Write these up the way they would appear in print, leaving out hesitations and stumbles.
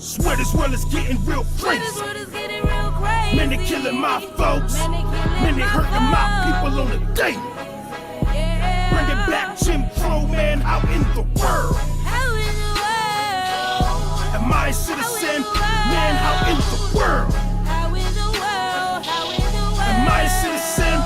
Swear this world is getting real crazy. Man, they killing my folks. Man, they hurting my people on the day. Bringing back Jim Crow, man, out in the world. Am I a citizen? Man, out in the world. Am I a citizen?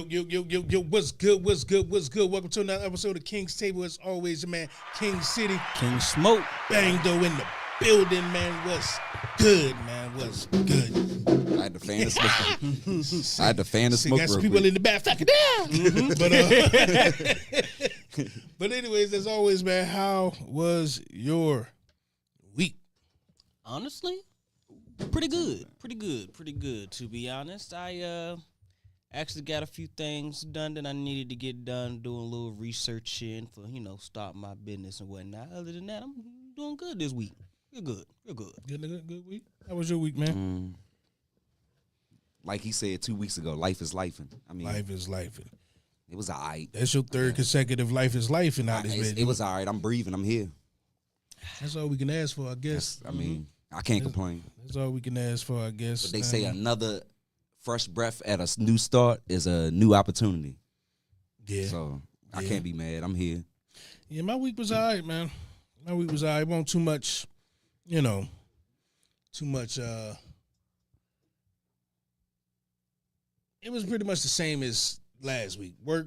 Yo, what's good? Welcome to another episode of King's Table. As always, your man, King City. King Smoke. Bang, though, in the building, man. What's good, man? What's good? I had to fan the smoke. I had to fan the smoke. Got some people in the back fucking down. But anyways, as always, man, how was your week? Honestly, pretty good. To be honest, I actually got a few things done that I needed to get done, doing a little research in for, start my business and whatnot. Other than that, I'm doing good this week. You're good. Good week. How was your week, man? Like he said 2 weeks ago, life is lifing. Life is lifing. It was all right. That's your third consecutive life is lifing out this It was all right. I'm breathing. I'm here. That's all we can ask for, I guess. I can't complain. That's all we can ask for, I guess. But they say another fresh breath at a new start is a new opportunity. Yeah. So I can't be mad. I'm here. Yeah, my week was all right, man. My week was all right. It wasn't too much, it was pretty much the same as last week. Work,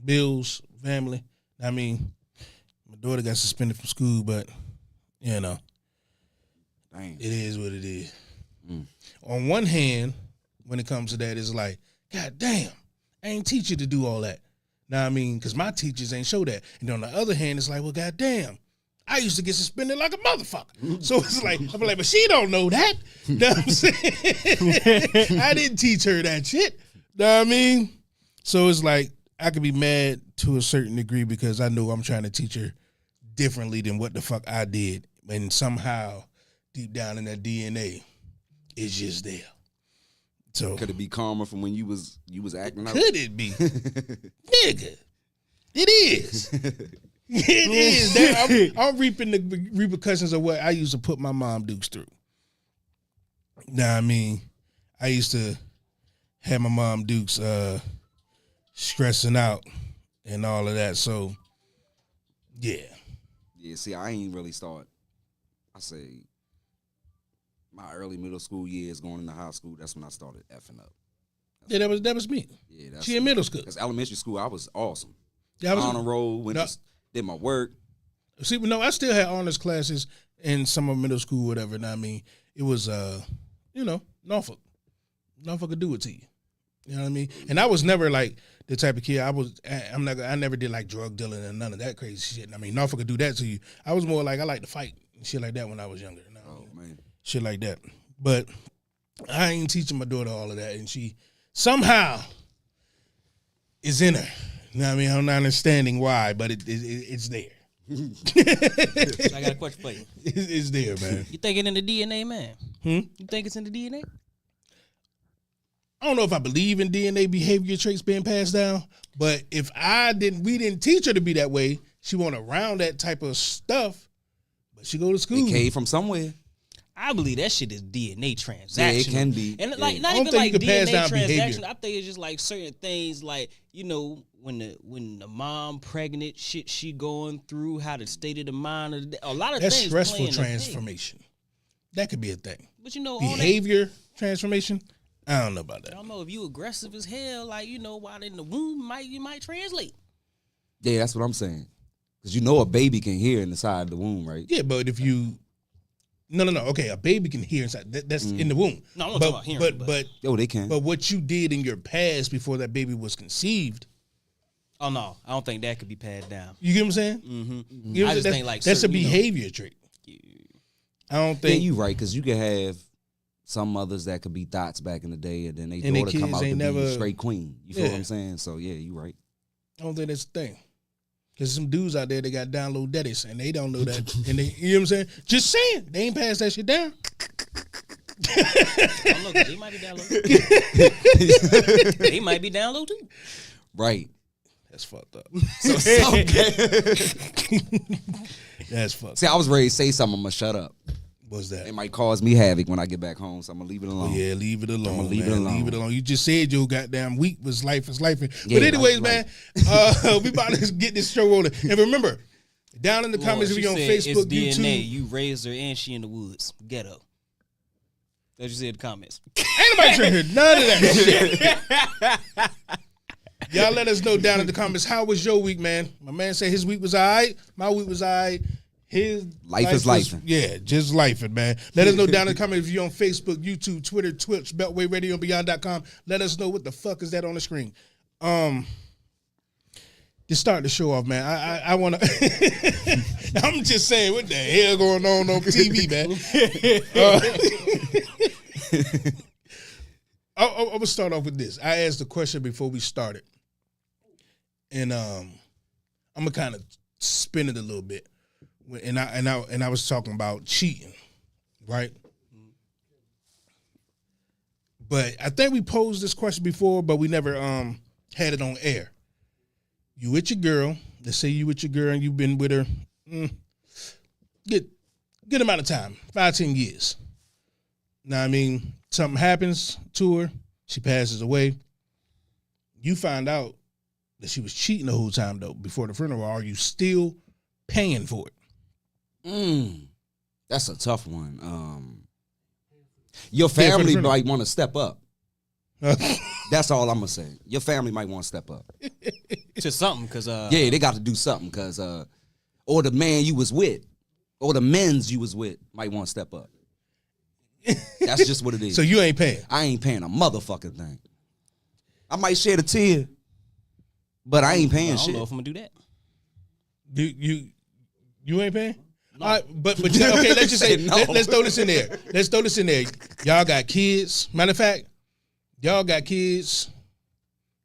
bills, family. My daughter got suspended from school, but, Dang. It is what it is. On one hand, when it comes to that, it's like, God damn, I ain't teach you to do all that. Because my teachers ain't show that. And on the other hand, it's like, well, God damn, I used to get suspended like a motherfucker. So it's like, I'm like, but she don't know that. Know what I'm saying? I didn't teach her that shit. Know what I mean? So it's like, I could be mad to a certain degree because I know I'm trying to teach her differently than what the fuck I did. And somehow, deep down in that DNA, it's just there. So could it be karma from when you was acting out? Could it be? Nigga. It is. It is. I'm reaping the repercussions of what I used to put my mom Dukes through. I used to have my mom Dukes stressing out and all of that. So, yeah. Yeah, see, I ain't really start. I say my early middle school years going into high school, that's when I started effing up. That was me. Yeah, she in middle school. Because elementary school, I was awesome. Yeah, I was on a roll, did my work. See, no, I still had honors classes in some of middle school, whatever. It was, Norfolk. Norfolk could do it to you. You know what I mean? And I was never like the type of kid. I never did like drug dealing and none of that crazy shit. Norfolk could do that to you. I was more like I like to fight and shit like that when I was younger. Man. Shit like that. But I ain't teaching my daughter all of that, and she somehow is in her. You know what I mean? I'm not understanding why, but it's there. I got a question for you. It's there, man. You think it in the DNA, man? You think it's in the DNA? I don't know if I believe in DNA behavior traits being passed down, but if we didn't teach her to be that way, she went around that type of stuff, but she go to school. It came from somewhere. I believe that shit is DNA transactional. Yeah, it can be. And not even like DNA transaction, I think it's just like certain things like, when the mom pregnant, shit she going through, how the state of the mind, a lot of that's things. That's stressful transformation. That could be a thing. But behavior transformation, I don't know about that. I don't know if you aggressive as hell, while in the womb, you might translate. Yeah, that's what I'm saying. Because a baby can hear in the side of the womb, right? Yeah, but if you... No. Okay, a baby can hear inside. That's in the womb. No, I'm not talking about hearing. But they can. But what you did in your past before that baby was conceived... Oh, no. I don't think that could be passed down. You get what I'm saying? Mm-hmm. I just think that's a behavior trait. I don't Yeah, think you right, because you can have some mothers that could be thoughts back in the day, and then they And their daughter come kids out to ain't be never- straight queen. You feel Yeah. what I'm saying? So yeah, you right. I don't think that's the thing. Cause some dudes out there that got download daddies and they don't know that. And they, you know what I'm saying? Just saying, they ain't passed that shit down. I don't know, 'cause they might be down low. They might be down low too. Right. That's fucked up. So, That's fucked up. see, I was ready to say something. I'm gonna shut up. What's that? It might cause me havoc when I get back home, so I'm gonna leave it alone. Yeah, leave it alone. I'ma leave it man. alone. Leave it alone. You just said your goddamn week was life is life. Yeah, But anyways, life man, we about to get this show rolling. And remember, down in the comments, if she you're on said Facebook, it's DNA. YouTube. You raised her and she in the woods. Ghetto. That's what you said in the comments. Ain't nobody trying to hear none of that shit. Y'all let us know down in the comments, how was your week, man? My man said his week was all right. My week was all right. His Life is was- lifing. Yeah, just lifing, man. Let us know down in the comments if you're on Facebook, YouTube, Twitter, Twitch, Beltway Radio, and Beyond.com. Let us know what the fuck is that on the screen. To start the show off, man, I want to. I'm just saying, what the hell going on TV, man? I'm gonna start off with this. I asked a question before we started, and I'm gonna kind of spin it a little bit. And I was talking about cheating, right? But I think we posed this question before, but we never had it on air. You with your girl. Let's say you with your girl and you've been with her good amount of time, 5-10 years. Now, I mean, something happens to her. She passes away. You find out that she was cheating the whole time, though, before the funeral. Are you still paying for it? That's a tough one. Your for the family funeral. might want to step up. That's all I'm gonna say. Your family might want to step up. To something, because Yeah, they got to do something, because or the man you was with, or the men's you was with might want to step up. That's just what it is. So you ain't paying. I ain't paying a motherfucking thing. I might shed a tear, but I ain't paying I don't shit. know if I'm gonna do that. You ain't paying? All right, but okay, let's just say Say no. let's throw this in there. Let's throw this in there. Y'all got kids. Matter of fact, y'all got kids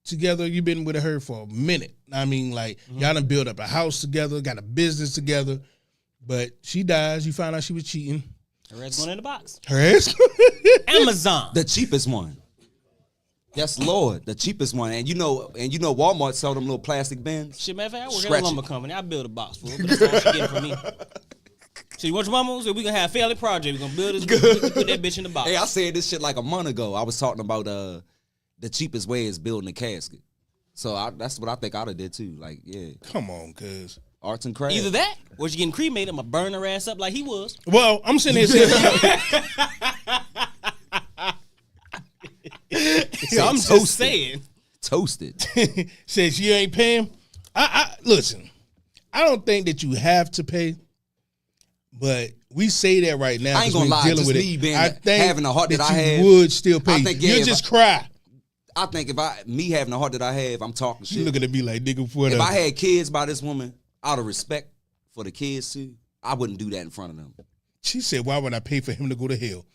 together. You've been with her for a minute. I mean, like y'all done built up a house together, got a business together. But she dies. You find out she was cheating. Her ass going in the box. Her ass. Amazon. The cheapest one. Yes, Lord, the cheapest one. And you know Walmart sell them little plastic bins. Shit, matter of fact, I work at Scratch a lumber it. company. I build a box for her, but that's all she getting from me. See, what your mama said, we gonna have a family project. We gonna build this, we put that bitch in the box. Hey, I said this shit like a month ago. I was talking about the cheapest way is building a casket. So that's what I think I'd have did too. Like, yeah, Come on, cuz. arts and crafts. Either that, or she getting cremated. I'm gonna burn her ass up like he was. Well, I'm sitting here saying, I'm just toasted. saying. Toasted. says you ain't paying. I listen. I don't think that you have to pay, but we say that right now. I ain't 'cause gonna we're lie, dealing just with me it. being I think having the heart that I you have, would still pay. I think, yeah, You if just cry. I think if me having the heart that I have, I'm talking She shit. looking at me like nigga. Whatever. If I had kids by this woman, out of respect for the kids too, I wouldn't do that in front of them. She said, "Why would I pay for him to go to hell?"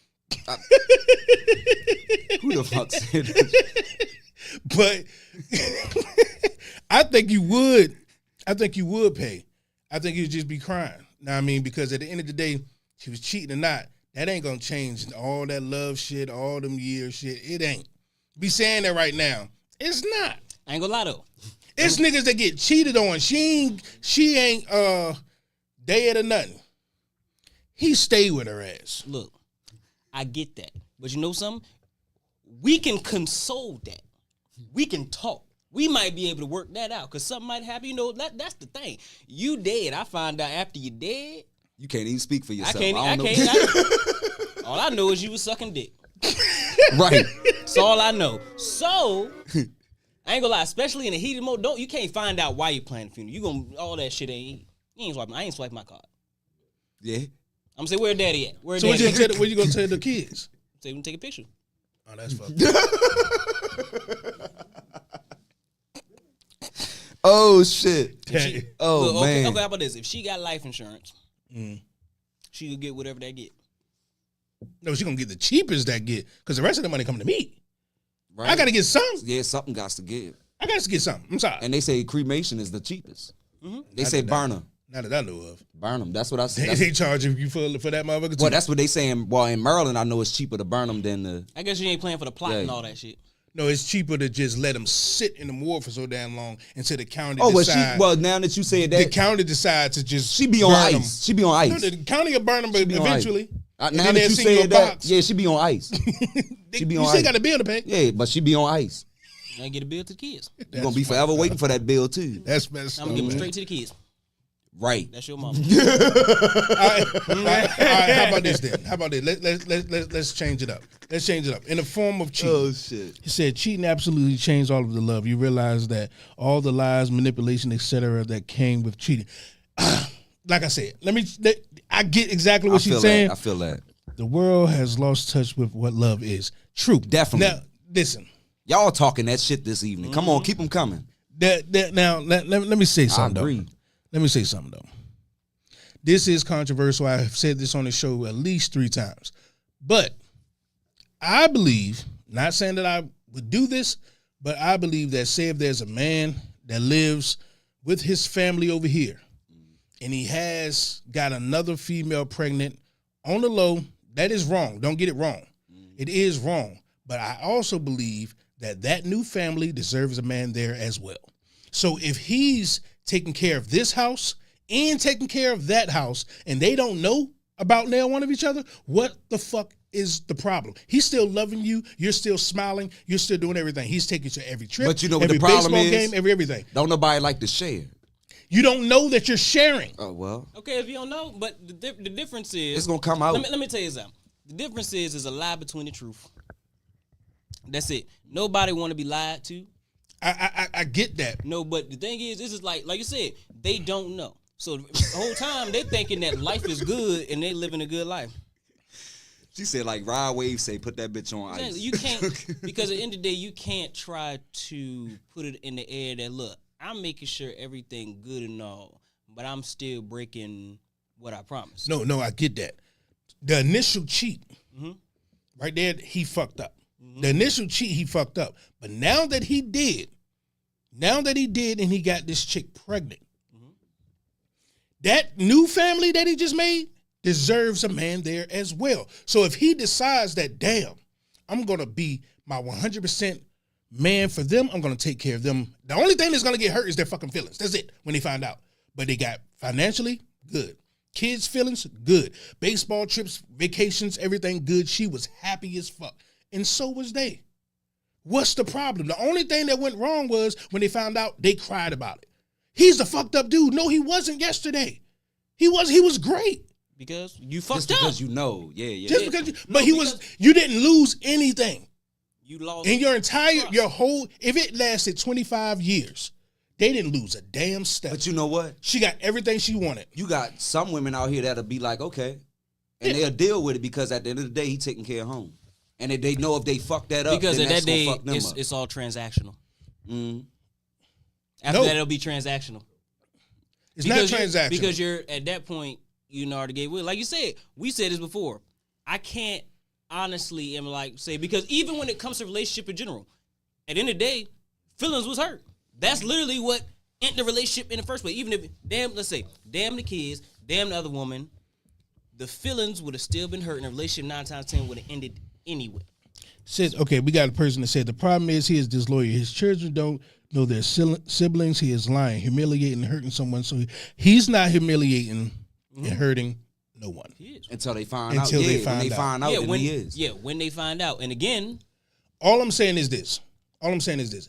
Who the fuck said that? But I think you would. I think you would pay. I think you'd just be crying. Now I mean, because at the end of the day, she was cheating or not, that ain't gonna change all that love shit, all them years shit. It ain't. Be saying that right now. It's not. I ain't gonna lie though. It's niggas that get cheated on. She ain't dead or nothing. He stayed with her ass. Look, I get that, but you know something? We can console that. We can talk. We might be able to work that out because something might happen. You know, that's the thing. You dead. I find out after you dead. You can't even speak for I yourself. can't. I don't know. All I know is you was sucking dick. Right. That's all I know. So I ain't gonna lie, especially in the heated mode, you can't find out why you planning the funeral. You gonna all that shit ain't. You ain't swiping. I ain't swiping my card. Yeah. I'm gonna say where daddy at? Where So what daddy? you gonna tell the kids? Say we can take a picture. Oh, that's fucked up. Oh shit. Hey, Oh Look, man. okay, how about this? If she got life insurance, she could get whatever they get. No, she gonna get the cheapest that get, because the rest of the money coming to me. Right. I gotta get some. Yeah, something got to give. I gotta get something. I'm sorry. And they say cremation is the cheapest. Mm-hmm. They say burn them. Not that I know of. Burn them. That's what I They, said. they charge you for that motherfucker too. Well, that's what they saying. Well, in Maryland, I know it's cheaper to burn them than the. I guess you ain't playing for the plot and all that shit. No, it's cheaper to just let them sit in the morgue for so damn long until the county Oh, decide. well, now that you said that, the county decides to just she be on burn ice. them. She be on ice. No, the county will burn them, but be on ice. eventually. Now and that then they'll you send you a said that, box. yeah, she be on ice. She be on you still ice. got a bill to pay. Yeah, but she be on ice. I get a bill to the kids. You're gonna be forever waiting for that bill too. That's messed I'm up. gonna give them man. straight to the kids. Right. That's your mama. All right, how about this then? How about this? Let's change it up. Let's change it up. In the form of cheating. Oh shit. He said cheating absolutely changed all of the love. You realize that all the lies, manipulation, etc., that came with cheating. Like I said, I get exactly what she's saying. I feel that. The world has lost touch with what love is. True. Definitely. Now, listen. Y'all talking that shit this evening. Come on, keep them coming. Now, let me say something. I agree. Though. Let me say something, though. This is controversial. I have said this on the show at least 3 times. But I believe, not saying that I would do this, but I believe that, say if there's a man that lives with his family over here, and he has got another female pregnant on the low, that is wrong. Don't get it wrong. It is wrong. But I also believe that that new family deserves a man there as well. So if he's taking care of this house and taking care of that house, and they don't know about nail one of each other, what the fuck is the problem? He's still loving you. You're still smiling. You're still doing everything. He's taking you to every trip. But you know what every the problem baseball is? game, everything. Don't nobody like to share. You don't know that you're sharing. Oh well. Okay, if you don't know, but the difference is It's gonna come out. Let me tell you something. The difference is a lie between the truth. That's it. Nobody want to be lied to. I get that. No, but the thing is, this is like you said, they don't know. So the whole time they thinking that life is good and they living a good life. She said like Rod Wave say, put that bitch on ice. You can't, because at the end of the day, you can't try to put it in the air that, look, I'm making sure everything good and all, but I'm still breaking what I promised. No, I get that. The initial cheat, right there, he fucked up. The initial cheat, he fucked up. But now that he did and he got this chick pregnant, that new family that he just made deserves a man there as well. So if he decides that, damn, I'm going to be my 100% man for them, I'm going to take care of them. The only thing that's going to get hurt is their fucking feelings. That's it, when they find out. But they got financially, good. Kids' feelings, good. Baseball trips, vacations, everything good. She was happy as fuck. And so was they. What's the problem? The only thing that went wrong was when they found out, they cried about it. He's the fucked up dude. No, he wasn't yesterday. He was great. Because you fucked Just up. because you know. Yeah. Just because you didn't lose anything. You lost. In your whole, if it lasted 25 years, they didn't lose a damn step. But you know what? She got everything she wanted. You got some women out here that'll be like, okay. And they'll deal with it because at the end of the day, he taking care of home. And if they know if they fuck that up, because then at that's that gonna day, fuck them up. it's all transactional. Mm. After No. that, it'll be transactional. It's not transactional. Because you're at that point, you already gave will. Like you said, we said this before. I can't honestly say, because even when it comes to relationship in general, at the end of the day, feelings was hurt. That's literally what ended the relationship in the first place. Even if damn the kids, damn the other woman, the feelings would have still been hurt, and the relationship 9 times 10 would have ended anyway. Says, okay, we got a person that said the problem is he is disloyal. His children don't know their siblings. He is lying, humiliating, hurting someone. So he's not humiliating and hurting no one. He is. Until they find out. Until they When find they out. find out, then when he is. Yeah, when they find out. And again, All I'm saying is this. So we saying it's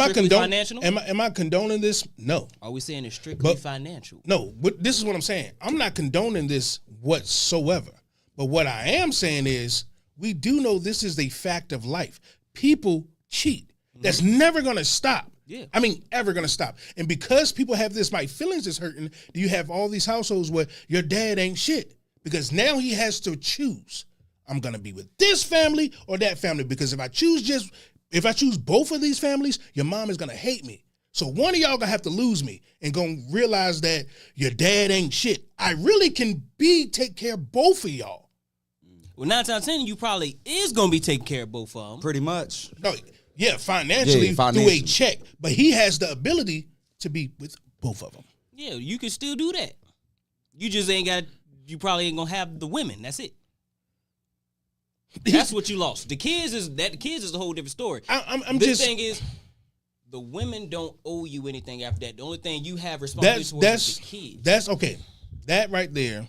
strictly financial? Am I condoning this? No. are we saying it's strictly But- financial? No, but this is what I'm saying. I'm not condoning this whatsoever. But what I am saying is we do know this is a fact of life. People cheat. That's never going to stop. Yeah. I mean, ever going to stop. And because people have this, my feelings is hurting, you have all these households where your dad ain't shit. Because now he has to choose. I'm going to be with this family or that family. Because if I choose both of these families, your mom is going to hate me. So one of y'all gonna have to lose me and gonna realize that your dad ain't shit. I really can take care of both of y'all. Well, 9 times 10, you probably is gonna be taking care of both of them. Pretty much. No, yeah, financially through a check, but he has the ability to be with both of them. Yeah, you can still do that. You just ain't got. You probably ain't gonna have the women. That's it. That's what you lost. The kids is a whole different story. The thing is, the women don't owe you anything after that. The only thing you have responsibility towards is the kids. That's okay. That right there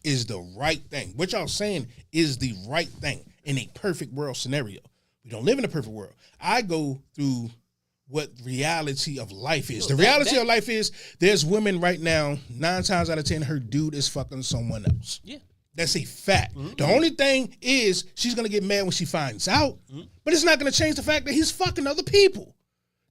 is the right thing. What y'all saying is the right thing in a perfect world scenario. We don't live in a perfect world. I go through what reality of life is. The reality of life is there's women right now, 9 times out of 10, her dude is fucking someone else. Yeah. That's a fact. Mm-hmm. The only thing is she's going to get mad when she finds out, but it's not going to change the fact that he's fucking other people.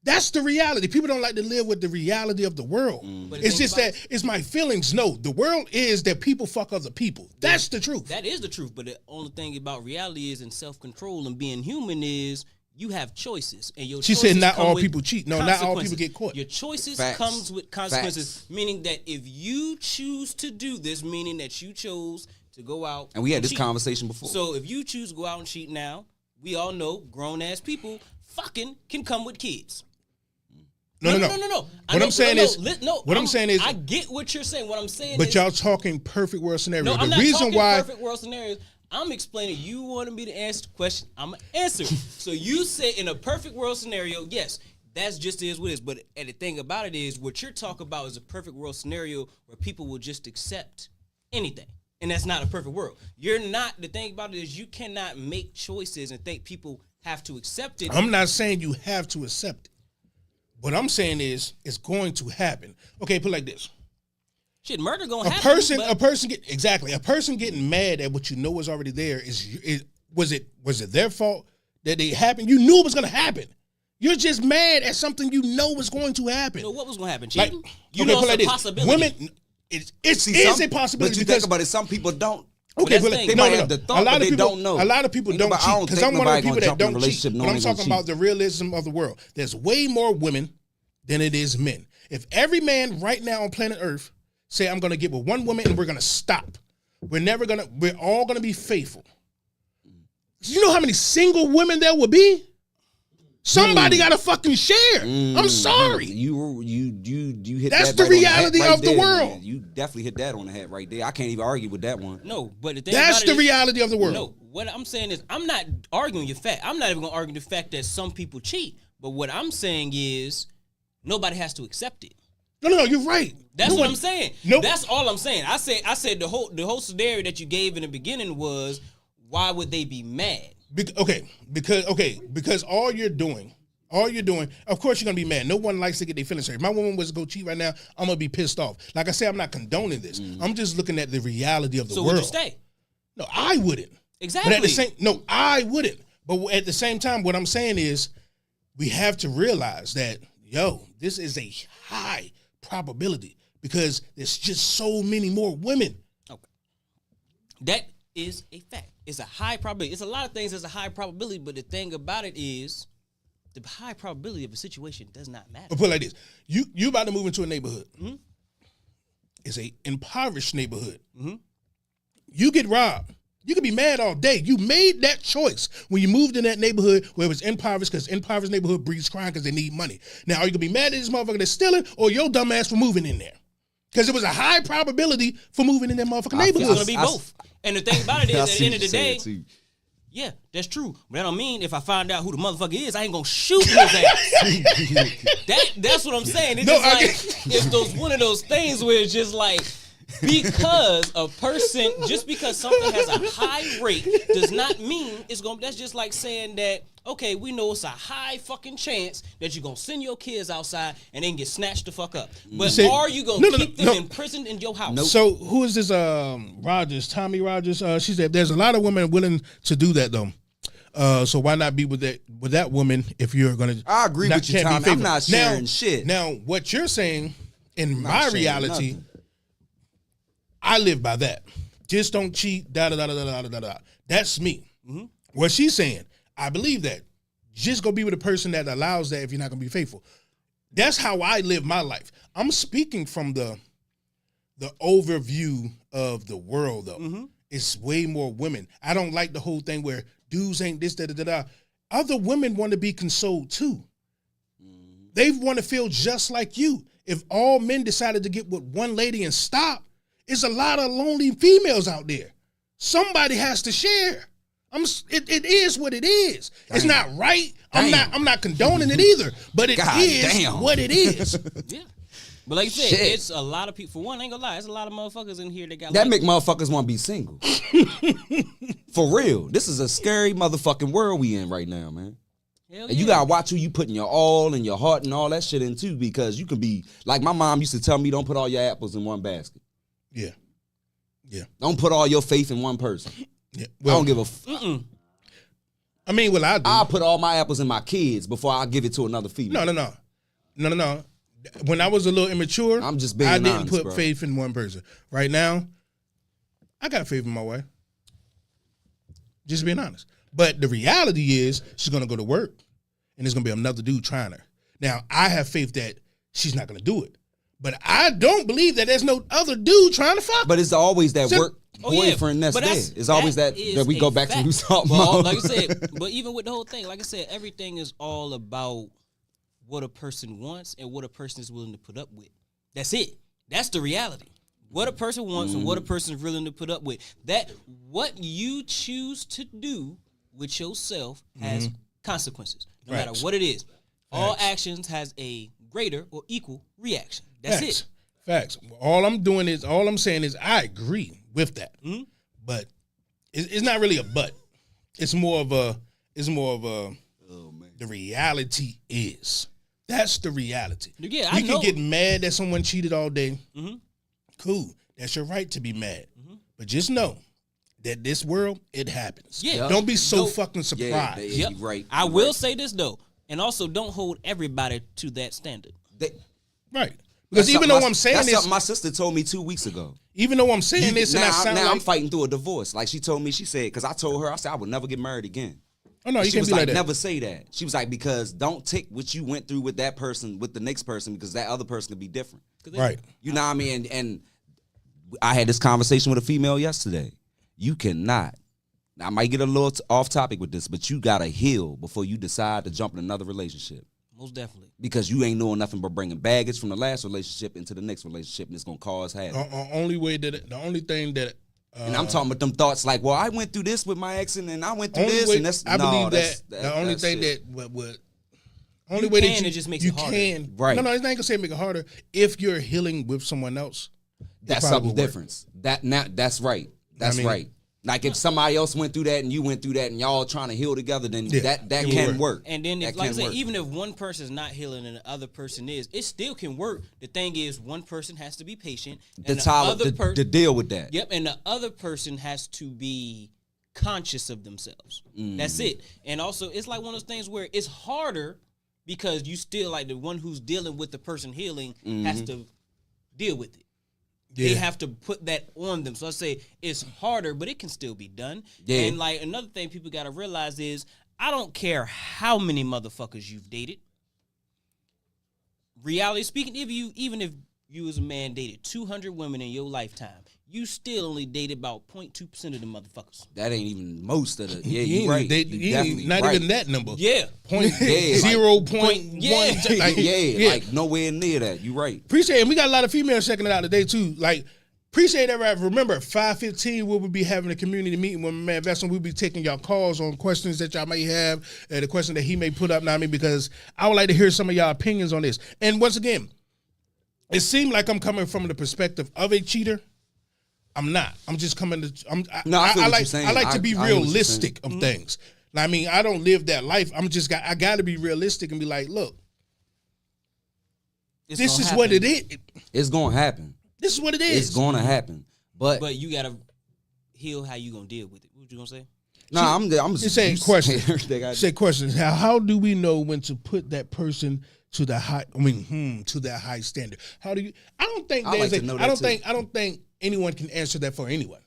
That's the reality. People don't like to live with the reality of the world. It's just that it's my feelings. No, the world is that people fuck other people. That's the truth. That is the truth. But the only thing about reality is in self-control and being human is you have choices. And your she said not all people cheat. No, not all people get caught. Your choices comes with consequences, meaning that if you choose to do this, meaning that you chose to go out and we had this cheat. Conversation before. So if you choose to go out and cheat now, we all know grown-ass people fucking can come with kids. No. What I'm saying is, I get what you're saying. What I'm saying but is, y'all talking perfect world scenario. No, the I'm not reason talking why perfect world scenarios. I'm explaining. You wanted me to answer the question. I'm gonna answer. So you say in a perfect world scenario, yes, that's just is what it is. But the thing about it is, what you're talking about is a perfect world scenario where people will just accept anything. And that's not a perfect world. You're not. The thing about it is you cannot make choices and think people have to accept it. I'm not saying you have to accept it. What I'm saying is it's going to happen. Okay, put it like this. Shit, murder gonna happen. A person getting mad at what you know is already there was it their fault that it happened? You knew it was gonna happen. You're just mad at something you know was going to happen. You know what was gonna happen? Cheating? Like, you know it's a possibility. Women, it's a possibility. But you think about it, some people don't. Okay, but they might have the thought, but they don't know. A lot of people don't cheat because I'm one of the people that don't cheat. But I'm talking about the realism of the world. There's way more women than it is men. If every man right now on planet Earth say, I'm going to get with one woman and we're going to stop, we're all going to be faithful. You know how many single women there will be? Somebody got to fucking share. I'm sorry. You hit That's that the right reality of the world. Man. You definitely hit that on the head right there. I can't even argue with that one. No, but the thing that's the reality of the world. No, what I'm saying is I'm not arguing your fact. I'm not even going to argue the fact that some people cheat. But what I'm saying is nobody has to accept it. No, you're right. That's what I'm saying. Nope. That's all I'm saying. I said the whole scenario that you gave in the beginning was why would they be mad? Because all you're doing, of course you're gonna be mad. No one likes to get their feelings hurt. If my woman was to go cheat right now, I'm gonna be pissed off. Like I said, I'm not condoning this. I'm just looking at the reality of the world. So would you stay? No, I wouldn't. Exactly. But I wouldn't. But at the same time, what I'm saying is we have to realize that, this is a high probability because there's just so many more women. Okay. That is a fact. It's a high probability. It's a lot of things that's a high probability, but the thing about it is the high probability of a situation does not matter. But put it like this. You about to move into a neighborhood. Mm-hmm. It's a impoverished neighborhood. Mm-hmm. You get robbed. You can be mad all day. You made that choice when you moved in that neighborhood where it was impoverished because impoverished neighborhood breeds crime because they need money. Now, are you going to be mad at this motherfucker that's stealing or your dumb ass for moving in there? Because it was a high probability for moving in that motherfucking neighborhood. It's going to be both. And the thing about it is, at the end of the day, yeah, that's true. But that don't mean if I find out who the motherfucker is, I ain't going to shoot his ass. That's what I'm saying. It's it's one of those things where it's just like, because just because something has a high rate does not mean that's just like saying that, okay, we know it's a high fucking chance that you're going to send your kids outside and then get snatched the fuck up. But are you going to keep them imprisoned in your house? Nope. So who is this Rogers, Tommy Rogers? She said there's a lot of women willing to do that though. So why not be with that woman if you're going to... I agree with you, Tommy. I'm not sharing shit. Now, what you're saying, in my reality... I live by that. Just don't cheat, da-da-da-da-da-da-da. That's me. Mm-hmm. What she's saying, I believe that. Just go be with a person that allows that if you're not going to be faithful. That's how I live my life. I'm speaking from the overview of the world, though. Mm-hmm. It's way more women. I don't like the whole thing where dudes ain't this, da. Other women want to be consoled too. They want to feel just like you. If all men decided to get with one lady and stop, it's a lot of lonely females out there. Somebody has to share. It is what it is. Damn. It's not right. I'm not condoning it either. But it is what it is. Yeah. But like you said, it's a lot of people. For one, I ain't gonna lie, there's a lot of motherfuckers in here that got that make motherfuckers want to be single. For real. This is a scary motherfucking world we in right now, man. Hell and you gotta watch who you putting your all and your heart and all that shit in too, because you can be like my mom used to tell me, don't put all your apples in one basket. Yeah. Yeah. Don't put all your faith in one person. Yeah. Well, I don't give a I mean, well, I do. I'll put all my apples in my kids before I give it to another female. No. When I was a little immature, I'm just being I didn't honest, put bro. faith in one person. Right now, I got faith in my wife. Just being honest. But the reality is she's going to go to work and there's going to be another dude trying her. Now, I have faith that she's not going to do it. But I don't believe that there's no other dude trying to fuck. But it's always that work boyfriend that's but there. It's always that we go back to what we talking about. Like I said, but even with the whole thing, like I said, everything is all about what a person wants and what a person is willing to put up with. That's it. That's the reality. What a person wants and what a person is willing to put up with. That what you choose to do with yourself has consequences, no matter what it is. All actions has a greater or equal reaction. That's it. Facts. All I'm saying is I agree with that. Mm-hmm. But it's not really a but. It's more of a the reality is. That's the reality. Yeah, you can get mad that someone cheated all day. Mm-hmm. Cool. That's your right to be mad. Mm-hmm. But just know that this world, it happens. Yeah. Don't be so fucking surprised. Yeah, right. I will say this, though. And also, don't hold everybody to that standard. Right. Because even though I'm saying that's this, something my sister told me 2 weeks ago. Even though I'm saying this, and I sound like I'm fighting through a divorce. Like she told me, she said, because I told her, I said I would never get married again. Oh no, you can't be like that. Never say that. She was like, because don't take what you went through with that person, with the next person, because that other person could be different. Right. You know what I mean? And I had this conversation with a female yesterday. You cannot. Now, I might get a little off topic with this, but you gotta heal before you decide to jump in another relationship. Most definitely. Because you ain't doing nothing but bringing baggage from the last relationship into the next relationship, and it's gonna cause havoc. The only thing that. And I'm talking about them thoughts like, well, I went through this with my ex, and I went through this, and that's. I believe that the only thing that only way that it just makes it harder. Can, right? No, it's not gonna say make it harder. If you're healing with someone else, that's something different. That's right. That's right. Like if somebody else went through that and you went through that and y'all trying to heal together, then that can work. And then, like I said, even if one person is not healing and the other person is, it still can work. The thing is, one person has to be patient to deal with that. Yep, and the other person has to be conscious of themselves. That's it. And also, it's like one of those things where it's harder because you still like the one who's dealing with the person healing has to deal with it. Yeah. They have to put that on them. So I say it's harder, but it can still be done. Yeah. And like another thing people got to realize is I don't care how many motherfuckers you've dated. Reality speaking, even if you as a man dated 200 women in your lifetime, you still only dated about 0.2% of the motherfuckers. That ain't even most of the. Yeah, you're right. Not even that number. Yeah. 0.1. Like nowhere near that. You're right. Appreciate it. And we got a lot of females checking it out today too. Like, appreciate that. Right. Remember, 5:15 we will be having a community meeting with my man Vesson. We'll be taking y'all calls on questions that y'all may have, the question that he may put up. Now, because I would like to hear some of y'all opinions on this. And once again, it seemed like I'm coming from the perspective of a cheater. I'm not. I'm just coming to. I like to be realistic of things. I mean, I don't live that life. I got to be realistic and be like, look, this is what it is. It's gonna happen. This is what it is. It's gonna happen. But you gotta heal how you gonna deal with it. What you gonna say? No, I'm just saying questions. Say questions. How do we know when to put that person to the high? To that high standard. How do you? I don't think there's. I don't think anyone can answer that for anyone.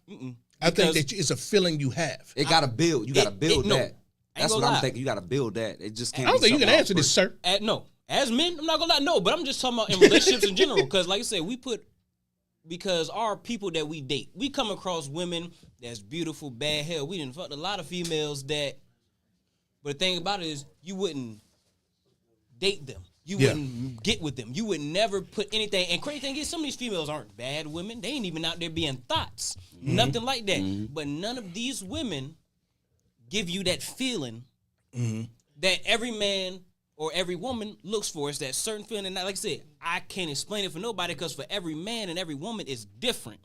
I think that it's a feeling you have. It got to build. You got to build that. That's what I'm thinking. You got to build that. It just can't. I don't think you can answer this, sir. No, As men, I'm not gonna lie, no, but I'm just talking about in relationships in general. Because like I said, because our people that we date, we come across women that's beautiful, bad hell. We didn't fuck a lot of females that, but the thing about it is you wouldn't date them. You wouldn't get with them. You would never put anything. And crazy thing is, some of these females aren't bad women. They ain't even out there being thoughts. Nothing like that. But none of these women give you that feeling that every man or every woman looks for. It's that certain feeling. And like I said, I can't explain it for nobody because for every man and every woman is different.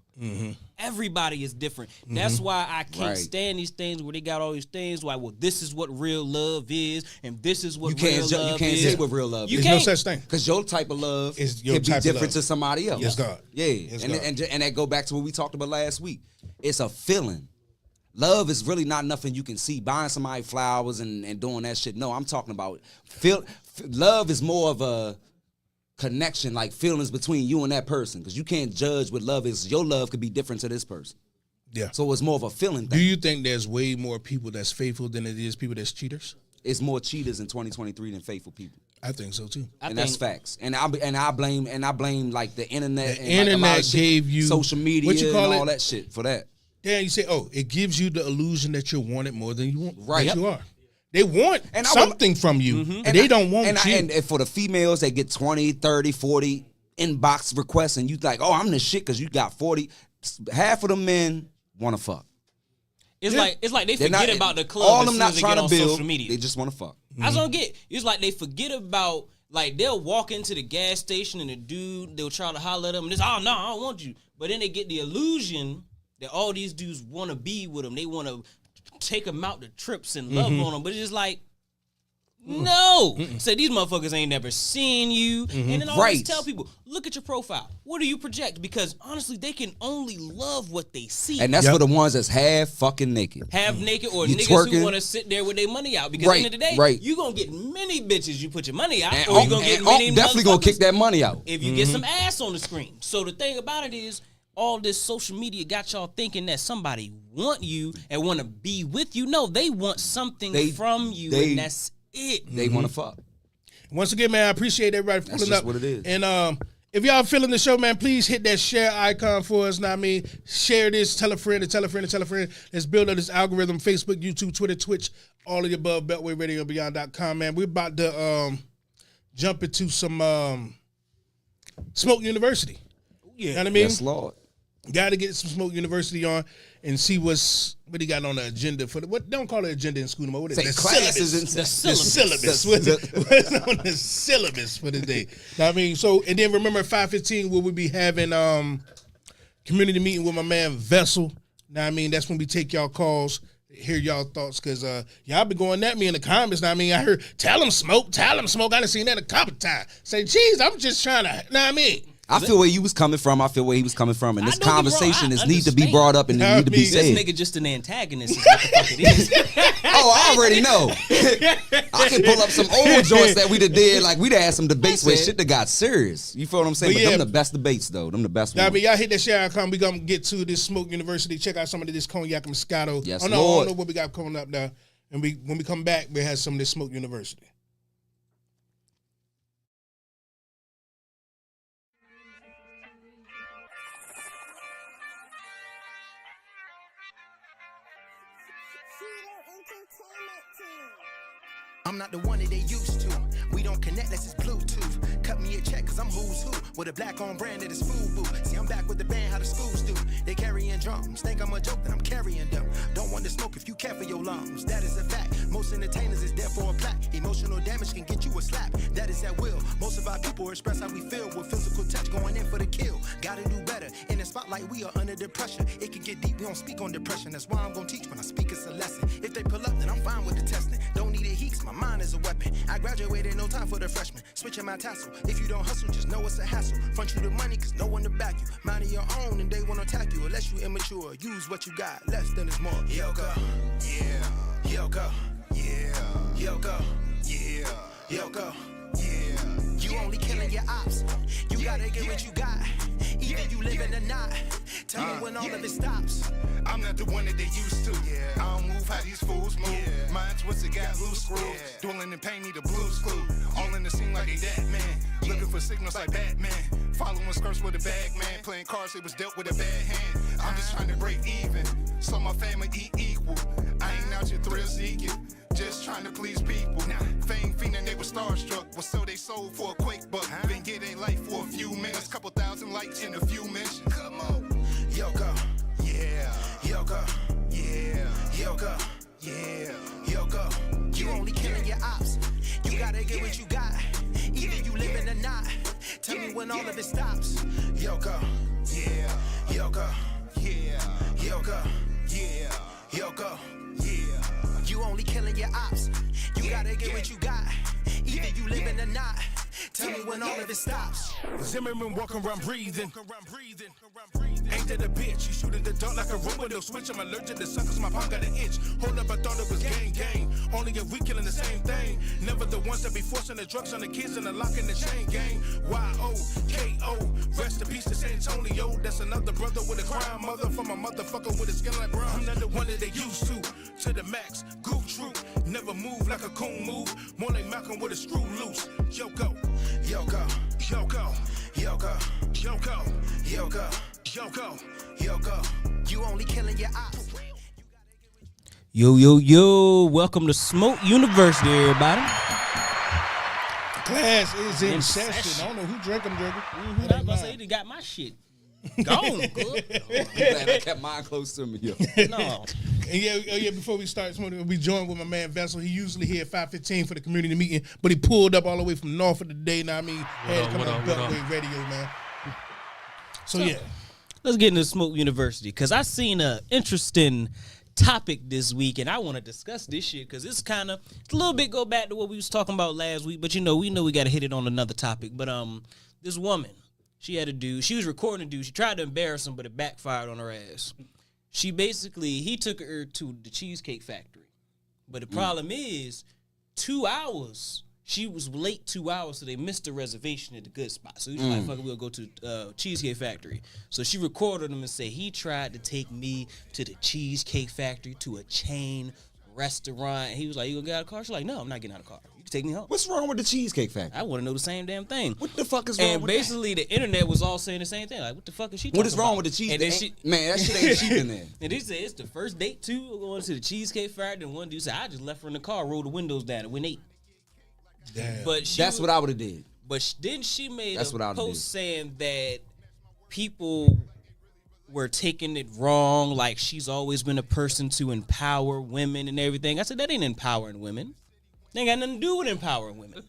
Everybody is different. That's why I can't stand these things where they got all these things like, well, this is what real love is, and this is what real love is. You can't say what real love is. There's no such thing. Because your type of love can be different to somebody else. Yes, God. Yeah. Yes, God. And that go back to what we talked about last week. It's a feeling. Love is really not nothing you can see. Buying somebody flowers and doing that shit. No, I'm talking about love is more of a connection, like feelings between you and that person. Because you can't judge what love is. Your love could be different to this person. Yeah. So it's more of a feeling thing. Do you think there's way more people that's faithful than it is people that's cheaters? It's more cheaters in 2023 than faithful people. I think so too. That's facts. And I blame like the internet. The internet gave you social media what you call and all that shit for that. Yeah, you say, it gives you the illusion that you're wanted more than you want. Right. That you are. They want something from you, and they don't want you. And for the females, they get 20, 30, 40 inbox requests, and you like, I'm the shit because you got 40. Half of the men want to fuck. It's like they forget about the club. All of them not trying to build. Social media. They just want to fuck. I don't get. It's like they forget about. Like they'll walk into the gas station and the dude they'll try to holler at them and it's I don't want you. But then they get the illusion that all these dudes want to be with them. They want to take them out to trips and love on them. But it's just like, no. So these motherfuckers ain't never seen you. And then I always tell people, look at your profile. What do you project? Because honestly, they can only love what they see. And that's for the ones that's half fucking naked. Half naked or niggas who want to sit there with their money out. Because at the end of the day, you going to get many bitches you put your money out. Or you going to get many definitely going to kick that money out. If you get some ass on the screen. So the thing about it is, all this social media got y'all thinking that somebody want you and want to be with you. No, they want something from you, and that's it. They want to fuck. Once again, man, I appreciate everybody pulling up. That's just what it is. And if y'all feeling the show, man, please hit that share icon for us. Know what I mean? Share this, tell a friend, and tell a friend, and tell a friend. Let's build up this algorithm, Facebook, YouTube, Twitter, Twitch, all of the above, BeltwayRadioBeyond.com, man. We're about to jump into some Smoke University. Yeah. You know what I mean? Yes, Lord. Got to get some Smoke University on and see what he got on the agenda for what don't call it agenda in school no more. What is the syllabus? The syllabus. What's on the syllabus for the day? I mean, so and then remember 5:15 we'll be having community meeting with my man Vessel. Now I mean that's when we take y'all calls, hear y'all thoughts because y'all been going at me in the comments. Now I mean I heard tell them smoke. I done seen that a couple times. Say, geez, I'm just trying to. Know what I mean. I feel where you was coming from. I feel where he was coming from. And this conversation need to be brought up and need to be said. This nigga just an antagonist is what the fuck it is. I already know. I can pull up some old joints that we did. Like, we had some debates where shit that got serious. You feel what I'm saying? But them the best debates, though. Them the best ones. I mean, y'all hit that share icon. We going to get to this Smoke University. Check out some of this Cognac and Moscato. Yes, Lord. I don't know what we got coming up now. And when we come back, we have some of this Smoke University. I'm not the one that they used to. We don't connect, that's just Bluetooth. Cut me a check, cause I'm who's who. With a black on brand that is food boo. See, I'm back with the band, how the schools do. They carrying drums. Think I'm a joke, then I'm carrying them. Don't want to smoke if you care for your lungs. That is a fact. Most entertainers is there for a plaque. Emotional damage can get you a slap. That is at will. Most of our people express how we feel with physical touch going in for the kill. Gotta do better. In the spotlight, we are under the pressure. It can get deep, we don't speak on depression. That's why I'm gonna teach when I speak, it's a lesson. If they pull up, then I'm fine with the testing. Don't need a heat, my mind is a weapon. I graduated, no time for the freshmen. Switching my tassel. If you don't hustle, just know it's a hassle. Front you the money, cause no one to back you. Mind of your own, and they won't attack you unless you immature. Use what you got, less than is more. Yoga, yeah. Yoga, yeah. Yoga, yeah. Yoga, yeah. You only killing your ops. You gotta get what you got. Either you living or not. Tell me when all of it stops. I'm not the one that they used to. I don't move how these fools move. Mine's what's it got loose screws. Dueling and pain, need a blues clue. All in the scene like they that man. Looking for signals like Batman. Following skirts with a bag man. Playing cards, it was dealt with a bad hand. I'm just trying to break even. So my family eat equal. I ain't out here thrill seeking. Just trying to please people. Fame fiending, they were starstruck. Was so they sold for a quick buck. Been getting life for a few minutes. Couple thousand likes in a few mentions. Come on. Yoko, Yeah. Yoko, Yeah. Yoko, Yeah. Yoko. You only killing your ops. You gotta get what you got. Either you living or not. Tell me when all of it stops. Yoko, Yeah. Yoko, Yeah. Yoko, Yeah. Yoko. Yeah. You only killing your ops. You gotta get what you got. Either you living or not. Tell me when all of it stops. Zimmerman walking around breathing. Ain't that a bitch? You shoot in the dark like a robot, they'll switch. I'm allergic to sun cause my palm got an itch. Hold up, I thought it was gang. Only if we killing the same thing. Never the ones that be forcing the drugs on the kids and the lock in the chain gang. Y-O-K-O. Rest in peace to San Antonio. That's another brother with a crime mother from a motherfucker with a skin like brown. I'm not the one that they used to the max. Goof troop. Never move like a coon move. More like Malcolm with a screw loose. Yoko. Yoko, Yoko. Yoko, Yoko. Yoko, Yoko. Yoko. You only killing your ops. Yo. Welcome to Smoke University, everybody. Class is in In session. session. I don't know who drinking. I was about to say, they got my shit gone, good. I'm glad I kept mine close to me. Yo. No. And yeah, before we start, we'll be joined with my man Vessel. He usually here at 5:15 for the community meeting, but he pulled up all the way from north of the day. Now I mean, had to come on Beltway Radio, man. So yeah, Let's get into Smoke University, because I seen a interesting topic this week, and I want to discuss this shit because it's a little bit go back to what we was talking about last week, but we know we got to hit it on another topic. But this woman, she had a dude, she was recording a dude, she tried to embarrass him, but it backfired on her ass. He took her to the Cheesecake Factory, but the problem is 2 hours. She was late 2 hours, so they missed the reservation at the good spot. So he was like, fuck it, we'll go to Cheesecake Factory. So she recorded him and said, he tried to take me to the Cheesecake Factory, to a chain restaurant. And he was like, you gonna get out of the car? She's like, no, I'm not getting out of the car. You can take me home. What's wrong with the Cheesecake Factory? I want to know the same damn thing. What the fuck is wrong And with that? basically, the internet was all saying the same thing. Like, what the fuck is she talking What is wrong about? with the cheese? And then Man, that shit ain't cheap in there. and they said it's the first date, too, going to the Cheesecake Factory. And one dude said, I just left her in the car, rolled the windows down, and went ate. damn. But That's what I would have did. But then she made That's what I a would've did. post saying that people were taking it wrong, like she's always been a person to empower women and everything. I said, that ain't empowering women. They ain't got nothing to do with empowering women.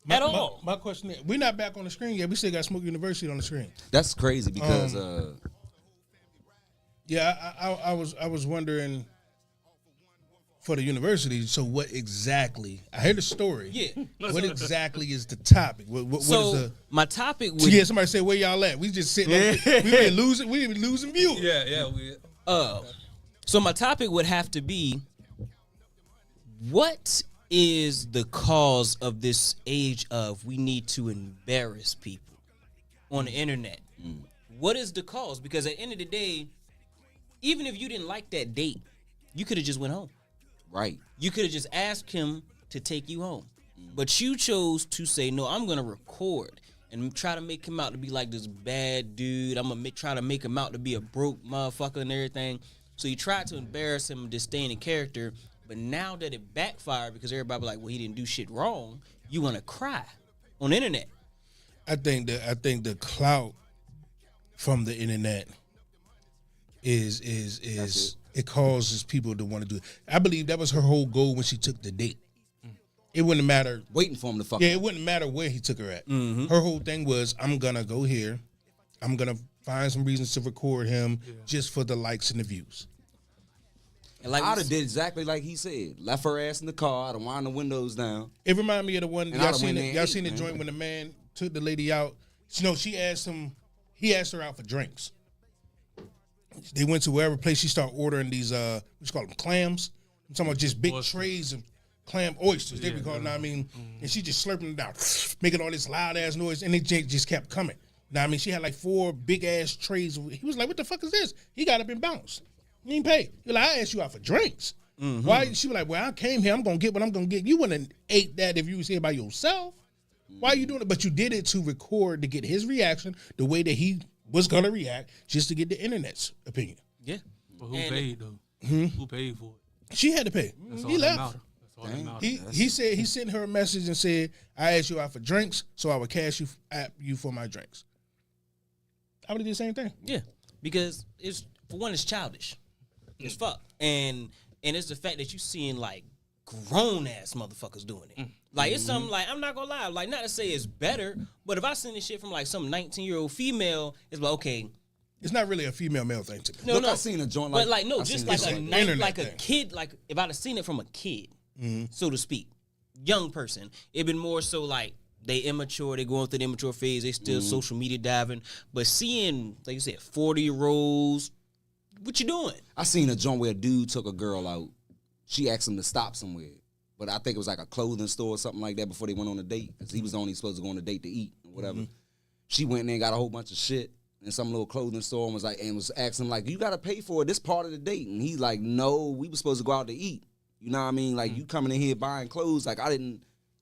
At all. My question is, we're not back on the screen yet. We still got Smoke University on the screen. That's crazy because Yeah, I was wondering for the university. So what exactly? I heard the story. Yeah. What exactly is the topic? What So is the? my topic So would yeah, somebody say where y'all at? We just sitting. We been losing viewers. So my topic would have to be, what is the cause of this age of we need to embarrass people on the internet? What is the cause? Because at the end of the day, even if you didn't like that date, you could have just went home. right. You could have just asked him to take you home. But you chose to say, no, I'm going to record and try to make him out to be like this bad dude. I'm going to try to make him out to be a broke motherfucker and everything. So you tried to embarrass him and disdain the character. But now that it backfired because everybody was like, well, he didn't do shit wrong, you want to cry on the internet. I think the clout from the internet is it causes people to want to do it. I believe that was her whole goal when she took the date. It wouldn't matter. Waiting for him to fuck. Yeah, it wouldn't matter where he took her at. Her whole thing was, I'm gonna go here. I'm gonna find some reasons to record him just for the likes and the views. And like I'd have did exactly like he said. Left her ass in the car. I'd have wound the windows down. It reminded me of the one And y'all I'd've seen. went there Y'all and seen the ate, joint man. when the man took the lady out. No, she asked him. He asked her out for drinks. They went to wherever place. She started ordering these what you call them, clams. I'm talking about just big trays of clam oysters. They be called. I mean, and she just slurping it down, making all this loud ass noise, and it just kept coming. Now I mean, she had like 4 big ass trays. He was like, "What the fuck is this?" He got up and bounced. He didn't pay. He like, "I asked you out for drinks." Why? She was like, "Well, I came here. I'm gonna get what I'm gonna get. You wouldn't have ate that if you was here by yourself. Why are you doing it?" But you did it to record to get his reaction, the way that he was gonna react, just to get the internet's opinion. Yeah. But who paid though? Who paid for it? She had to pay. That's all He that left. matter. That's all that matter. He said he sent her a message and said, "I asked you out for drinks, so I would cash you for my drinks." I would have did the same thing. Yeah, because it's for one, it's childish. It's fuck, and it's the fact that you seeing like grown ass motherfuckers doing it. Like it's something like I'm not gonna lie, like not to say it's better, but if I send this shit from like some 19-year-old female, it's like okay, It's not really a female male thing to me. no, Look, no, I seen a joint but like- like no, I just seen like this a on the internet like a thing. kid, like if I'd have seen it from a kid, so to speak, young person, it'd been more so like. They immature, they going through the immature phase, they still social media diving. But seeing, like you said, 40-year-olds, what you doing? I seen a joint where a dude took a girl out. She asked him to stop somewhere. But I think it was like a clothing store or something like that before they went on a date. Because he was only supposed to go on a date to eat or whatever. She went in there and got a whole bunch of shit in some little clothing store and was asking him, like, you got to pay for it. This part of the date. And he's like, no, we were supposed to go out to eat. You know what I mean? Like, you coming in here buying clothes. Like,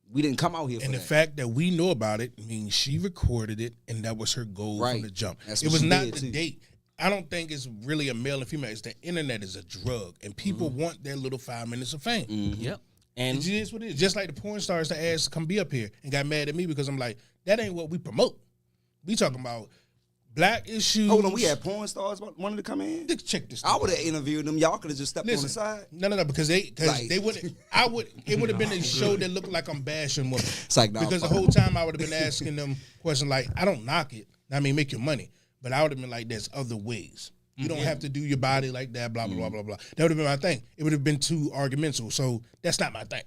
we didn't come out here for And that. the fact that we know about it means she recorded it, and that was her goal Right. from the jump. That's It what was she not did, the too. date. I don't think it's really a male and female. It's the internet is a drug, and people want their little 5 minutes of fame. Yep. And It is what it is. Just like the porn stars that asked to come be up here and got mad at me because I'm like, that ain't what we promote. We talking about black issues. Hold on, we had porn stars wanted to come in? Check this. I would have interviewed them. Y'all could have just stepped on the side. No, because they Like- wouldn't. It would have been a show that looked like I'm bashing women. It's like, nah, because the fuck whole time I would have been asking them questions like, I don't knock it. I mean, make your money, but I would have been like, there's other ways. You don't have to do your body like that. Blah blah blah blah blah. That would have been my thing. It would have been too argumental. So that's not my thing.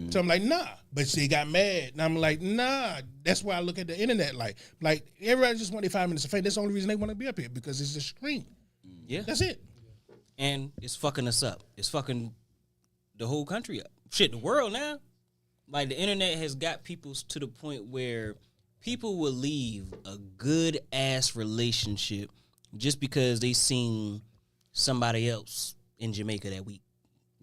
So I'm like, nah. But they got mad, and I'm like, nah. That's why I look at the internet like everybody just want their 5 minutes of fame. That's the only reason they want to be up here because it's a screen. yeah, That's it. and it's fucking us up. It's fucking the whole country up. Shit, the world now. Like the internet has got people to the point where people will leave a good ass relationship just because they seen somebody else in Jamaica that week.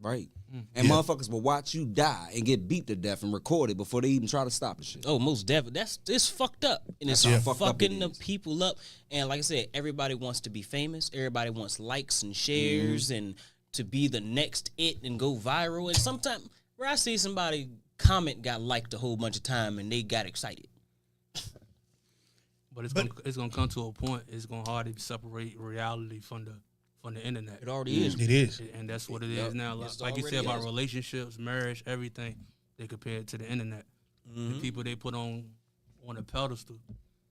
Right. And motherfuckers will watch you die and get beat to death and record it before they even try to stop the shit. Oh, most definitely. It's fucked up, and it's That's how fucked up fucking it the is. people up. And like I said, everybody wants to be famous. Everybody wants likes and shares, and to be the next it and go viral. And sometimes where I see somebody comment got liked a whole bunch of time, and they got excited. But it's gonna come to a point. It's gonna hard to separate reality from the internet. It already is. It is. And that's what it is now. It's Like you said already about is. relationships, marriage, everything, they compare it to the internet. The people they put on a pedestal,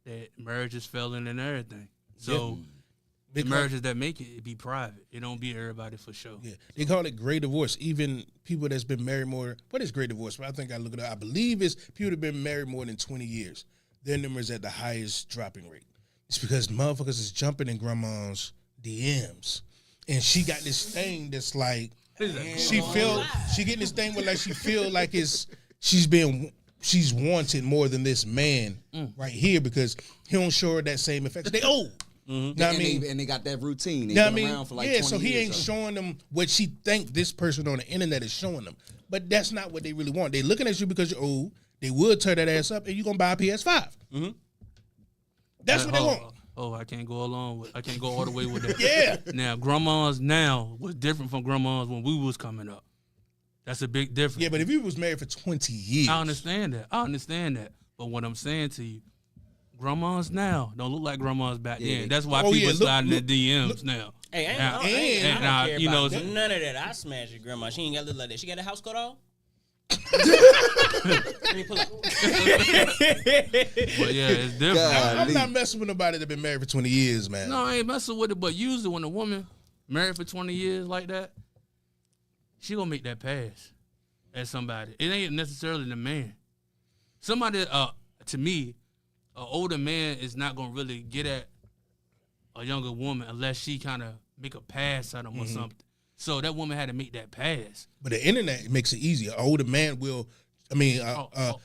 that marriages failing and everything. So the Because- marriages that make it, it be private. It don't be everybody for sure. Yeah, they call it gray divorce. Even people that's been married more. What is gray divorce? I think I look it up. I believe it's people that been married more than 20 years. Their number is at the highest dropping rate. It's because motherfuckers is jumping in grandma's DMs, and she got this thing that's like she getting this thing where like she feel like she's wanted more than this man right here because he don't show her that same affection. They old. Know what I And mean? they got that routine. They Know what I been mean? around for like yeah, 20 so he years, ain't so- showing them what she think this person on the internet is showing them. But that's not what they really want. They looking at you because you're old. They would tear that ass up, and you gonna buy a PS5. That's what they want. I can't go I can't go all the way with that. Yeah. Now, grandmas now was different from grandmas when we was coming up. That's a big difference. Yeah, but if you was married for 20 years, I understand that. But what I'm saying to you, grandmas now don't look like grandmas back then. That's why Oh, people yeah, sliding look- their DMs now. Hey, I Now- don't now, care you know, about none of that. I smash your grandma. She ain't got to look like that. She got a house coat on. Let me pull up. But yeah, it's different. God. I'm not messing with nobody that been married for 20 years, man. No, I ain't messing with it. But usually when a woman married for 20 years like that, she gonna make that pass at somebody. It ain't necessarily the man. Somebody, to me, an older man is not gonna really get at a younger woman unless she kind of make a pass at him or something. So that woman had to make that pass. But the internet makes it easier. An older man will. I mean,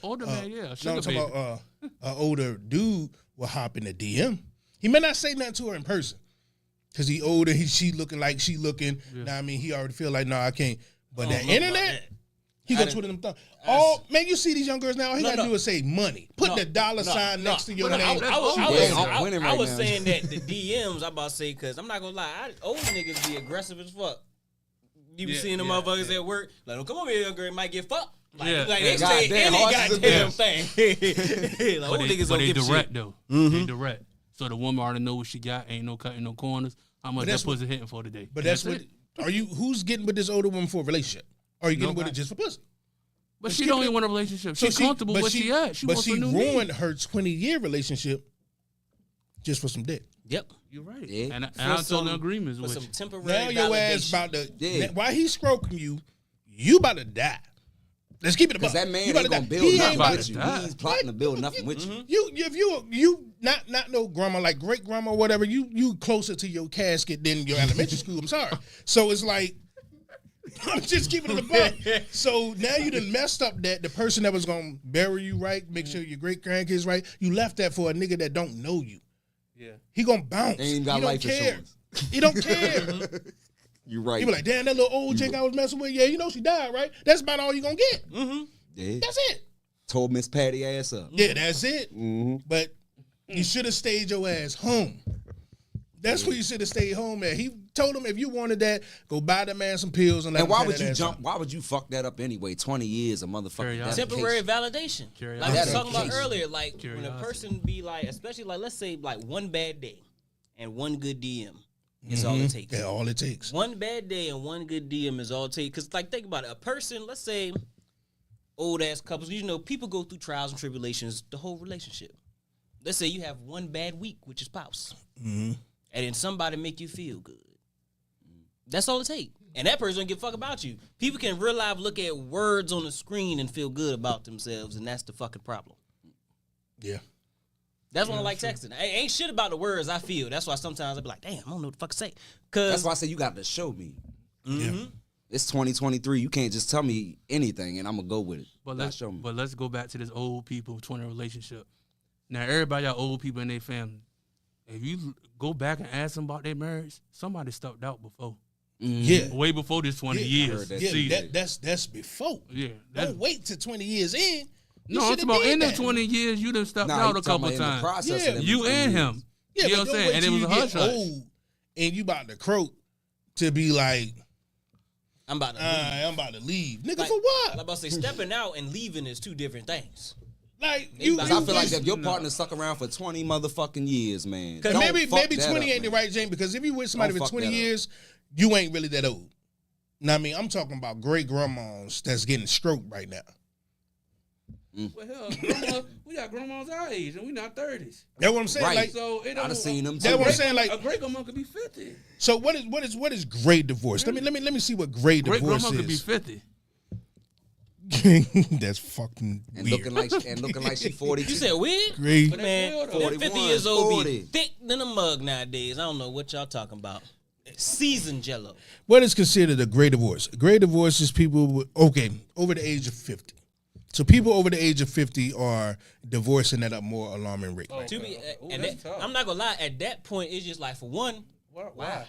older man, yeah, No, sugar I'm talking baby. about older dude will hop in the DM. He may not say nothing to her in person because he older. She looking like she looking. Yeah. Now I mean, he already feel like no, I can't. But I that don't know about internet, that. he I gonna didn't- Twitter them thumbs. Oh man, you see these young girls now? All he No, gotta no. do is say money. Put No, the dollar no, sign no. next to your But name. I'm winning I right was now. saying that the DMs, I'm about to say, because I'm not gonna lie, old niggas be aggressive as fuck. You be Yeah, seeing the yeah, motherfuckers at work, like, oh, come over here, young girl, it might get fucked. Like, Yeah, like yeah. they say Goddamn, any horses and goddamn bulls. thing. Like, old niggas but don't they give a direct shit. though. They direct. So the woman already know what she got. Ain't no cutting no corners. How much that's that pussy hitting for today? But that's what. it. Are you? Who's getting with this older woman for a relationship? Or are you getting with Nobody. it just for pussy? But Let's she keep don't it- even want a relationship. So She's comfortable but where she at. She but wants she a new ruined me. her 20-year relationship just for some dick. Yep. You're right. Yeah. And For I'm totally some- in agreement For with some you. temporary Now your ass validation. about to. Yeah. While he's stroking you, you about to die. Let's keep it a Because buck. that man You about ain't to gonna die. build He ain't nothing about with to you. die. He's plotting to build nothing with you. You not no grandma like great grandma or whatever. You closer to your casket than your elementary school. I'm sorry. So it's like I'm just keeping it a buck. So now you done messed up that the person that was gonna bury you right, make sure your great grandkids right. You left that for a nigga that don't know you. Yeah. He gonna bounce. They ain't got he don't life care. insurance. He don't care. You're right. He be like, damn, that little old chick I was messing with. Yeah, you know she died, right? That's about all you gonna get. yeah. That's it. Told Miss Patty ass up. Yeah, that's it. Mm-hmm. But you should have stayed your ass home. That's where you should have stayed home at. He told him if you wanted that, go buy the man some pills and let And him why tear would that you ass jump? up. Why would you fuck that up anyway? 20 years of motherfucking Curiosity. Temporary dedication. validation. Curiosity. Like I was talking about Dedication. earlier, like when a Curiosity. person be like, especially like let's say like one bad day and one good DM is all it takes. Yeah, all it takes. One bad day and one good DM is all it takes. Cause like think about it, a person, let's say old ass couples, you know, people go through trials and tribulations the whole relationship. Let's say you have one bad week with your spouse, and then somebody make you feel good. That's all it takes. And that person don't give a fuck about you. People can real life look at words on the screen and feel good about themselves, and that's the fucking problem. Yeah. That's why I like texting. I ain't shit about the words I feel. That's why sometimes I be like, damn, I don't know what the fuck to say. Cause That's why I say you got to show me. Yeah. It's 2023. You can't just tell me anything and I'm gonna go with it. But Gotta let's show me. but let's go back to this old people 20 relationship. Now everybody got old people in their family. If you go back and ask them about their marriage, somebody stepped out before, Yeah. way before this 20 Yeah, I years. heard that. Yeah, See, that's before. yeah, that's, Don't wait till 20 years in. You no, I'm shoulda talking about did in them that. 20 years, you done stepped Nah, out you a talking couple about in the times. process Yeah. of them You 20 and years. him. Yeah, You know but what I'm don't saying? wait And it till was you a get hush hush. old and you about to croak to be like, I'm about to leave. I'm about to leave. Nigga, Like- for what? I'm about to say stepping out and leaving is two different things. Like They you, about- Cause I you feel like just- if your partner stuck around for 20 motherfucking years, man. Cause don't maybe fuck 20 that up, ain't the man. right Jane, because if you with somebody Don't for fuck 20 that up. years, you ain't really that old. Now I mean, I'm talking about great grandmas that's getting stroked right now. Well, hell, grandma, we got grandmas our age and we not 30s. That's what I'm saying. Right. Like, So it I don't. done seen them That's too. what I'm saying. Like, A great grandma could be 50. so what is great divorce? Let me see what great Great divorce grandma could be is. 50. That's fucking And weird. looking like she 42. You said weird? Great. Man, real, though. them 50 41, years old 40. be thick than a mug nowadays. I don't know what y'all talking about. Seasoned jello. What is considered a great divorce? A great divorce is people over the age of 50. So people over the age of 50 are divorcing at a more alarming rate. To be, Ooh, and that's that, tough. I'm not gonna lie. At that point, it's just like for one, Why?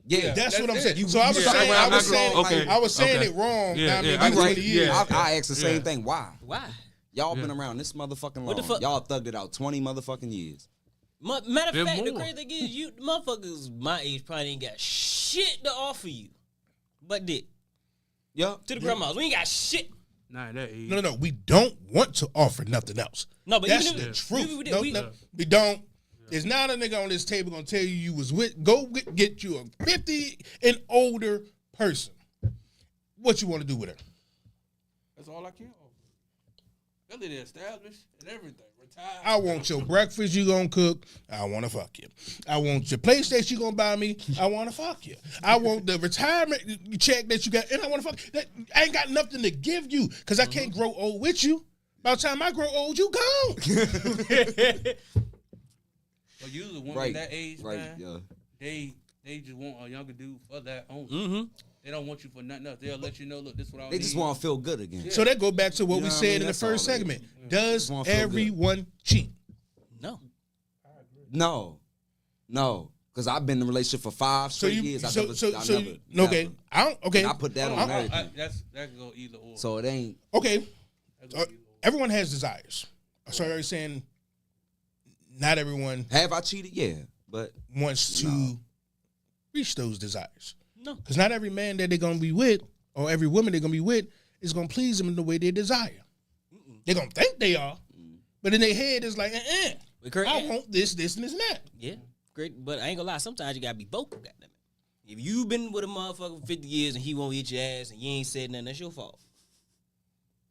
Yeah. That's what I'm That's saying. it. So I was you saying, stuck I was around saying, that long, I was saying okay. it wrong. Yeah, Now, I mean, yeah, by I 20 right. years. I asked the same Yeah. thing. Why? why? Y'all been around this motherfucking What the long. fuck? Y'all thugged it out 20 motherfucking years. Matter of They're fact, the more. crazy thing is, you motherfuckers my age probably ain't got shit to offer you, but dick Yup. to the grandmas. We ain't got shit. Not at that age. No. We don't want to offer nothing else. No, but That's even the if- truth. we- No, we- no, we don't. There's not a nigga on this table gonna tell you was with. Go get you a 50 and older person. What you want to do with her? That's all I can offer. Really, they're established and everything. Retired. I want your breakfast you gonna cook. I want to fuck you. I want your PlayStation you gonna buy me. I want to fuck you. I want the retirement check that you got, and I want to fuck. That, I ain't got nothing to give you because I can't grow old with you. By the time I grow old, you gone. But usually women Right. that age, Right. man, Yeah. they just want a younger dude for that only. Mm-hmm. They don't want you for nothing else. They'll let you know, look, this is what I They just want to feel good again. So that go back to what You we know what I said mean? in the That's first all it is. segment. Does Wanna feel good. everyone cheat? No. No. Because I've been in a relationship for 5 So straight you, years. I so never, so I so never, you- never. okay. I don't. Okay. And I put that on everything. That can go either or. So it ain't. Okay. Everyone has desires. So you're saying not everyone Have I cheated? Yeah. But wants to reach those desires. No. Because not every man that they're gonna be with, or every woman they're gonna be with, is gonna please them in the way they desire. They're gonna think they are, but in their head it's like, I want this, this, and this, and that. Yeah, great. But I ain't gonna lie. Sometimes you gotta be vocal. Goddamn it. If you been with a motherfucker for 50 years and he won't eat your ass and you ain't said nothing, that's your fault.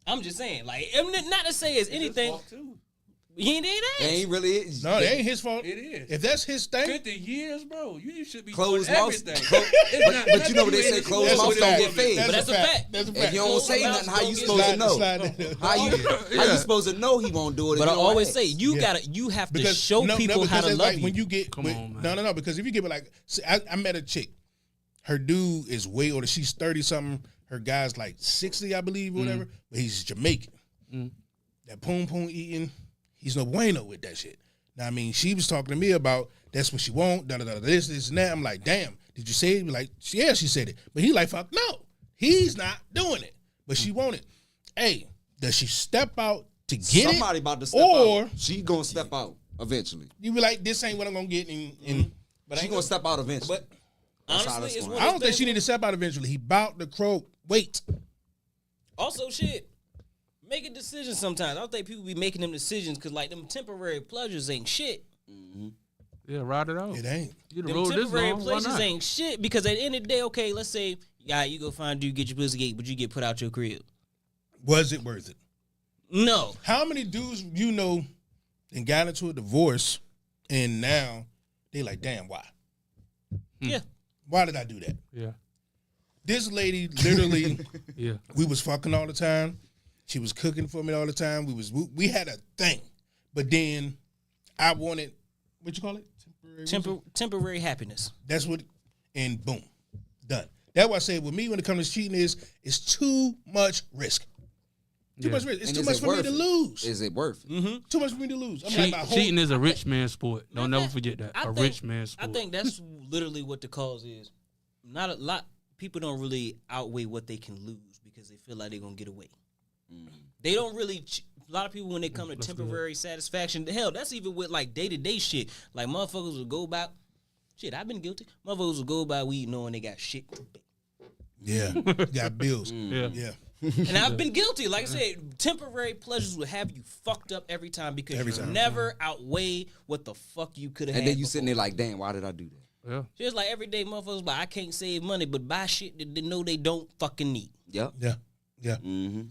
I'm just saying, like, not to say it's anything. He ain't it that. ain't really. No, it ain't his fault. It is. If that's his thing, 50 years, bro. You should be Closed doing mouth. everything. But you know what they say, closed that's mouth a don't fact. get fed. But that's a fact. That's a If fact. you don't say Closed nothing, mouth how you don't supposed slide, to know? slide that. How you supposed to know he won't do it? But if I you don't always ask? say you Yeah. you have to Because show people how because to it's love like you. when you get Come on, man. no, because if you give it like, see, I met a chick, her dude is way older. She's 30 something. Her guy's like 60, I believe, or whatever. But he's Jamaican. That poom eating, he's no bueno with that shit. Now I mean, she was talking to me about that's what she want, this and that. I'm like, damn, did you say it? Like, yeah, she said it. But he like, fuck no, he's not doing it. But she want it. Hey, does she step out to get Somebody it? about to step Or out. She gonna step out eventually. you be like, this ain't what I'm gonna get. But She gonna step out eventually. But That's how honestly, that's it's going. one I of don't those think she things need to step out eventually. He bout to croak. Wait. Also, shit, make a decision sometimes. I don't think people be making them decisions because, like, them temporary pleasures ain't shit. Yeah, ride it out. It ain't. You Them done rode this temporary long. Why pleasures not? ain't shit because at the end of the day, okay, let's say, yeah, you go find a dude, get your pussy ate, but you get put out your crib. Was it worth it? No. How many dudes you know and got into a divorce and now they like, damn, why? Yeah. Why did I do that? Yeah, This lady literally, yeah. we was fucking all the time. She was cooking for me all the time. We had a thing. But then I wanted, what you call it? Temporary happiness. That's what, and boom, done. That's why I say with me when it comes to cheating it's too much risk. Too much risk. It's And too is much it for me worth to it? lose. Is it worth it? Too much for me to lose. I'm like, my whole, Cheating is a rich man's sport. Don't never that- forget that. I A think- rich man's sport. I think that's literally what the cause is. Not a lot. People don't really outweigh what they can lose because they feel like they're gonna get away. They don't really. A lot of people when they come to temporary satisfaction, hell, that's even with like day to day shit. Like motherfuckers will go by. Shit, I've been guilty. Motherfuckers will go by weed knowing they got shit to pay. yeah, got bills. Yeah. Yeah. And I've been guilty. Like I said, temporary pleasures will have you fucked up every time because Every you time. never outweigh what the fuck you could have had. And then you before. sitting there like, damn, why did I do that? Yeah. Just like everyday motherfuckers, but I can't save money, but buy shit that they know they don't fucking need. Yep. Yeah. Yeah. Mm-hmm.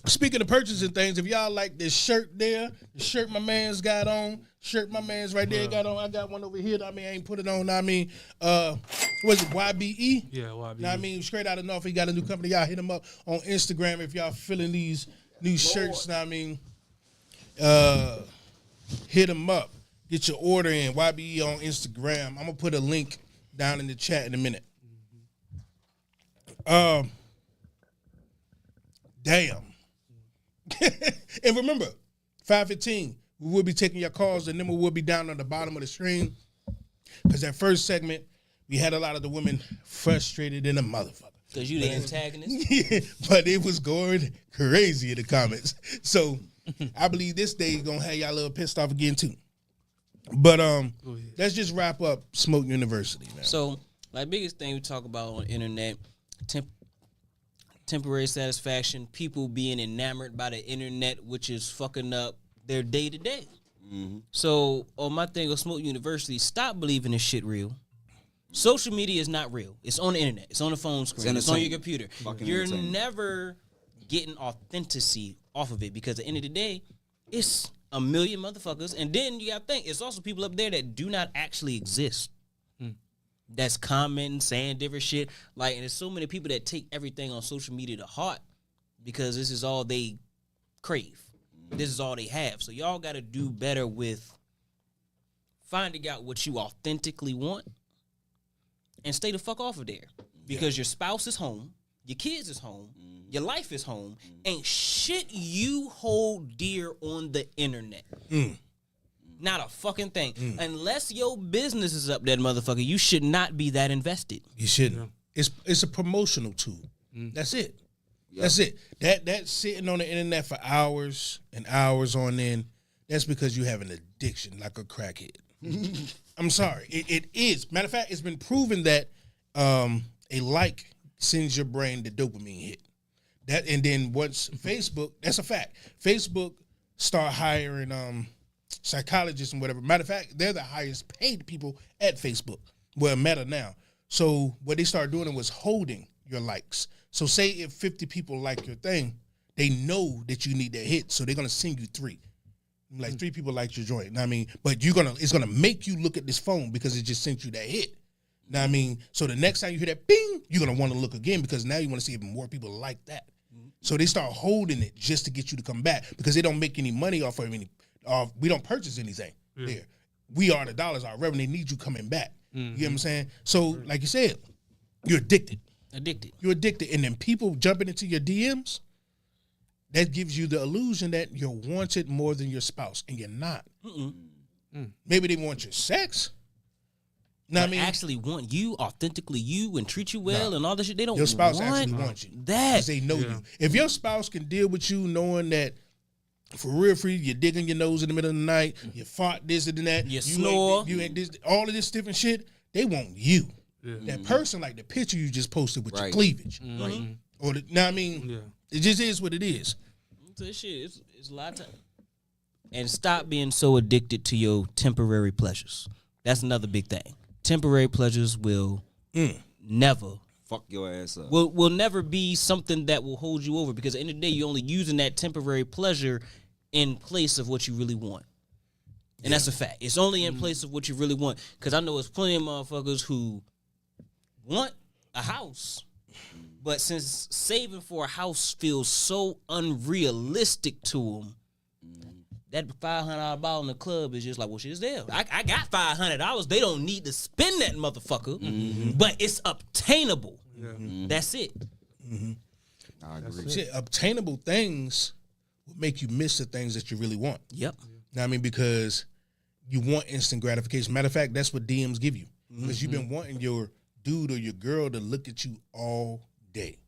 Speaking of purchasing things, if y'all like this shirt there, the shirt my man's got on, shirt my man's right there got on, I got one over here. I mean, I ain't put it on. I mean, what's it, YBE? Yeah, YBE. Know what I mean, straight out of North, he got a new company. Y'all hit him up on Instagram if y'all feeling these new shirts. Know what I mean, hit him up. Get your order in. YBE on Instagram. I'm gonna put a link down in the chat in a minute. Damn. And remember, 5:15, we will be taking your calls. The number will be down on the bottom of the screen. Because that first segment, we had a lot of the women frustrated in a motherfucker. Because you the antagonist. Yeah, but it was going crazy in the comments. So I believe this day gonna have y'all a little pissed off again too. But let's just wrap up Smoke University, man. So, like, biggest thing we talk about on the internet, temporary satisfaction, people being enamored by the internet, which is fucking up their day to day. So, on my thing of Smoke University, stop believing this shit real. Social media is not real. It's on the internet. It's on the phone screen. It's on your computer. Fucking You're entertainment. never getting authenticity off of it because at the end of the day, it's a million motherfuckers. And then you got to think, it's also people up there that do not actually exist. That's commenting, saying different shit. Like, and there's so many people that take everything on social media to heart because this is all they crave. This is all they have. So y'all got to do better with finding out what you authentically want and stay the fuck off of there. because your spouse is home, your kids is home, your life is home, ain't shit you hold dear on the internet. Not a fucking thing. Unless your business is up that motherfucker, you should not be that invested. You shouldn't. It's a promotional tool. That's it. That's it. That sitting on the internet for hours and hours on end, that's because you have an addiction like a crackhead. I'm sorry. It is. Matter of fact, it's been proven that a like sends your brain the dopamine hit. That and then once Facebook, that's a fact. Facebook start hiring psychologists and whatever. Matter of fact, they're the highest paid people at Facebook. Well, Meta now. So what they started doing was holding your likes. So say if 50 people like your thing, they know that you need that hit, so they're gonna send you 3. Like 3 people liked your joint. Know what I mean? But it's gonna make you look at this phone because it just sent you that hit. Know what I mean? So the next time you hear that bing, you're gonna want to look again because now you want to see if more people like that. So they start holding it just to get you to come back because they don't make any money off of any. We don't purchase anything there. We are the dollars, our revenue. They need you coming back. You get what I'm saying? So like you said, you're addicted. You're addicted, and then people jumping into your DMs. That gives you the illusion that you're wanted more than your spouse, and you're not. Maybe they want your sex. Know what I mean? Actually want you authentically, you and treat you well and all that shit. They don't. Your spouse want actually wants you that because they know you. If your spouse can deal with you, knowing that for real, you're digging your nose in the middle of the night, you fart this and that, you snore, you ain't this, all of this different shit. They want you. That person, like the picture you just posted with your cleavage, or the, know what I mean? It just is what it is. This shit, it's a lot of time. And stop being so addicted to your temporary pleasures. That's another big thing. Temporary pleasures will never fuck your ass up. Will never be something that will hold you over because at the end of the day, you're only using that temporary pleasure in place of what you really want. And that's a fact. It's only in place of what you really want. Because I know there's plenty of motherfuckers who want a house, but since saving for a house feels so unrealistic to them, that $500 ball in the club is just like, well, shit is there. I got $500. They don't need to spend that motherfucker, but it's obtainable. That's it. I agree. Shit, obtainable things will make you miss the things that you really want. Yep. Know what I mean? Because you want instant gratification. Matter of fact, that's what DMs give you. Because you've been wanting your dude or your girl to look at you all day.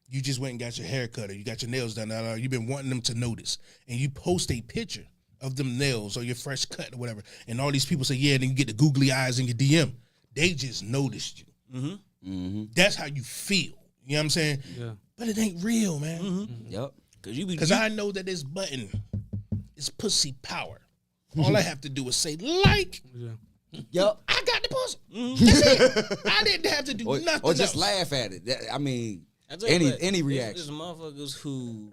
You just went and got your hair cut or you got your nails done. You've been wanting them to notice. And you post a picture of them nails or your fresh cut or whatever. And all these people say, yeah, then you get the googly eyes in your DM. They just noticed you. That's how you feel. You know what I'm saying? Yeah. But it ain't real, man. Yep. Because I know that this button is pussy power. All I have to do is say like. Yep. I got the pussy. That's it. I didn't have to do nothing Or just else. laugh at it. I mean, I tell you what, any there's reaction. motherfuckers who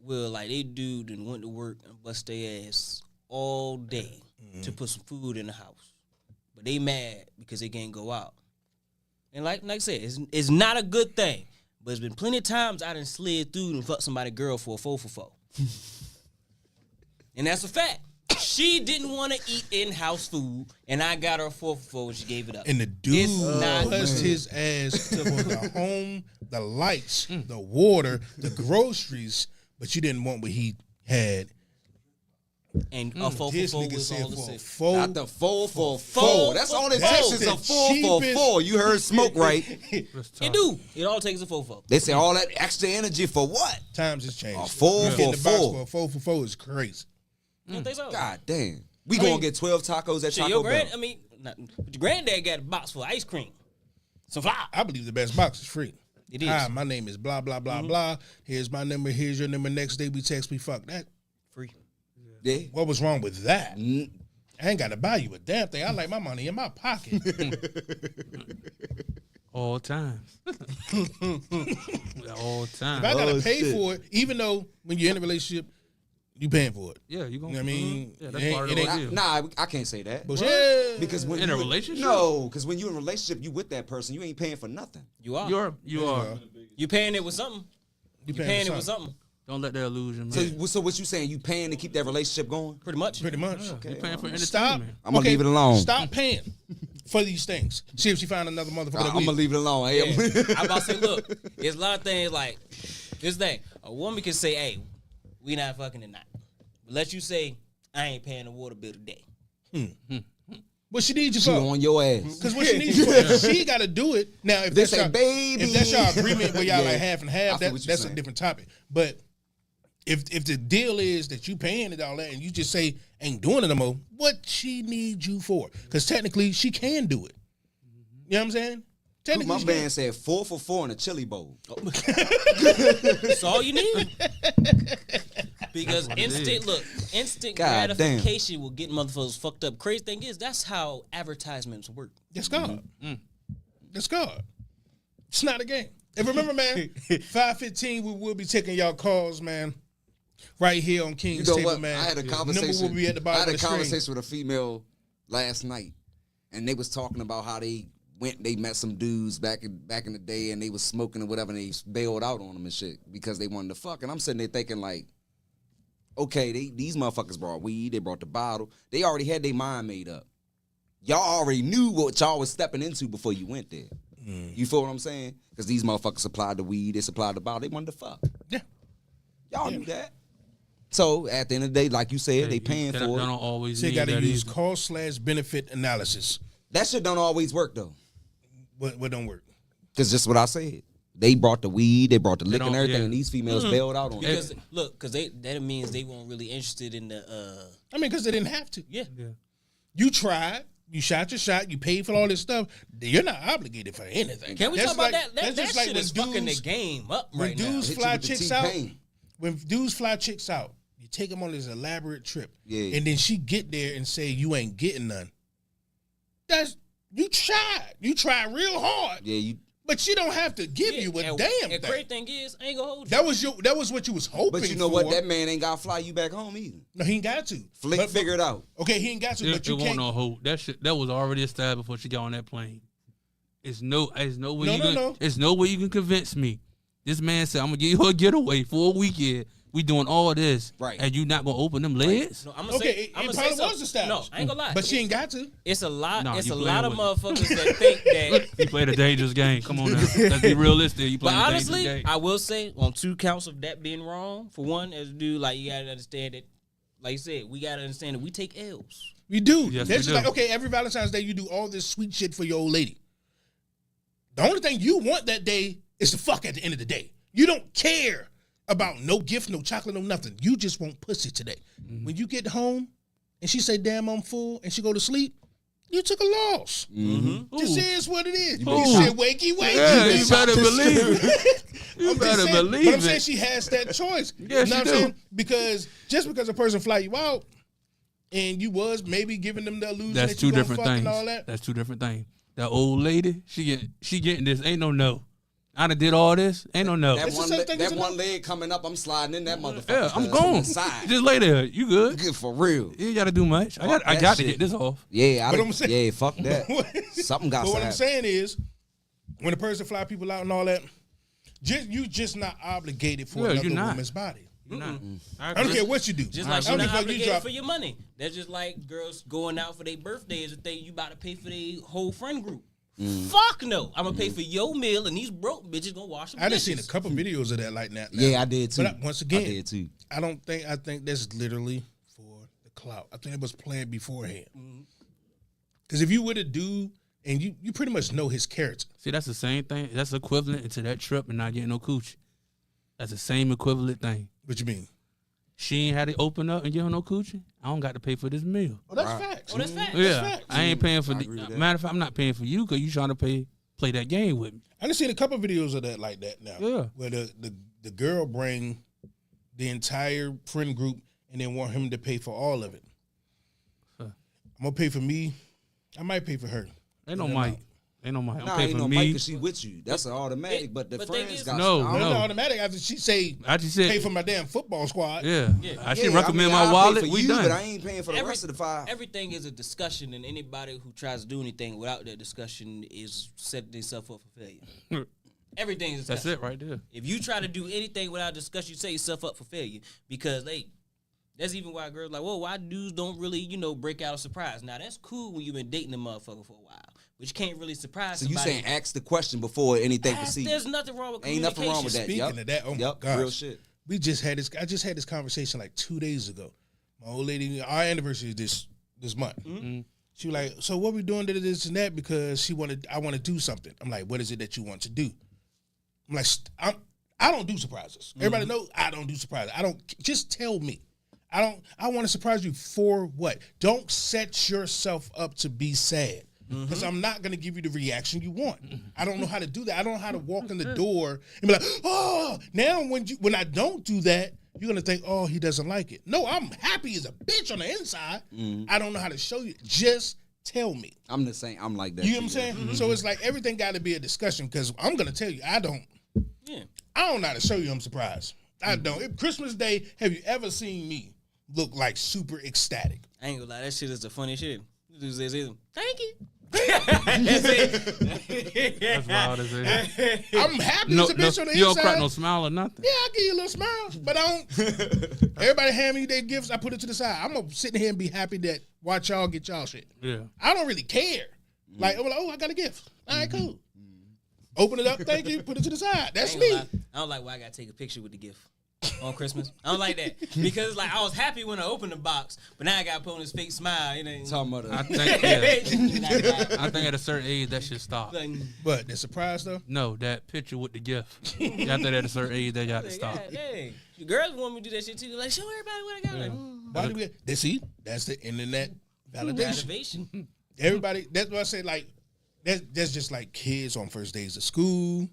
will, like, they dude and went to work and bust their ass all day to put some food in the house. But they mad because they can't go out. And like I said, it's not a good thing. But it's been plenty of times I done slid through and fucked somebody's girl for a 4 for $4. And that's a fact. She didn't want to eat in-house food, and I got her 4 for $4 and she gave it up. And the dude It's not bust good. his ass for the home, the lights, the water, the groceries, but you didn't want what he had. And a 4 This for $4 nigga was said all the for same. four. Not the 4 for Four 4. That's for all it four. takes is a That's the 4 for cheapest. 4. You heard Smoke right. It do. It all takes a 4 for $4. They say all that extra energy for what? Times has changed. A 4 You for getting the box 4. for a 4 for $4 is crazy. You don't think so? God damn. We gonna get 12 tacos at Shit, Taco your Bell. your granddad got a box full of ice cream. Some flour. I believe the best box is free. It is. Hi, my name is blah, blah, blah, blah. Here's my number. Here's your number. Next day we text, we fuck that. Free. Yeah. What was wrong with that? I ain't got to buy you a damn thing. I like my money in my pocket. All times. All If time. I got to pay for it, even though when you're in a relationship, you paying for it. Yeah, you You gonna. know what I mean? Yeah, that's It part of ain't- the it deal. ain't- Nah, I can't say that. But yeah. Because when In a you- relationship? No, because when you're in a relationship, you with that person, you ain't paying for nothing. You are. You are. You paying it with something. You You paying it with something. Don't let that illusion, man. So what you saying? You paying to keep that relationship going? Pretty much. Pretty much. You're paying for Stop. entertainment. I'm gonna leave it alone. Stop paying for these things. See if she find another motherfucker. I'm gonna leave it alone. Hey, I'm about to say, look, there's a lot of things like this thing. A woman can say, "Hey, we not fucking tonight," but let you say, "I ain't paying the water bill today." What she needs you she for? on your ass. Because what she needs you for, she got to do it. Now, if They that's say, your, baby. if that's your agreement where y'all Yeah. like half and half, I feel what you're that's a saying. different topic. But if the deal is that you paying it all that and you just say ain't doing it no more, what she needs you for? Because technically she can do it. You know what I'm saying? Technically, My she band said 4 for 4 in a chili bowl. That's all you need. Because instant God gratification will get motherfuckers fucked up. Crazy thing is, that's how advertisements work. That's God. That's God. It's not a game. And remember, man, 5:15, we will be taking y'all calls, man. Right here on King's You know Table, what? man. I had a Number conversation. will be at the I bottom had of a the screen. conversation with a female last night, and they was talking about how they met some dudes back in the day, and they was smoking or whatever, and they bailed out on them and shit because they wanted to fuck. And I'm sitting there thinking like, okay, these motherfuckers brought weed, they brought the bottle, they already had their mind made up. Y'all already knew what y'all was stepping into before you went there. You feel what I'm saying? Because these motherfuckers supplied the weed, they supplied the bottle, they wanted to fuck. Yeah. Y'all knew that. So at the end of the day, like you said, they paying That for don't it. always So you need got to that use either. cost/benefit analysis. That shit don't always work though. What don't work? Because just what I said. They brought the weed, they brought the liquor and don't- everything, yeah. and these females bailed out on it. Because because that means they weren't really interested in the I mean, because they didn't have to. yeah. You tried. You shot your shot. You paid for all this stuff. You're not obligated for anything. Can we That's talk about like- that? that's That just like shit when is fucking the dudes- game up When right now. dudes Hit you fly with the chicks out, T-Pain. when dudes fly chicks out, you take them on this elaborate trip, Yeah. and then she get there and say you ain't getting none. That's you tried. You tried real hard, Yeah, you. but she don't have to give you a damn and thing. great thing is, I ain't gonna hold you. That was what you was hoping. But you know for. what? That man ain't got to fly you back home either. No, he ain't got to. Figure it out. Okay, he ain't got to, It, but you it won't can't. no hope. That shit that was already established before she got on that plane. It's no way No. It's no way you can convince me. This man said, I'm gonna give you a getaway for a weekend. We doing all this. Right. And you not gonna open them legs? No, I'm gonna Okay, say, it I'm gonna probably say was established. No, I ain't gonna lie. But she ain't got to. It's a lot. Nah, it's you a playing lot of with it. motherfuckers that think that. You played a dangerous game. Come on now. Let's be realistic. You But playing a dangerous honestly, game. I will say on 2 counts of that being wrong. For one, as a dude, like you gotta understand that. Like you said, we gotta understand that we take L's. We do. Yes, That's we just do. like, okay, every Valentine's Day you do all this sweet shit for your old lady. The only thing you want that day is to fuck at the end of the day. You don't care about no gift, no chocolate, no nothing. You just want pussy today. Mm-hmm. When you get home and she say, damn, I'm full, and she go to sleep, you took a loss. This is what it is. You Ooh. said, wakey, wakey. Yeah, you bitch. better believe it. You I'm just better saying- believe But I'm saying it. she has that choice. Yes, you know she what I'm do. saying? Because just because a person fly you out and you was maybe giving them the illusion That's that two you gonna different fuck things. and all that. That's two different things. That old lady, she getting this. Ain't no. I done did all this. Ain't no. That It's the one, same thing as that a one no. leg coming up, I'm sliding in that motherfucker. Yeah, I'm cuz, gone. from the side. Just lay there. You good? Good for real. You ain't gotta do much. I got that to shit. get this off. Yeah, But I'm saying- yeah, fuck that. Something got But to what I'm happen. saying is, when a person fly people out and all that, you just not obligated for Yeah, another you're not. woman's body. You're not. I don't care what you do. Just I like don't you're give not a fuck, you obligated drop. for your money. That's just like girls going out for their birthdays and think you about to pay for their whole friend group. Fuck no. I'm gonna pay for your meal and these broke bitches gonna wash them I done dishes. seen a couple videos of that like that. now. Yeah, I did too. But once again, I did too. I think that's literally for the clout. I think it was planned beforehand. Because if you were to do, and you pretty much know his character. See, that's the same thing. That's equivalent to that trip and not getting no coochie. That's the same equivalent thing. What you mean? She ain't had to open up and give her no coochie. I don't got to pay for this meal. Oh, that's facts. Oh, that's facts. Yeah, facts. I ain't paying for. I agree with that. Matter of fact, I'm not paying for you because you trying to play that game with me. I done seen a couple videos of that like that now. Yeah. Where the girl bring the entire friend group and then want him to pay for all of it. Huh. I'm gonna pay for me. I might pay for her. Ain't no But Mike. Ain't no Mike. I'm Nah, paying ain't for no me. Mike because she with you. That's an automatic. It- But the but thing friends is- got No, I No, don't no, know. automatic after she say I just said, pay for my damn football squad. yeah. I should Yeah, recommend I'll my pay wallet. for We you, done. But I ain't paying for the Every- rest of the 5. Everything is a discussion, and anybody who tries to do anything without that discussion is setting themselves up for failure. Everything is a That's discussion. it right there. If you try to do anything without discussion, you set yourself up for failure. Because that's even why girls like, whoa, why dudes don't really, break out a surprise. Now that's cool when you've been dating a motherfucker for a while. but you can't really surprise So you somebody. saying ask the question before anything proceeds? There's nothing wrong with Ain't nothing wrong with that. Speaking of that, oh my gosh. real shit. I just had this conversation like 2 days ago. My old lady, our anniversary is this month. Mm-hmm. She was like, so what we doing to this and that because I want to do something. I'm like, what is it that you want to do? I'm like, I don't do surprises. Everybody knows I don't do surprises. Just tell me. I want to surprise you for what? Don't set yourself up to be sad. Because I'm not going to give you the reaction you want. I don't know how to do that. I don't know how to walk in the door and be like, oh, now when I don't do that, you're going to think, oh, he doesn't like it. No, I'm happy as a bitch on the inside. I don't know how to show you. Just tell me. I'm the same. I'm like that. You know what I'm saying? So it's like everything got to be a discussion because I'm going to tell you, I don't know how to show you I'm surprised. I don't. If Christmas Day, have you ever seen me look like super ecstatic? I ain't gonna lie, that shit is the funny shit. You just say, thank you. That's it. That's wild as hell. I'm happy as a bitch on the You don't inside. crack no smile or nothing. Yeah, I give you a little smile, but I don't. Everybody hand me their gifts, I put it to the side. I'm gonna sit here and be happy that watch y'all get y'all shit. Yeah. I don't really care. Like, I'm like, oh, I got a gift. All right, cool. Open it up, thank you, put it to the side. That's me. I don't like why I gotta take a picture with the gift on Christmas. I don't like that because like I was happy when I opened the box, but now I gotta put on this fake smile. You know, Talking about I that. think yeah. I think at a certain age that should stop. But the surprise though, No, that picture with the gift. I think at a certain age that got to stop. Hey, the girls want me to do that shit too. Like, show everybody what I got. Like, why do we? They see that's the internet validation. motivation. Everybody, that's what I say. Like, that's just like kids on first days of school.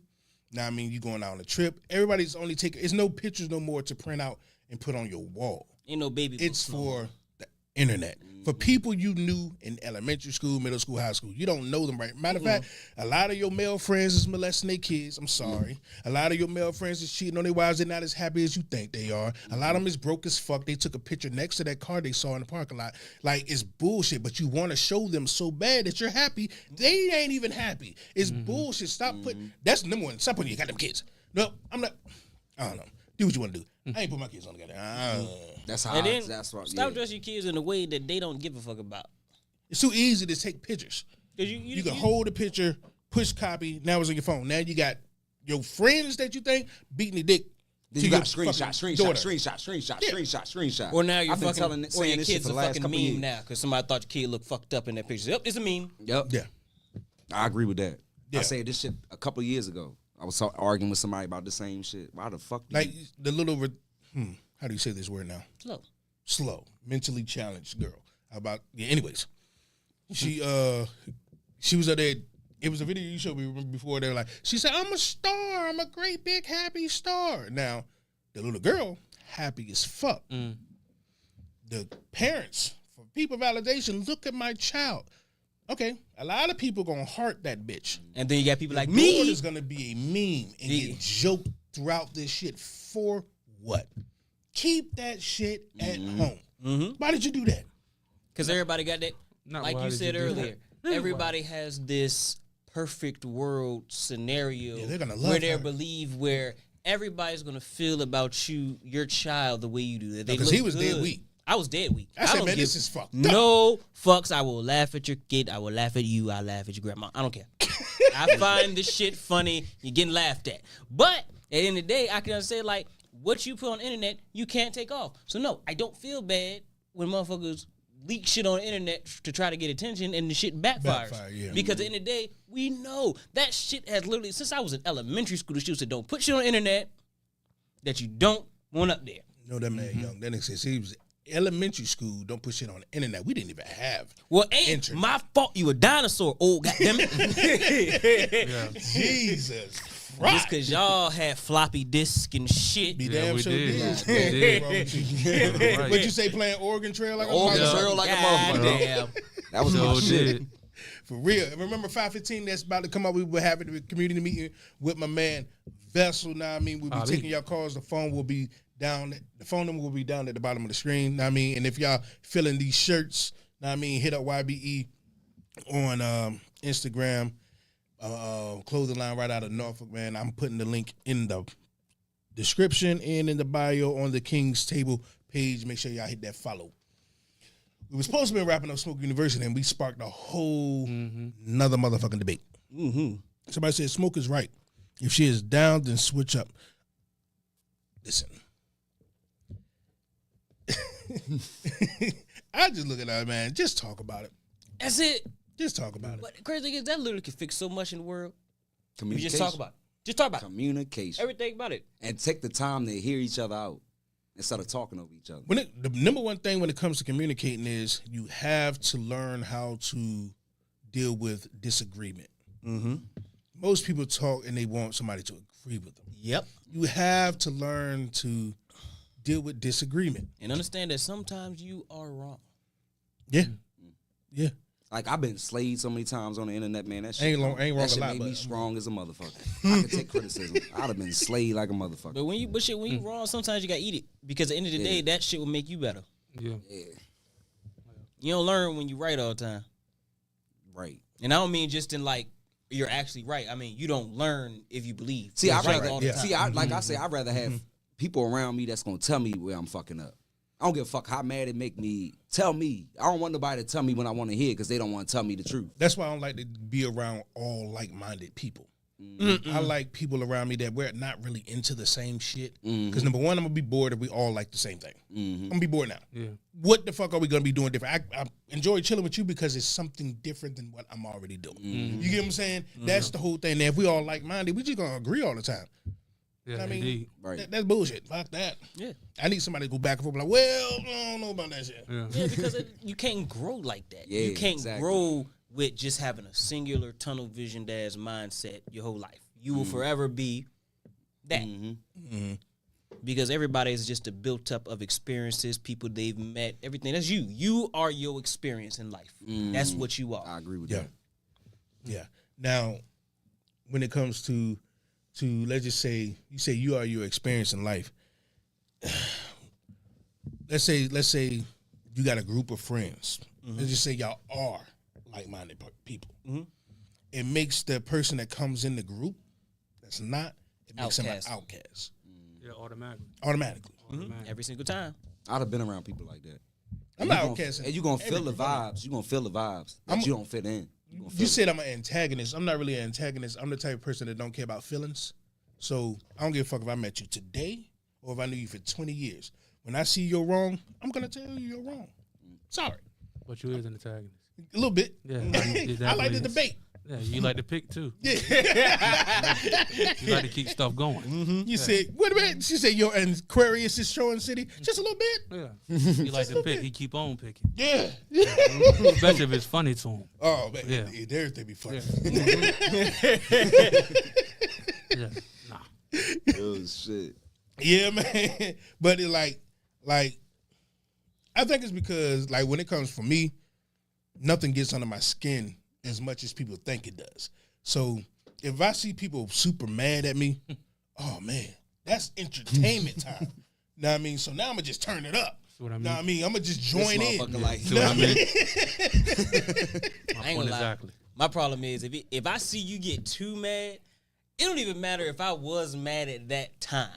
Now, I mean, you going out on a trip. Everybody's only taking. It's no pictures no more to print out and put on your wall. Ain't no baby. It's books no more. for the internet. For people you knew in elementary school, middle school, high school. You don't know them, right? Matter of fact, a lot of your male friends is molesting their kids. I'm sorry. A lot of your male friends is cheating on their wives. They're not as happy as you think they are. A lot of them is broke as fuck. They took a picture next to that car they saw in the parking lot. Like, it's bullshit, but you want to show them so bad that you're happy. They ain't even happy. It's bullshit. Stop putting, that's number one. Stop putting, you got them kids. No, I'm not, I don't know. Do what you want to do. I ain't put my kids on together. That's how. And then That's what. stop Yeah. dressing your kids in a way that they don't give a fuck about. It's too easy to take pictures. 'Cause You can hold the picture, push copy. Now it's on your phone. Now you got your friends that you think beating the dick. Then to you your got screenshot, fucking screenshot, daughter. screenshot. Or now you're I've been fucking, telling, or saying your this shit kid's for a the last fucking couple meme years. now because somebody thought your kid looked fucked up in that picture. Yep, it's a meme. Yep. Yeah. I agree with that. Yeah. I said this shit a couple of years ago. I was arguing with somebody about the same shit. Why the fuck? Like the little, how do you say this word now? Slow. Mentally challenged girl. About, yeah, anyways. She was up there. It was a video you showed me before. They were like, she said, I'm a star. I'm a great big happy star. Now, the little girl, happy as fuck. The parents, for people validation, look at my child. Okay, a lot of people gonna heart that bitch. And then you got people like Me me. is gonna be a meme and get joked throughout this shit for what? Keep that shit at home. Why did you do that? Because everybody got that. Not Like why you did said you do earlier, everybody has this perfect world scenario Yeah, they're gonna love where they her. believe where everybody's gonna feel about you, your child, the way you do. That they Because look he was dead good. weak. I was dead weak. I said, don't man, give this is fucked up. No fucks. I will laugh at your kid. I will laugh at you. I laugh at your grandma. I don't care. I find this shit funny. You're getting laughed at. But at the end of the day, I can understand like what you put on the internet, you can't take off. So no, I don't feel bad when motherfuckers leak shit on the internet to try to get attention and the shit backfires. Backfire, yeah. Because at the end of the day, we know that shit has literally, since I was in elementary school, the shit said don't put shit on the internet that you don't want up there. No, that man young. That nigga says he was elementary school. Don't put shit on the internet. We didn't even have. Well, ain't Internet. my fault you a dinosaur, old goddammit. Jesus Just Christ. because y'all had floppy disk and shit. Be Yeah, damn we sure did. did. We did. What's wrong with you? Right. What you say, playing Oregon Trail like a Oregon motherfucker? Trail like a God motherfucker. damn. That was my So shit. did. For real. Remember 515 that's about to come up? We were having a community meeting with my man Vessel. Now I mean, we'll be Ali. taking your calls. The phone will be down. The phone number will be down at the bottom of the screen. Now I mean, and if y'all feeling these shirts, now I mean, hit up YBE on Instagram, clothing line right out of Norfolk. Man, I'm putting the link in the description and in the bio on the King's Table page. Make sure y'all hit that follow. We were supposed to be wrapping up Smoke University, and we sparked a whole another motherfucking debate. Somebody said Smoke is right. If she is down, then switch up. Listen. I just look at that, man. Just talk about it. That's it. Just talk about it. But the crazy thing is that literally can fix so much in the world. You Communication. just talk about it. Just talk about it. Communication. Everything about it. And take the time to hear each other out instead of talking over each other. The number one thing when it comes to communicating is you have to learn how to deal with disagreement. Most people talk and they want somebody to agree with them. Yep. You have to learn to deal with disagreement. And understand that sometimes you are wrong. Yeah. Yeah. Like, I've been slayed so many times on the internet, man. That shit, Ain't wrong that a shit lot, made me but- strong as a motherfucker. I can take criticism. I'd have been slayed like a motherfucker. But when you wrong, sometimes you gotta eat it. Because at the end of the day, that shit will make you better. Yeah. Yeah, You don't learn when you right all the time. right. And I don't mean just in like you're actually right. I mean you don't learn if you believe. See, You're I'd right rather, all the time. see, like I say, I'd rather have people around me that's gonna tell me where I'm fucking up. I don't give a fuck how mad it make me. Tell me. I don't want nobody to tell me when I want to hear because they don't want to tell me the truth. That's why I don't like to be around all like-minded people. I like people around me that we're not really into the same shit. Because number one, I'm going to be bored if we all like the same thing. I'm going to be bored now. Yeah. What the fuck are we going to be doing different? I enjoy chilling with you because it's something different than what I'm already doing. You get what I'm saying? That's the whole thing. Now, if we all like-minded, we just going to agree all the time. Yeah, I mean, indeed. Right. that's bullshit. Fuck that. Yeah. I need somebody to go back and forth like, well, I don't know about that shit. Yeah. Yeah, because you can't grow like that. Yeah, you can't exactly. grow with just having a singular tunnel visioned ass mindset your whole life. You will forever be that. Because everybody is just a built up of experiences, people they've met, everything. That's you. You are your experience in life. That's what you are. I agree with Yeah. that. Yeah. Now, when it comes to let's just say you say you are your experience in life. Let's say you got a group of friends. Let's just say y'all are like-minded people. It makes the person that comes in the group that's not, it makes them an Outcast. outcast Yeah, automatically. automatically. Every single time. I'd have been around people like that. I'm And not you gonna- outcasting And you're going to feel the everybody. vibes. You're going to feel the vibes that you don't fit in. You gonna feel You it. said I'm an antagonist. I'm not really an antagonist. I'm the type of person that don't care about feelings. So I don't give a fuck if I met you today or if I knew you for 20 years. When I see you're wrong, I'm gonna tell you you're wrong. Sorry. But you is an antagonist. A little bit. Yeah, I like the debate. Yeah, you like to pick too. Yeah. You like to keep stuff going. You said, what a minute. She said, your Aquarius is showing city. Just a little bit. Yeah. You like to pick. He keep on picking. Yeah. Especially if it's funny to him. Oh, man. Yeah. Everything be funny. Yeah. Nah. Oh, shit. Yeah, man. But it like, I think it's because, like, when it comes from me, nothing gets under my skin as much as people think it does. So if I see people super mad at me, oh man, that's entertainment time. Know what I mean? So now I'm gonna just turn it up. what I mean. Know what I mean? I'm gonna just This join in. motherfucker like, See what I mean? I ain't gonna lie. Exactly. My problem is if I see you get too mad, it don't even matter if I was mad at that time.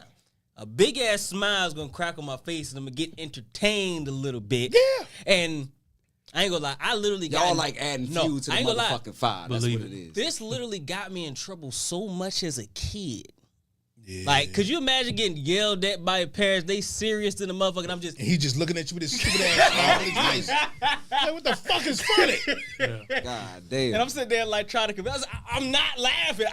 A big ass smile is gonna crack on my face, and I'm gonna get entertained a little bit. Yeah. And I ain't gonna lie, I literally got y'all like adding fuel to the I ain't gonna lie. motherfucking fire. That's Believe what it it. is. This literally got me in trouble so much as a kid. Yeah. Like, could you imagine getting yelled at by your parents? They serious to the motherfucker. And I'm just And he just looking at you with his stupid ass smile on his face. Like, what the fuck is funny? God damn. and I'm sitting there like trying to convince. I'm not laughing.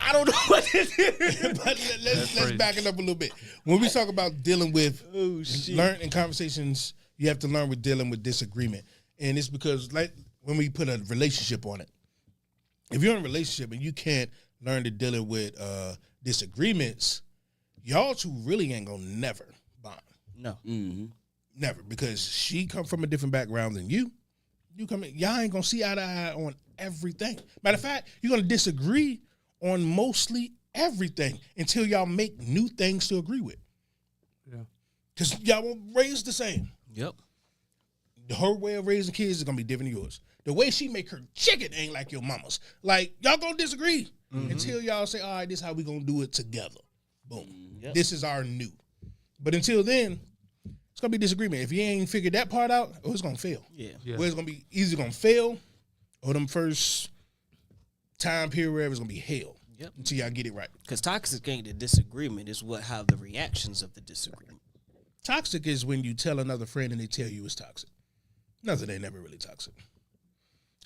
I don't know what to do. But let's crazy. back it up a little bit. When we talk about dealing with shit. learn in conversations, you have to learn with dealing with disagreement. And it's because, like, when we put a relationship on it, if you're in a relationship and you can't learn to deal with disagreements, y'all two really ain't gonna never bond. No. Never, because she come from a different background than you. You come in, y'all ain't gonna see eye to eye on everything. Matter of fact, you're gonna disagree on mostly everything until y'all make new things to agree with. Yeah. Because y'all won't raise the same. Yep. Her way of raising kids is gonna be different than yours. The way she make her chicken ain't like your mama's. Like, y'all gonna disagree until y'all say, all right, this is how we gonna do it together. Boom. Yep. This is our new. But until then, It's gonna be disagreement. If you ain't figured that part out, it's gonna fail. Yeah. Yeah. Well, it's gonna be either gonna fail or them first time period wherever it's gonna be hell. Yep. Until y'all get it right. Because toxic ain't the disagreement. It's how the reactions of the disagreement. Toxic is when you tell another friend and they tell you it's toxic. Nothing ain't never really toxic.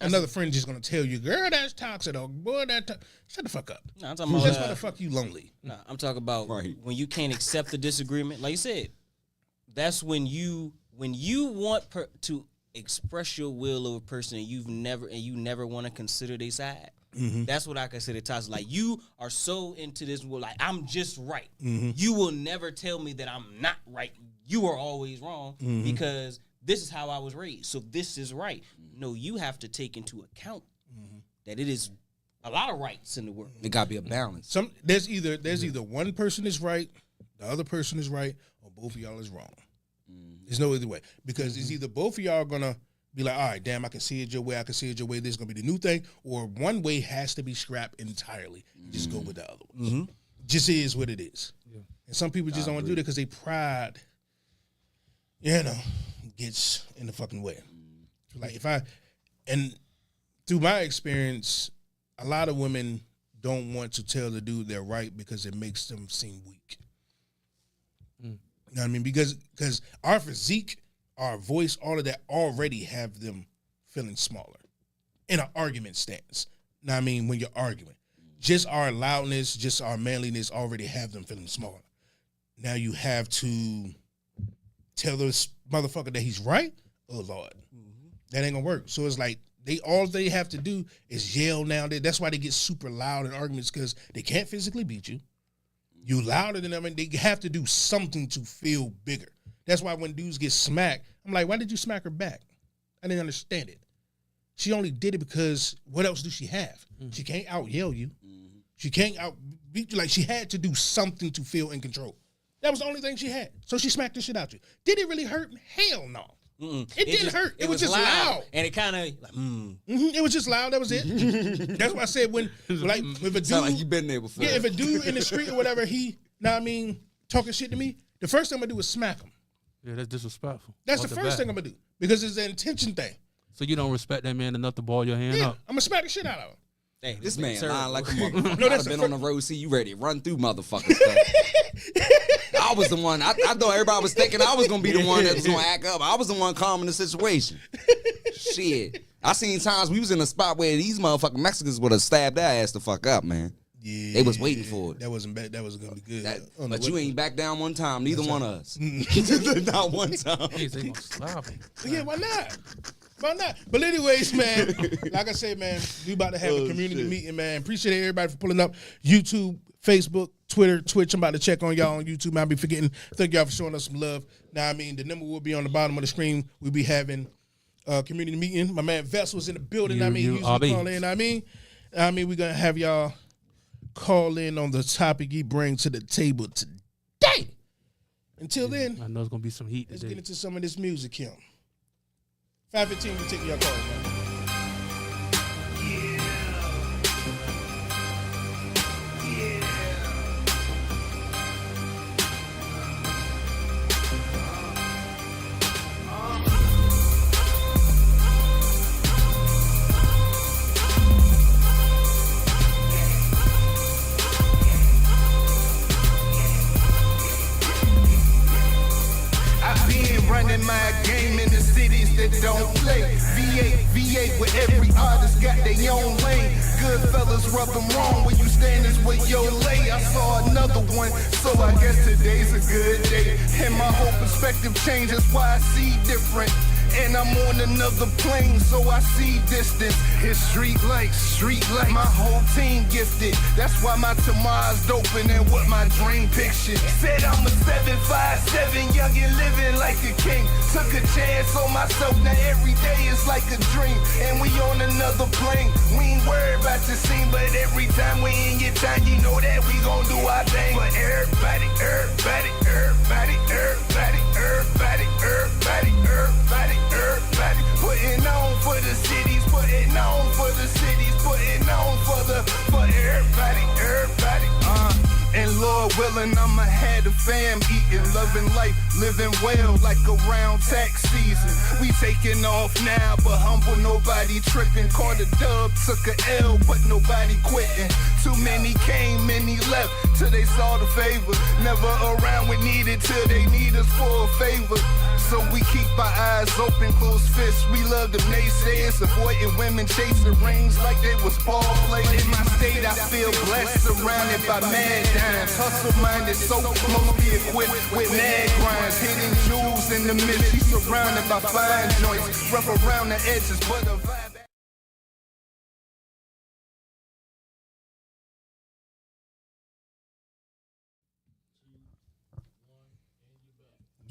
Another friend just gonna tell you, girl, that's toxic, or boy, shut the fuck up. No, I'm talking about That's why the fuck you lonely. Nah, I'm talking about Right. when you can't accept the disagreement. Like you said, that's when you want to express your will of a person and you never want to consider their side. Mm-hmm. That's what I consider toxic. Like you are so into this, like I'm just right. Mm-hmm. You will never tell me that I'm not right. You are always wrong Mm-hmm. because this is how I was raised. So this is right. No, you have to take into account that it is a lot of rights in the world. It gotta be a balance. There's either one person is right, the other person is right, or both of y'all is wrong. There's no other way. Because it's either both of y'all are gonna be like, all right, damn, I can see it your way, I can see it your way, this is gonna be the new thing, or one way has to be scrapped entirely. Just go with the other one. Just is what it is. And some people just don't want to do that because they pride, gets in the fucking way. Like and through my experience, a lot of women don't want to tell the dude they're right because it makes them seem weak. You know what I mean? Because our physique, our voice, all of that already have them feeling smaller in an argument stance. Know what I mean? When you're arguing. Just our loudness, just our manliness already have them feeling smaller. Now you have to tell this motherfucker that he's right? Oh, Lord. That ain't gonna work. So it's like all they have to do is yell now. That's why they get super loud in arguments, because they can't physically beat you. You louder than them, and they have to do something to feel bigger. That's why when dudes get smacked, I'm like, why did you smack her back? I didn't understand it. She only did it because what else do she have? She can't out yell you. She can't out beat you. Like, she had to do something to feel in control. That was the only thing she had. So she smacked the shit out you. Did it really hurt? Hell no. It didn't hurt. It was just loud. And it kind of like, It was just loud. That was it. That's why I said if a dude, Sound like you been there before. yeah, if a dude in the street or whatever, talking shit to me, the first thing I'm gonna do is smack him. Yeah, that's disrespectful. That's Off the bat. first thing I'm gonna do, because it's an intention thing. So you don't respect that man enough to ball your hand Yeah, up. I'm gonna smack the shit out of him. hey, This man terrible. lying like a motherfucker. No, I'd that's have been the on the road, see you ready to run through motherfuckers. I was the one. I thought everybody was thinking I was gonna be the one that was gonna act up. I was the one calming the situation. Shit. I seen times we was in a spot where these motherfucking Mexicans would have stabbed their ass the fuck up, man. Yeah, They was waiting for it. That wasn't bad. That was gonna be good. That, I don't know but you what- ain't back down one time. Neither one of us. Not one time. Hey, they gonna slap him. Yeah, why not? Why not? But anyways, man, like I said, man, we about to have a community meeting, man. Appreciate everybody for pulling up. YouTube, Facebook, Twitter, Twitch. I'm about to check on y'all on YouTube. I'll be forgetting. Thank y'all for showing us some love. Now, I mean, the number will be on the bottom of the screen. We'll be having a community meeting. My man Vess was in the building. He usually call in. I mean, we're gonna have y'all call in on the topic he brings to the table today. Until then, I know it's gonna be some heat let's today. get into some of this music, Kim. 5:15, we take your calls, man. I've been running my game in the cities that don't play. V8, where every artist got their own lane. Good fellas rub them wrong when you stand is where your lay. I saw another one, so I guess today's a good day. And my whole perspective changes why I see different. And I'm on another plane, so I see distance. It's street lights. My whole team gifted. That's why my tomorrow's doping and what my dream picture. Said I'm a 757, young and living like a king. Took a chance on myself, now every day is like a dream. And we on another plane. We ain't worried about the scene, but every time we in your time, you know that we gon' do our thing. But everybody, putting on for the cities, putting on for the cities, putting on for everybody. And Lord willing, I'm ahead of fam. Eating, loving life, living well like around tax season. We taking off now, but humble, nobody tripping. Caught a dub, took a L, but nobody quitting. Too many came, many left, till they saw the favor. Never around when needed, till they need us for a favor. So we keep our eyes open, close fists. We love the naysayers, avoiding women chasing rings like they was ball players. In my state, I feel blessed, surrounded by mad dimes. Hustle-minded, so mostly equipped with mad grinds. Hitting jewels in the mist, she's surrounded by fine joints. Rough around the edges, but a vibe.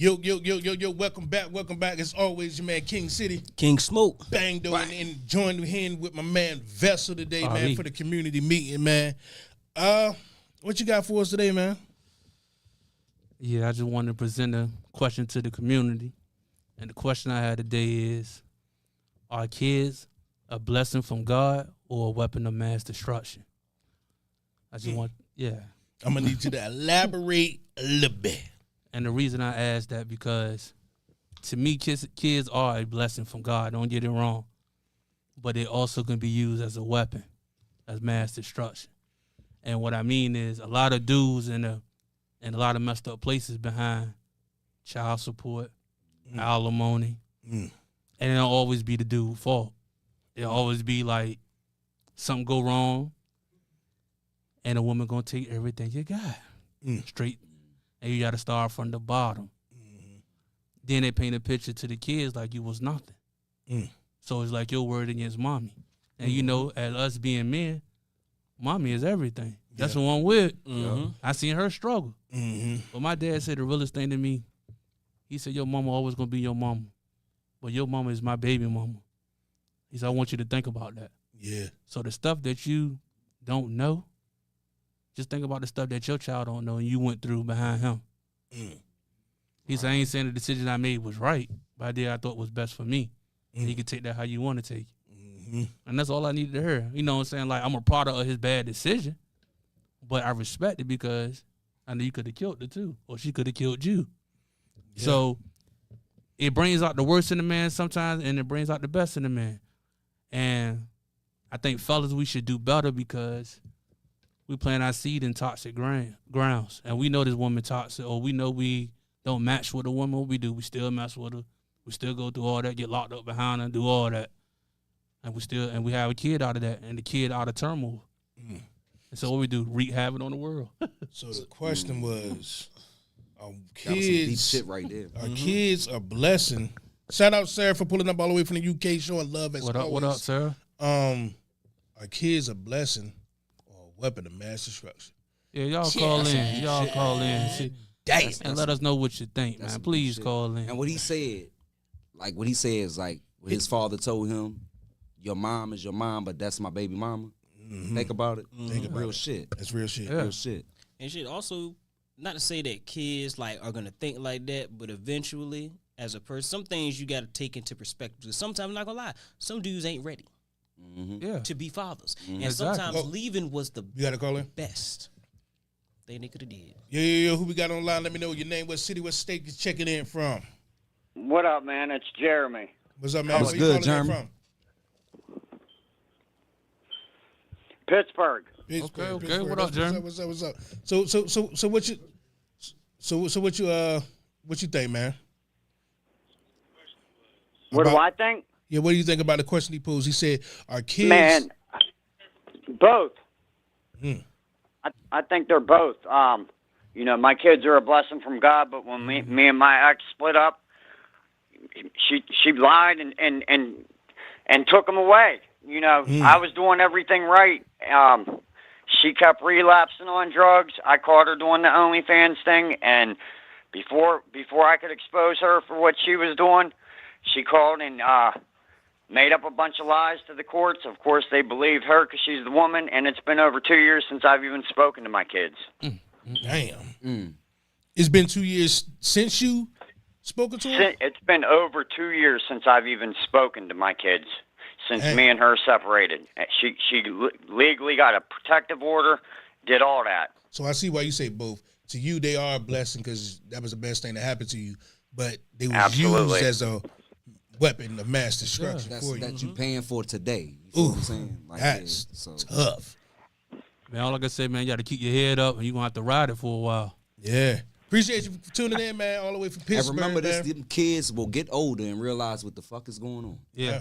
Yo, welcome back. As always, your man King City. King Smoke. Bang, though, and joined in with my man Vessel today, man, Ali. for the community meeting, man. What you got for us today, man? Yeah, I just wanted to present a question to the community. And the question I had today is, are kids a blessing from God or a weapon of mass destruction? I just want, yeah. I'm going to need you to elaborate a little bit. And the reason I ask that because to me, kids are a blessing from God. Don't get it wrong. But it also can be used as a weapon, as mass destruction. And what I mean is a lot of dudes in a lot of messed up places behind child support, alimony, and it'll always be the dude's fault. It'll always be like something go wrong, and a woman gonna take everything you got straight, and you got to start from the bottom. Then they paint a picture to the kids like you was nothing. So it's like your word against mommy, and you know, as us being men, mommy is everything. That's the one with. I seen her struggle. But my dad said the realest thing to me, he said, your mama always going to be your mama. But your mama is my baby mama. He said, I want you to think about that. Yeah. So the stuff that you don't know, just think about the stuff that your child don't know and you went through behind him. He said, I ain't saying the decision I made was right, but I did I thought was best for me. And you can take that how you want to take it. And that's all I needed to hear. You know what I'm saying? Like, I'm a product of his bad decision, but I respect it because I know you could have killed her too, or she could have killed you. Yeah. So it brings out the worst in the man sometimes, and it brings out the best in the man. And I think, fellas, we should do better because we plant our seed in toxic grounds. And we know this woman toxic, or we know we don't match with a woman. What we do, we still mess with her. We still go through all that, get locked up behind her, do all that. And we have a kid out of that, and the kid out of turmoil. And so what we do, wreak havoc on the world. So the question was, That was some deep shit right there. Are kids a blessing? Shout out Sarah for pulling up all the way from the UK, showing love as always. What up, Sarah? Are kids a blessing or a weapon of mass destruction? Yeah, y'all call in. Y'all call in. See, and let us know what you think, man. Please call in. And what he said, like what he says, like what his father told him, your mom is your mom, but that's my baby mama. Think about it. Think about real shit. That's real shit. Real shit. And shit also, not to say that kids like are gonna think like that, but eventually, as a person, some things you gotta take into perspective. Because sometimes, I'm not gonna lie, some dudes ain't ready to be fathers. And sometimes leaving was the You got to call in? best thing they could have did. Yo, who we got on the line? Let me know your name, what city, what state you're checking in from. What up, man? It's Jeremy. What's up, man? What's Where you good, calling in Jeremy? from? Pittsburgh. Pittsburgh. Okay. What up, Jeremy? What's up? So what you think, man? What do About- I think? Yeah, what do you think about the question he posed? He said, "Are kids?" Man, both. I think they're both. You know, my kids are a blessing from God, but when me and my ex split up, she lied and took them away. You know, I was doing everything right. She kept relapsing on drugs. I caught her doing the OnlyFans thing, and before I could expose her for what she was doing, she called and made up a bunch of lies to the courts. Of course, they believed her because she's the woman, and it's been over 2 years since I've even spoken to my kids. Damn. It's been 2 years since you spoken to her? It's been over 2 years since I've even spoken to my kids, since me and her separated. She legally got a protective order, did all that. So I see why you say both. To you, they are a blessing because that was the best thing that happened to you. But they was Absolutely. used as a weapon of mass destruction That's for you. that you paying for today. You feel what I'm saying? Like, That's so tough. Man, all I can say, man, you got to keep your head up, and you're gonna have to ride it for a while. Yeah. Appreciate you for tuning in, man, all the way from and Pittsburgh. remember this: man. them kids will get older and realize what the fuck is going on. Yeah.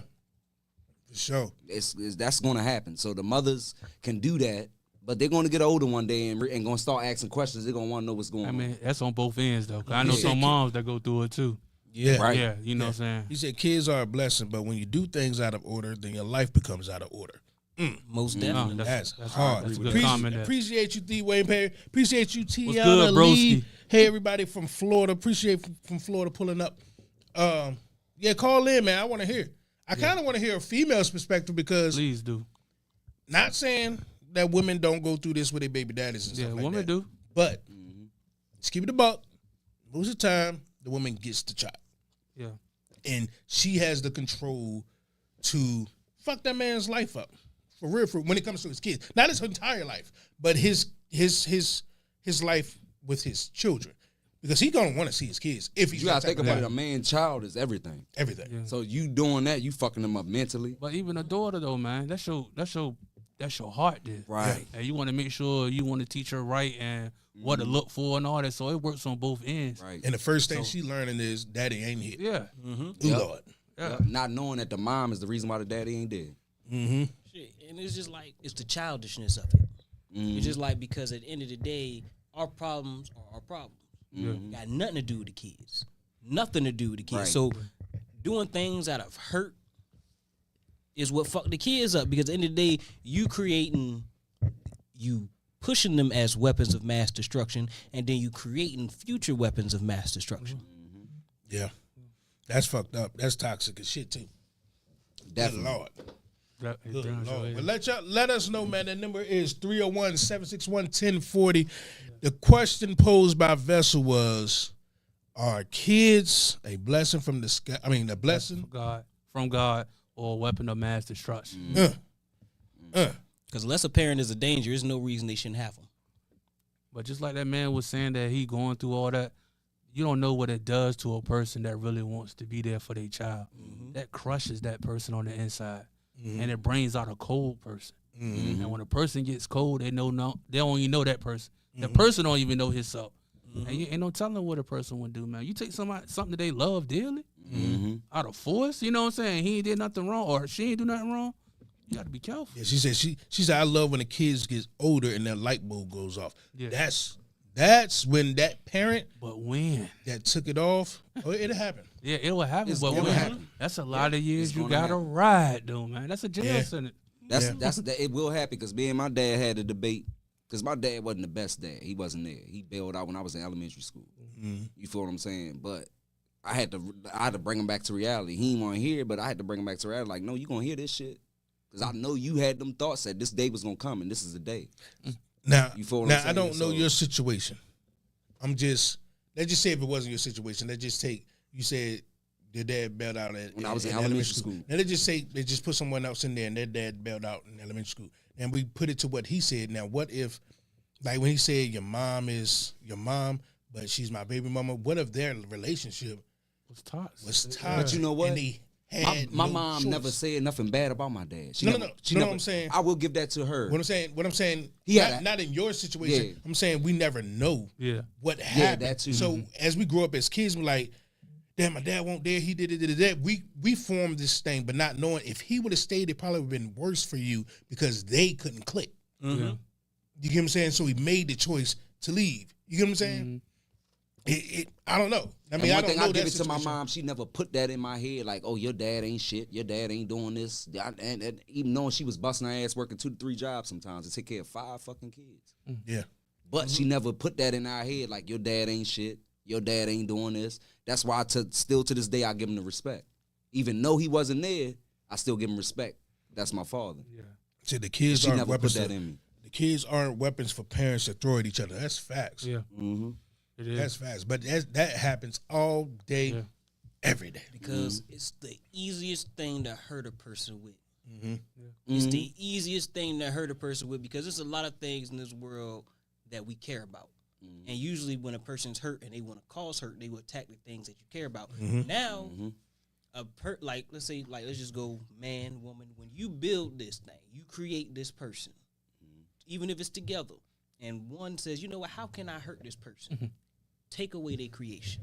For sure. That's going to happen. So the mothers can do that, but they're going to get older one day and going to start asking questions. They're going to want to know what's going I on. mean, that's on both ends though. 'Cause I know Yeah. some moms that go through it too. Yeah. Right. Yeah, you know what I'm saying. He said kids are a blessing, but when you do things out of order, then your life becomes out of order. Most No, definitely. That's that's hard. That's a good comment there. Appreciate you, D. Wayne Perry. Appreciate you, T. What's good, Lee. broski? Hey, everybody from Florida. Appreciate from Florida pulling up. Yeah, call in, man. I want to hear. I kind of want to hear a female's perspective because Please do. not saying that women don't go through this with their baby daddies and Yeah, stuff like women that. do. But let's keep it a buck. Most of the time, the woman gets the child. Yeah. And she has the control to fuck that man's life up. For real, when it comes to his kids. Not his entire life, but his life with his children. Because he's gonna want to see his kids if he's You got to that think type of about it. guy. A man's child is everything. Everything. Yeah. So you doing that, you fucking them up mentally. But even a daughter though, man, that's your heart there. Right. And you want to make sure you want to teach her right and what to look for and all that. So it works on both ends. Right. And the first thing she learning is daddy ain't here. Yeah. Ooh, Yep. Lord. Yeah. Yep. Not knowing that the mom is the reason why the daddy ain't dead. Shit, and it's just like it's the childishness of it. It's just like because at the end of the day, our problems are our problems. Got nothing to do with the kids. Nothing to do with the kids. Right. So doing things out of hurt is what fucked the kids up. Because at the end of the day, you pushing them as weapons of mass destruction, and then you creating future weapons of mass destruction. Yeah. That's fucked up. That's toxic as shit too. Good Definitely. Lord. That- Good damn sure Lord. is. But let us know, man. The number is 301-761-1040. The question posed by Vessel was, are kids a blessing from the sky? I mean, a blessing? From God or a weapon of mass destruction. Because unless a parent is a danger, there's no reason they shouldn't have them. But just like that man was saying that he going through all that, you don't know what it does to a person that really wants to be there for their child. That crushes that person on the inside, and it brings out a cold person. And when a person gets cold, they don't even know that person. The person don't even know himself. And you ain't no telling what a person would do, man. You take something that they love dearly out of force, you know what I'm saying? He ain't did nothing wrong, or she ain't do nothing wrong. You got to be careful. Yeah, she said she said I love when the kids get older and that light bulb goes off. Yeah. That's when that parent But when? that took it off, it'll happen. Yeah, it will happen. It's But gonna when? happen. That's a lot of years It's you gonna got to happen. ride, though, man. That's a jail Yeah. sentence. That's it will happen because me and my dad had a debate because my dad wasn't the best dad. He wasn't there. He bailed out when I was in elementary school. You feel what I'm saying? But I had to bring him back to reality. He didn't want to hear it, but I had to bring him back to reality. Like, no, you gonna hear this shit because I know you had them thoughts that this day was gonna come and this is the day. Now, You feel what I'm I saying? don't know So- your situation. Let's just say if it wasn't your situation, let's just take, you said your dad bailed out When I was in elementary school. Now let's just say they just put someone else in there and their dad bailed out in elementary school. And we put it to what he said. Now, what if, like when he said your mom is your mom, but she's my baby mama, what if their relationship Was toxic. was toxic? But you know what? And they had My no mom choice? never said nothing bad about my dad. She No, never, no. She You know never, what I'm saying? I will give that to her. What I'm saying, He had not in your situation. Yeah. I'm saying we never know Yeah. what happened. that too. So as we grow up as kids, we're like, damn, my dad won't there. He did it. We formed this thing, but not knowing if he would have stayed, it probably would have been worse for you because they couldn't click. Yeah. You get what I'm saying? So he made the choice to leave. You get what I'm saying? I don't know. I mean, and I one don't thing know I give that it to my situation. mom, she never put that in my head, like, oh, your dad ain't shit, your dad ain't doing this. And even knowing she was busting her ass working 2 to 3 jobs sometimes to take care of 5 fucking kids. Yeah. But she never put that in our head, like, your dad ain't shit, your dad ain't doing this. That's why still to this day I give him the respect. Even though he wasn't there, I still give him respect. That's my father. So the kids She aren't never put weapons. that in me. The kids aren't weapons for parents to throw at each other. That's facts. Yeah. Mm-hmm. It is. That's facts. But that happens all day, Yeah. every day. Because it's the easiest thing to hurt a person with. It's the easiest thing to hurt a person with because there's a lot of things in this world that we care about. And usually when a person's hurt and they want to cause hurt, they will attack the things that you care about. Now, let's just go man, woman. When you build this thing, you create this person, even if it's together. And one says, you know what, how can I hurt this person? Take away their creation.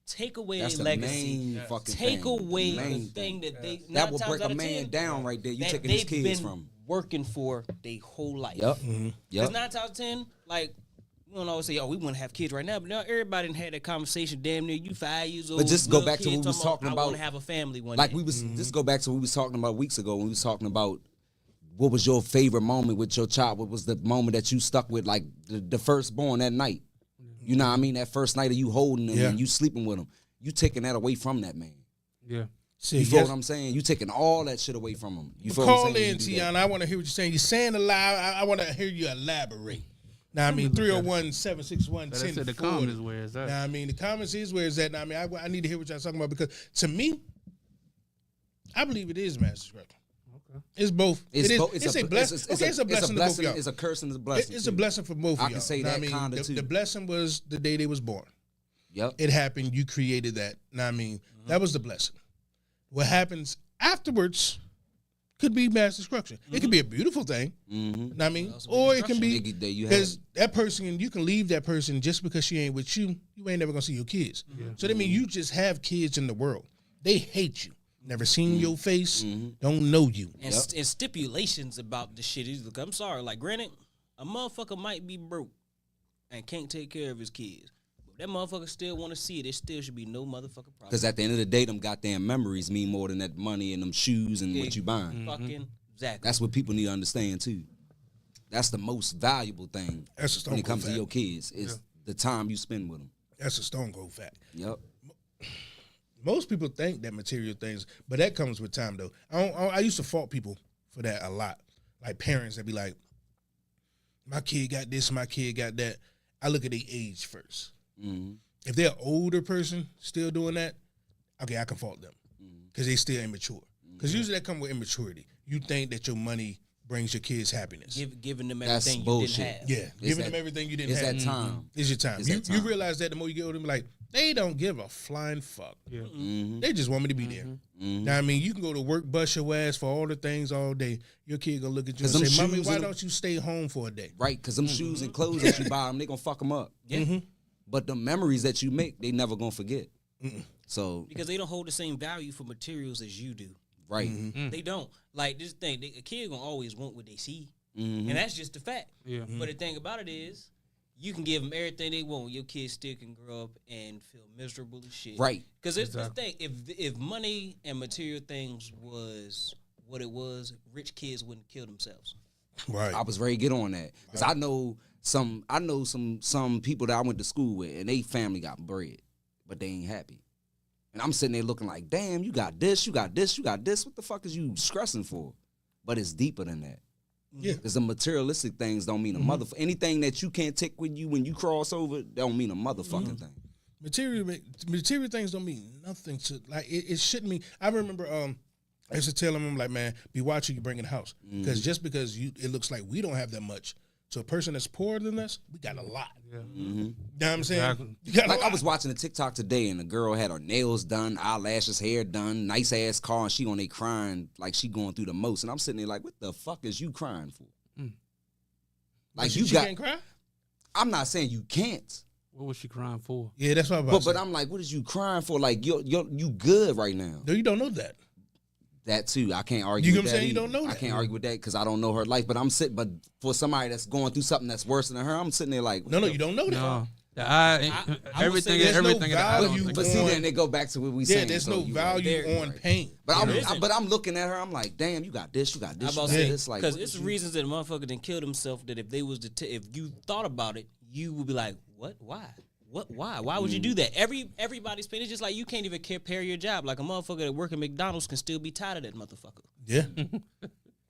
Take away That's their the legacy. main fucking Take thing. away The the main thing that they That will break a man down right there. You taking his kids been from. working for their whole life. Yep. Because Yep. 9 times out of 10, like, we don't always say, oh, we want to have kids right now. But now everybody done had that conversation. Damn near you 5 years old. But just go little back to kid what we was talking I about. want to have a family one Like day. we was just go back to what we was talking about weeks ago when we was talking about what was your favorite moment with your child? What was the moment that you stuck with, like the firstborn that night? You know what I mean? That first night of you holding him and you sleeping with him. You taking that away from that man. Yeah. See, You feel what I'm saying? You taking all that shit away from him. You feel what call I'm saying? in, Tiana. I want to hear what you're saying. You're saying a lie. I want to hear you elaborate. Now, I mean, 301-761-1040. That's it. The comments where is that? Now, I mean, the comments is where is that. Now, I mean, I need to hear what y'all talking about because to me, I believe it is mass destruction. Okay. It's both. It's a blessing. It's a blessing to both of y'all. It's a curse and it's a blessing. It's a blessing for both of y'all. I can say that kind of too. The blessing was the day they was born. Yep. It happened. You created that. Now, I mean, that was the blessing. What happens afterwards could be mass destruction. It could be a beautiful thing. Know what I mean? Or it can be because that person, you can leave that person just because she ain't with you. You ain't never gonna see your kids. So that means you just have kids in the world. They hate you. Never seen your face. Don't know you. And stipulations about the shit. Look, I'm sorry. Like, granted, a motherfucker might be broke and can't take care of his kids. That motherfucker still want to see it. There still should be no motherfucking problem. Because at the end of the day, them goddamn memories mean more than that money and them shoes and what you buying. Fucking exactly. That's what people need to understand too. That's the most valuable thing when it comes to your kids is the time you spend with them. That's a stone cold fact. Yep. Most people think that material things, but that comes with time though. I used to fault people for that a lot. Like parents that be like, my kid got this, my kid got that. I look at their age first. If they're an older person still doing that, okay, I can fault them because they still immature. Because usually that come with immaturity. You think that your money brings your kids happiness. Giving them That's everything bullshit. you didn't have. Yeah, giving them everything you didn't have. It's that time. It's your time. It's that You time. realize that the more you get older, like, they don't give a flying fuck. Yeah. They just want me to be there. Now, I mean, you can go to work, bust your ass for all the things all day. Your kid gonna look at you and 'Cause them say, "Mommy, shoes why and don't you stay home for a day?" Right, because them shoes and clothes that you buy them, they gonna fuck them up. Yeah. But the memories that you make, they never gonna forget. So, Because they don't hold the same value for materials as you do. right. They don't. Like, this thing, a kid gonna always want what they see. And that's just the fact. Yeah. But the thing about it is, you can give them everything they want. Your kids still can grow up and feel miserable as shit. Right. Because it's the thing. If money and material things was what it was, rich kids wouldn't kill themselves. Right. I was very good on that. Because I know some people that I went to school with and they family got bread, but they ain't happy. And I'm sitting there looking like, damn, you got this, you got this, you got this. What the fuck is you stressing for? But it's deeper than that. Yeah. Because the materialistic things don't mean a motherfucker. Anything that you can't take with you when you cross over, don't mean a motherfucking thing. Material things don't mean nothing to, like, it shouldn't mean. I remember I used to tell them, I'm like, man, be watching you bring in the house. Because just because it looks like we don't have that much, to a person that's poorer than us, we got a lot. Yeah. You know what I'm saying? Exactly. You got a Like I lot. was watching a TikTok today and the girl had her nails done, eyelashes, hair done, nice ass car, and she on there crying like she going through the most. And I'm sitting there like, what the fuck is you crying for? Like She you got. can't cry? I'm not saying you can't, What was she crying for? Yeah, that's what I'm about to but say. I'm like, what is you crying for? Like you good right now. No, you don't know that. That too, I can't argue. You with know what I'm that saying? You either. don't know I that. can't argue with that because I don't know her life. But I'm sitting. But for somebody that's going through something that's worse than her, I'm sitting there like, No, you don't know that. No. The eye, I would say everything, there's no everything. in the eye don't value think But so. see, on- then they go back to what we Yeah, saying. there's so no you value right. on Right. pain. But I'm looking at her. I'm like, damn, you got this, you got I this, about you to got say, this. Like, because what it's is you- reasons that a motherfucker done killed himself that if they was if you thought about it, you would be like, what? Why? What? Why? Why would you do that? Everybody's pain. It's just like you can't even compare your job. Like a motherfucker that work at McDonald's can still be tired of that motherfucker. Yeah.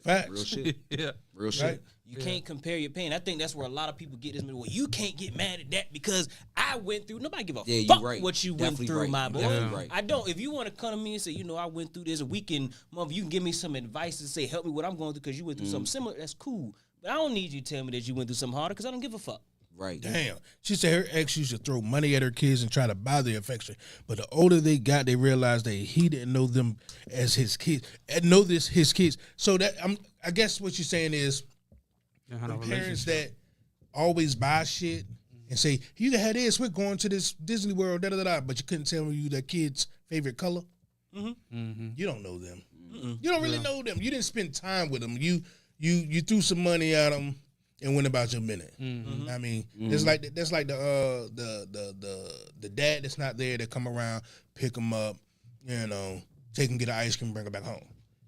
Facts. real shit, Yeah. real shit. Right. You can't compare your pain. I think that's where a lot of people get this. Well, you can't get mad at that because I went through. Nobody give a Yeah, you fuck right. what you Definitely went through, right. my boy. Definitely right. I don't. If you want to come to me and say, I went through this a weekend, mother, you can give me some advice and say, help me what I'm going through because you went through something similar. That's cool. But I don't need you to tell me that you went through something harder because I don't give a fuck. Right. Damn. She said her ex used to throw money at her kids and try to buy their affection. But the older they got, they realized that he didn't know them as his kids. And know this his kids. So that I guess what you're saying is They had a parents relationship. that always buy shit and say, you can have this, we're going to this Disney World, but you couldn't tell me that kid's favorite color. You don't know them. You don't really know them. You didn't spend time with them. You threw some money at them and went about your minute. I mean, it's like that's like the dad that's not there that come around, pick him up, take him get an ice cream, bring him back home.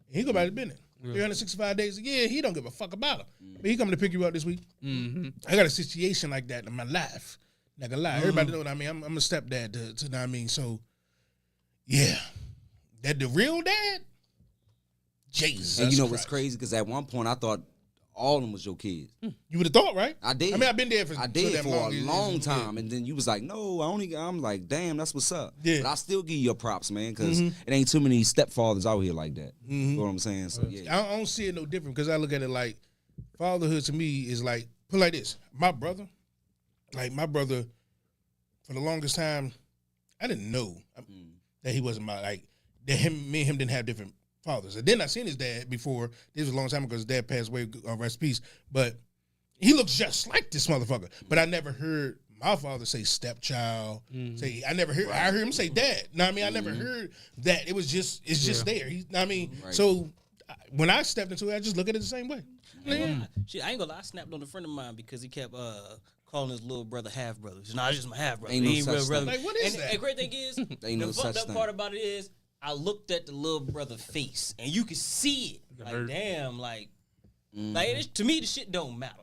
And he go about his business. 365 days a year, he don't give a fuck about him. But he coming to pick you up this week. I got a situation like that in my life. Not gonna lie, everybody know what I mean. I'm a stepdad to know what I mean. So, yeah, that the real dad, Jesus. And you know what's Christ. crazy? Because at one point I thought all of them was your kids. You would have thought, right? I did. I mean, I've been there for I did damn for a long. long time, and then you was like, "No, I'm like, damn, that's what's up." Yeah. But I still give you your props, man, because it ain't too many stepfathers out here like that. You know what I'm saying? So yeah, I don't see it no different because I look at it like fatherhood to me is like put it like this. My brother, for the longest time, I didn't know that he wasn't me and him didn't have different fathers. And then I seen his dad before. This was a long time ago. His dad passed away. Rest in peace. But he looks just like this motherfucker. But I never heard my father say stepchild. I never heard. I heard him say dad. Know what I mean? I never heard that. It was just. It's just there. Know what I mean? Right. So when I stepped into it, I just look at it the same way. Shit, I ain't gonna lie. I snapped on a friend of mine because he kept calling his little brother half brother. Nah, it's just my half brother. Ain't no He ain't such real brother. thing. Like, what is and that? the great thing is, Ain't the no fucked such up thing. part about it is, I looked at the little brother face and you could see it. Like, hurt. damn, like to me, the shit don't matter.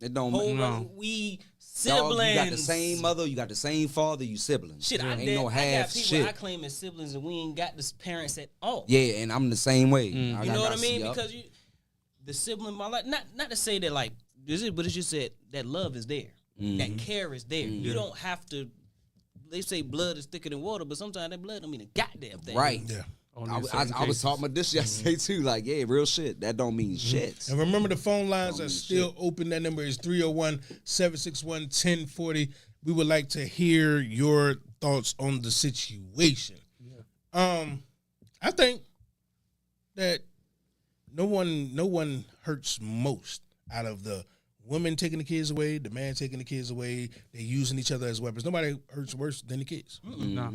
it don't Whole matter. brother, we Dog, siblings. you got the same mother, you got the same father, you siblings. Shit, ain't I no got half people shit. I claim as siblings and we ain't got the parents at all. Yeah, and I'm the same way. You know what I mean? Because the sibling, not to say that like this is, but it's just that love is there, that care is there. You don't have to. They say blood is thicker than water, but sometimes that blood don't mean a goddamn thing. right. Yeah. Only I in was certain cases. talking about this yesterday too. Like, yeah, real shit. That don't mean shit. And remember, the phone lines are still open. That number is 301-761-1040. We would like to hear your thoughts on the situation. I think that no one hurts most out of the women taking the kids away, the man taking the kids away. They're using each other as weapons. Nobody hurts worse than the kids. Nah.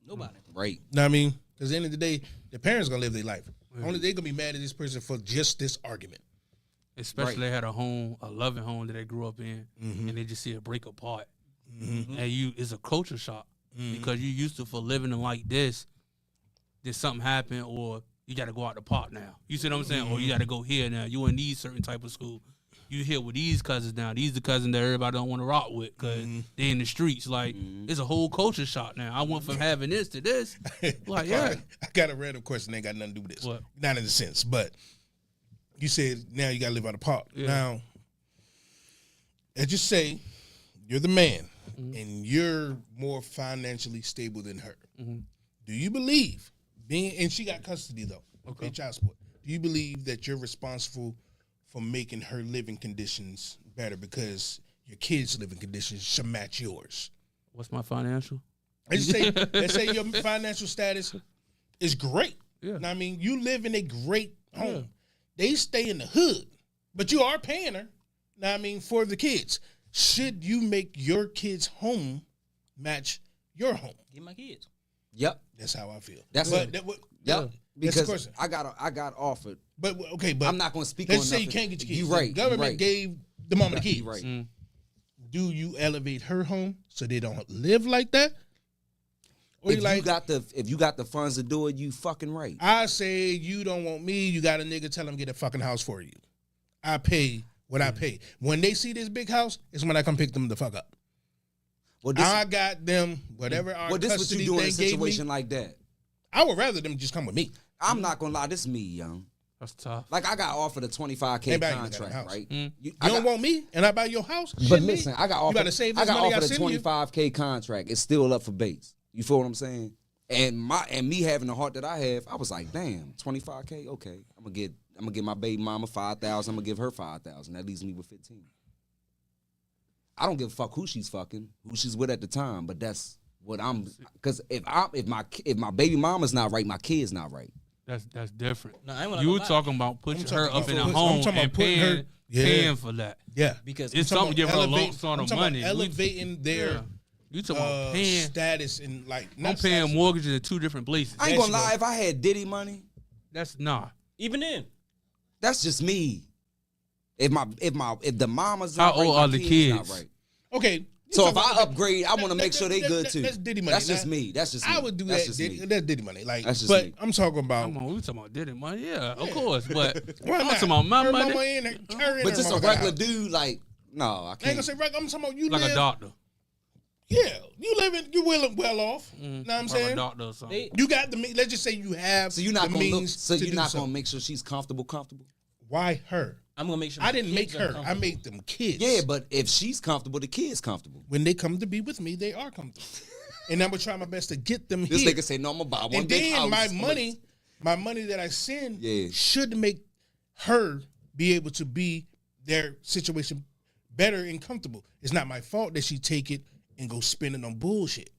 Nobody. Right. Know what I mean? Because at the end of the day, the parents gonna live their life. Only they gonna be mad at this person for just this argument. Especially they had a loving home that they grew up in, and they just see it break apart. And it's a culture shock because you used to for living like this. Did something happen, or you got to go out the park now? You see what I'm saying? Or you got to go here now. You in these certain type of school. You here with these cousins now. These the cousins that everybody don't want to rock with because they in the streets. Like it's a whole culture shock now. I went from having this to this. Like yeah. I got a random question. Ain't got nothing to do with this. What? Not in a sense, but you said now you gotta live out of park. Yeah. Now, let's just say you're the man and you're more financially stable than her. Do you believe and she got custody though, okay, child support. Do you believe that you're responsible for making her living conditions better because your kids' living conditions should match yours? What's my financial? Let's say your financial status is great. Yeah. Now, I mean, you live in a great home. They stay in the hood, but you are paying her. Now, I mean, for the kids, should you make your kids' home match your home? Get my kids. Yep. That's how I feel. That's but it. that, Yep. That's the Because question. I got offered. But okay, but I'm not going to speak let's on say you nothing. can't get your kids. You right. The government you gave the mom the kids. You right. Do you elevate her home so they don't live like that? Or If you got the funds to do it, you fucking right. I say you don't want me. You got a nigga, tell him get a fucking house for you. I pay what I pay. When they see this big house, it's when I come pick them the fuck up. Well, this, I got them whatever our this what custody you do in a they gave me. situation like that. I would rather them just come with me. I'm not gonna lie, this is me, young. That's tough. Like I got offered a $25K Ain't bad, you got a contract, house. right? You don't want me, and I buy your house. But Shit, me. listen, I got You offered. gotta save I this got money I offered a send you. $25K contract. It's still up for base. You feel what I'm saying? And me having the heart that I have, I was like, damn, $25K. Okay, I'm gonna get my baby mama $5,000. I'm gonna give her $5,000. That leaves me with $15,000. I don't give a fuck who she's fucking, who she's with at the time. But that's what I'm. Because if my baby mama's not right, my kid's not right. That's different. No, I ain't gonna You were lie. talking about putting talking her about up in a putting- home I'm talking and about putting paying, her- yeah. paying for that. Yeah, Because It's I'm something to talking give her a about lump elevate- sum I'm of talking about money. elevating their Yeah. You talking about paying? status in like I'm not paying status. mortgages in 2 different places. I ain't There gonna she lie. go. If I had Diddy money, That's nah. even then, that's just me. If the mama's How not right, old my are the kid's kids? not right. Okay. So you if talking I about- upgrade, I want to make sure they good too. That's Diddy money. That's just Now, me. That's just me. I would do That's that. just Diddy, me. that's Diddy money. Like, That's just but me. I'm talking about. Come on, we talking about Diddy money. Yeah, of course. But Why I'm not? talking about my Her money. mama in there carrying But her just a mama regular out. dude, like, no, I I ain't can't. gonna say regular. I'm talking about you Like live. a doctor. Yeah, you well off. Know what I'm Like saying? a doctor or something. they You got the means. Let's just say you have. So you're not the gonna look. means So to you're do not something. gonna make sure she's comfortable. Why her? I'm gonna make sure. I my didn't make kids are her. I comfortable. made them kids. Yeah, but if she's comfortable, the kid's comfortable. When they come to be with me, they are comfortable, and I'm gonna try my best to get them This here. nigga say, no, I'm gonna buy one And big then house. my money that I send Yeah. should make her be able to be their situation better and comfortable. It's not my fault that she take it and go spend it on bullshit.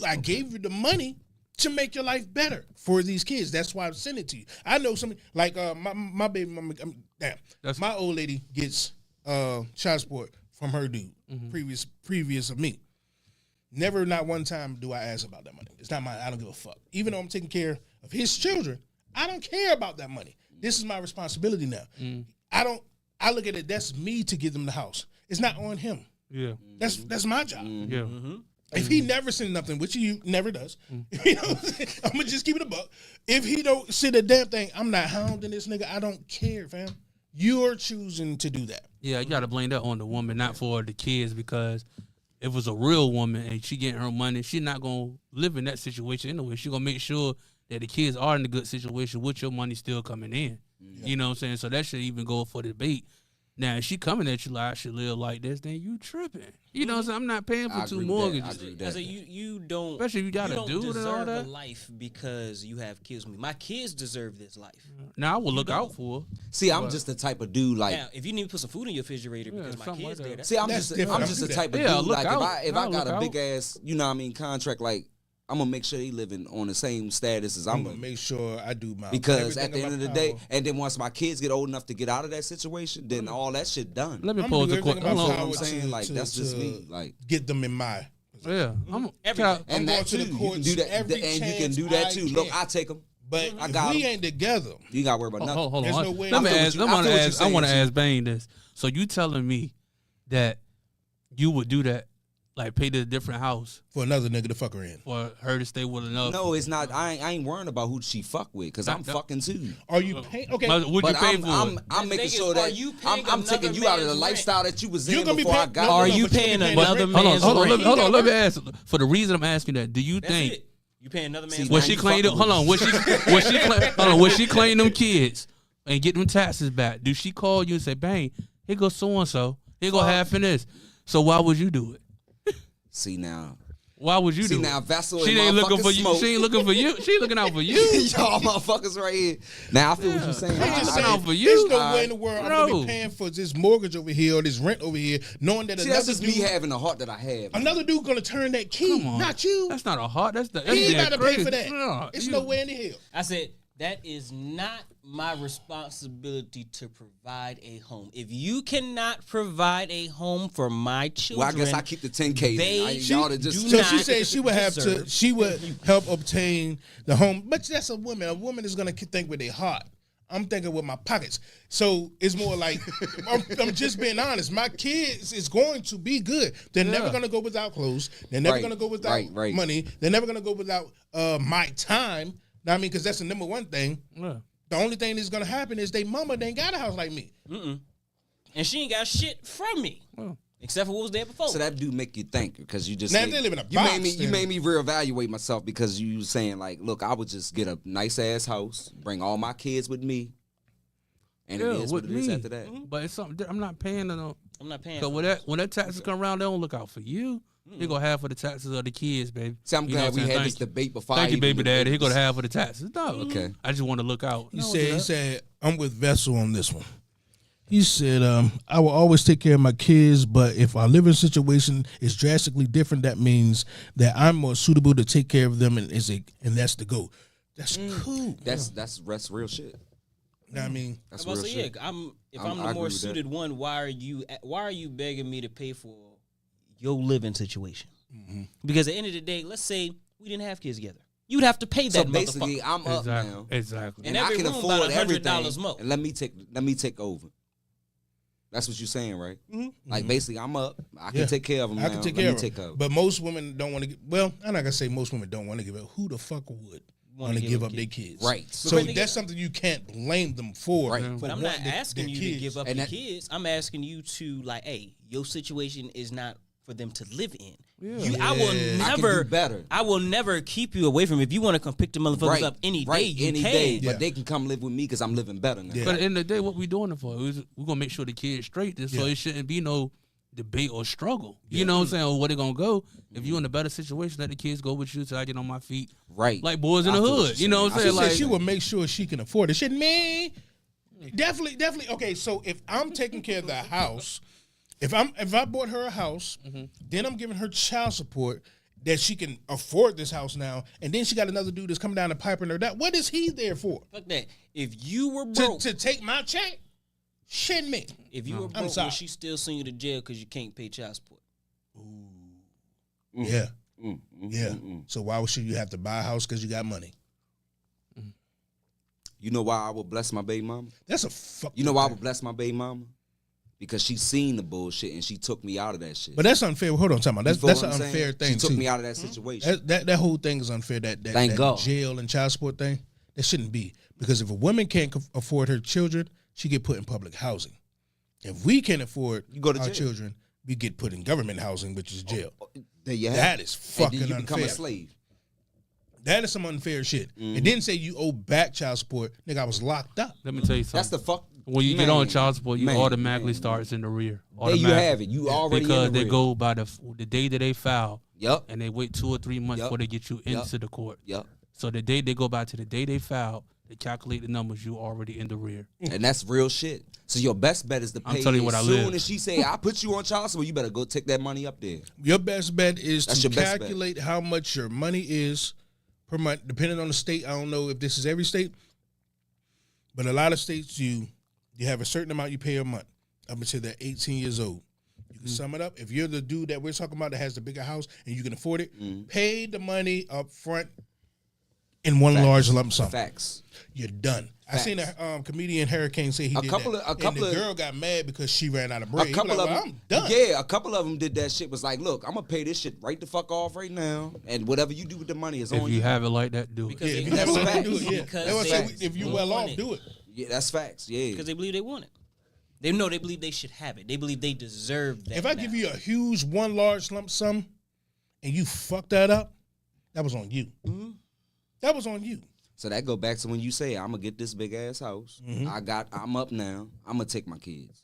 I gave you the money to make your life better for these kids. That's why I sent it to you. I know something like my baby mama. My old lady gets child support from her dude previous of me. Never, not one time do I ask about that money. It's not mine. I don't give a fuck. Even though I'm taking care of his children, I don't care about that money. This is my responsibility now. I look at it. That's me to give them the house. It's not on him. Yeah. That's my job. Yeah. If he never sends nothing, which he never does, you know, I'm gonna just keep it a buck. If he don't send a damn thing, I'm not hounding this nigga. I don't care, fam. You're choosing to do that. Yeah, you gotta blame that on the woman, not for the kids, because if it was a real woman and she getting her money, she's not gonna live in that situation anyway. She gonna make sure that the kids are in a good situation with your money still coming in. You know what I'm saying? So that should even go for debate. Now, if she coming at you like I should live like this, then you tripping. You know what I'm saying? I'm not paying for I 2 agree with that. I mortgages. agree with I that. say you don't. Especially if you got a don't dude and all deserve that. a life because you have kids with me. My kids deserve this life. Now I will look out for her. See, I'm just the type of dude like. Now, if you need to put some food in your refrigerator because my something kids like there, that. that's See, I'm That's just different. I'm just the I do type of that. Yeah, dude look like out. if I I'll got look a out. big ass, you know what I mean, contract, like I'm gonna make sure they living on the same status as I'm I'm gonna in. make sure I do my Because everything at the in end of my the day, power. and then once my kids get old enough to get out of that situation, then all that shit done. Let me I'm pose gonna a do everything question. in my Hold You know on. what I'm power saying? to- Like to- that's just to me. Like get them in my. Yeah, I'm Everything. and going that to too. the You courts can do that, every and you can chance do that I too. can. Look, I take them. But I if got we 'em. ain't together, You got to worry about nothing. Hold on. There's no way Let me I feel ask. what you- I want to I feel what ask. you're I want to saying, ask Bane this. So you telling me that you would do that, like pay the different house for another nigga to fuck her in. for her to stay with another? No, it's not. I ain't worrying about who she fuck with because I'm That- fucking too. Are you paying? Okay, But would you But pay I'm, for I'm, it? I'm The making thing sure is, are that you paying I'm taking another you out of the man's lifestyle that you was in You're gonna be before I paying- got. no, Are no, you but you're paying gonna be another paying man's Hold on. rent? Hold on. Let me ask. For the reason I'm asking that, do you That's think it. You paying another man's See, rent? when now she you claimed? fucking Hold on. with When she claimed them kids and get them taxes back, do she call you and say, "Bang, here goes so and so. Here go half in this." So why would you do it? See now. Why would you See do now, it? Vessel She and ain't looking for motherfucking you. Smoke. She ain't looking for you. She looking out for you. Y'all motherfuckers right here. Now I feel what you're saying. I'm just looking saying, out for you. there's no All way right. in the world I'm gonna No. be paying for this mortgage over here or this rent over here, knowing that See, another that's just me dude, having the heart that I have. another dude gonna turn that key, Come on. not you. That's not a heart. That's He ain't damn got to crazy. pay for that. No, it's you- no way in the hell. I said that is not my responsibility to provide a home. If you cannot provide a home for my children, Well, I guess I keep the 10K. They Then. Y'all to just do So not she said she would have to. deserve She would help obtain the home, but that's a woman. A woman is gonna think with their heart. I'm thinking with my pockets. So it's more like I'm just being honest. My kids is going to be good. They're never gonna go without clothes. They're never Right, gonna go without right. money. They're never gonna go without my time. Know what I mean, because that's the number one thing. Yeah. The only thing that's gonna happen is they mama they ain't got a house like me. and she ain't got shit from me except for what was there before. So that do make you think because you just Now, if they live in a you box, made me you then- made me reevaluate myself because you was saying like, look, I would just get a nice ass house, bring all my kids with me, And it is what it is after that. But it's something I'm not paying no. I'm not paying. Cause when that taxes come around, they don't look out for you. They go half for the taxes of the kids, baby. See, I'm You know glad what we saying? had this debate before. Thank I you, even baby knew daddy. He go to this. half for the taxes. No, Okay. I just want to look out. He said, I'm with Vessel on this one. He said, I will always take care of my kids, but if our living situation is drastically different, that means that I'm more suitable to take care of them, and that's the goal. That's cool. That's real shit. You know what I mean? That's I'm about real to say, shit. if I I'm the agree more with that. suited one, why are you begging me to pay for your living situation? Because at the end of the day, let's say we didn't have kids together, you'd have to pay So that basically, motherfucker. I'm up now, Exactly. And and I every can room afford about $100 everything. more. And let me take over. That's what you're saying, right? Like basically, I'm up. I can Yeah. take care of them. I can now. take Let care me of take them. over. But most women don't want to. Well, I'm not gonna say most women don't want to give up. Who the fuck would want to give up their kids? Right. So But that's something you can't blame them for. Right. for But I'm not wanting asking their you to kids. give up And your that- kids. I'm asking you to like, hey, your situation is not for them to live in. Yeah. I will I can never do better. I will never keep you away from it. If you want to come pick the motherfuckers up any day, you any can. day. Yeah. But they can come live with me because I'm living better now. Yeah. But at the end of the day, what we doing it for? We're gonna make sure the kids straight. So Yeah. it shouldn't be no debate or struggle. You know what I'm saying? Or where they gonna go? If you in a better situation, let the kids go with you till I get on my feet. Right. Like boys in I the feel what hood. you're You know what I'm saying. saying? I She Like said she will make sure she can afford it. Shouldn't me? Definitely. Okay, so if I'm taking care of the house, if I bought her a house, then I'm giving her child support that she can afford this house now, and then she got another dude that's coming down and piping her down. What is he there for? Fuck that. If you were broke, To take my check? Shouldn't me? if you were I'm broke, sorry. will she still send you to jail because you can't pay child support? Yeah. Yeah. So why should you have to buy a house because you got money? You know why I would bless my baby mama? That's a fuck. You know why I would bless my baby mama? Because she seen the bullshit and she took me out of that shit. But that's unfair. Hold on, time out. You That's feel an what I'm unfair saying? thing She took too. me out of that situation. That whole thing is unfair. That Thank God. jail and child support thing, that shouldn't be. Because if a woman can't afford her children, she get put in public housing. If we can't afford You go to our jail. children, we get put in government housing, which is jail. There you have That it. is And fucking then you become unfair. a slave. That is some unfair shit. It didn't say you owe back child support. Nigga, I was locked up. let me tell you something. That's the fuck. When you get on child support, you automatically starts in the rear. There you have it. You already because in the they rear. go by the day that they file, Yep. and they wait 2 or 3 months Yup. before they get you Yup. into the court. Yep. So the day they go by to the day they file, they calculate the numbers. You already in the rear. And that's real shit. So your best bet is to I'm pay telling you what as I soon live. as she say, I put you on child support, you better go take that money up there. Your best bet is That's to your best bet. calculate how much your money is per month, depending on the state. I don't know if this is every state, but a lot of states you have a certain amount you pay a month up until they're 18 years old. You can sum it up. If you're the dude that we're talking about that has the bigger house and you can afford it, pay the money up front in one large lump sum. Facts. You're done. I seen a comedian Hurricane say he A did couple that. of- a couple and the of- girl got mad because she ran out of bread. A He couple like, of well, them, I'm done. yeah, a couple of them did that shit. Was like, look, I'm gonna pay this shit right the fuck off right now, and whatever you do with the money is If on you you. have it like that, do it. Because Yeah, if they you have want to it. do it, yeah. Because That's what I they say, if you want well off, it. do it. Yeah, that's facts. Yeah, Because they believe they want it. They know they believe they should have it. They believe they deserve that. If I give you a huge one large lump sum and you fuck that up, that was on you. That was on you. so that go back to when you say, I'm gonna get this big ass house. I'm up now. I'm gonna take my kids.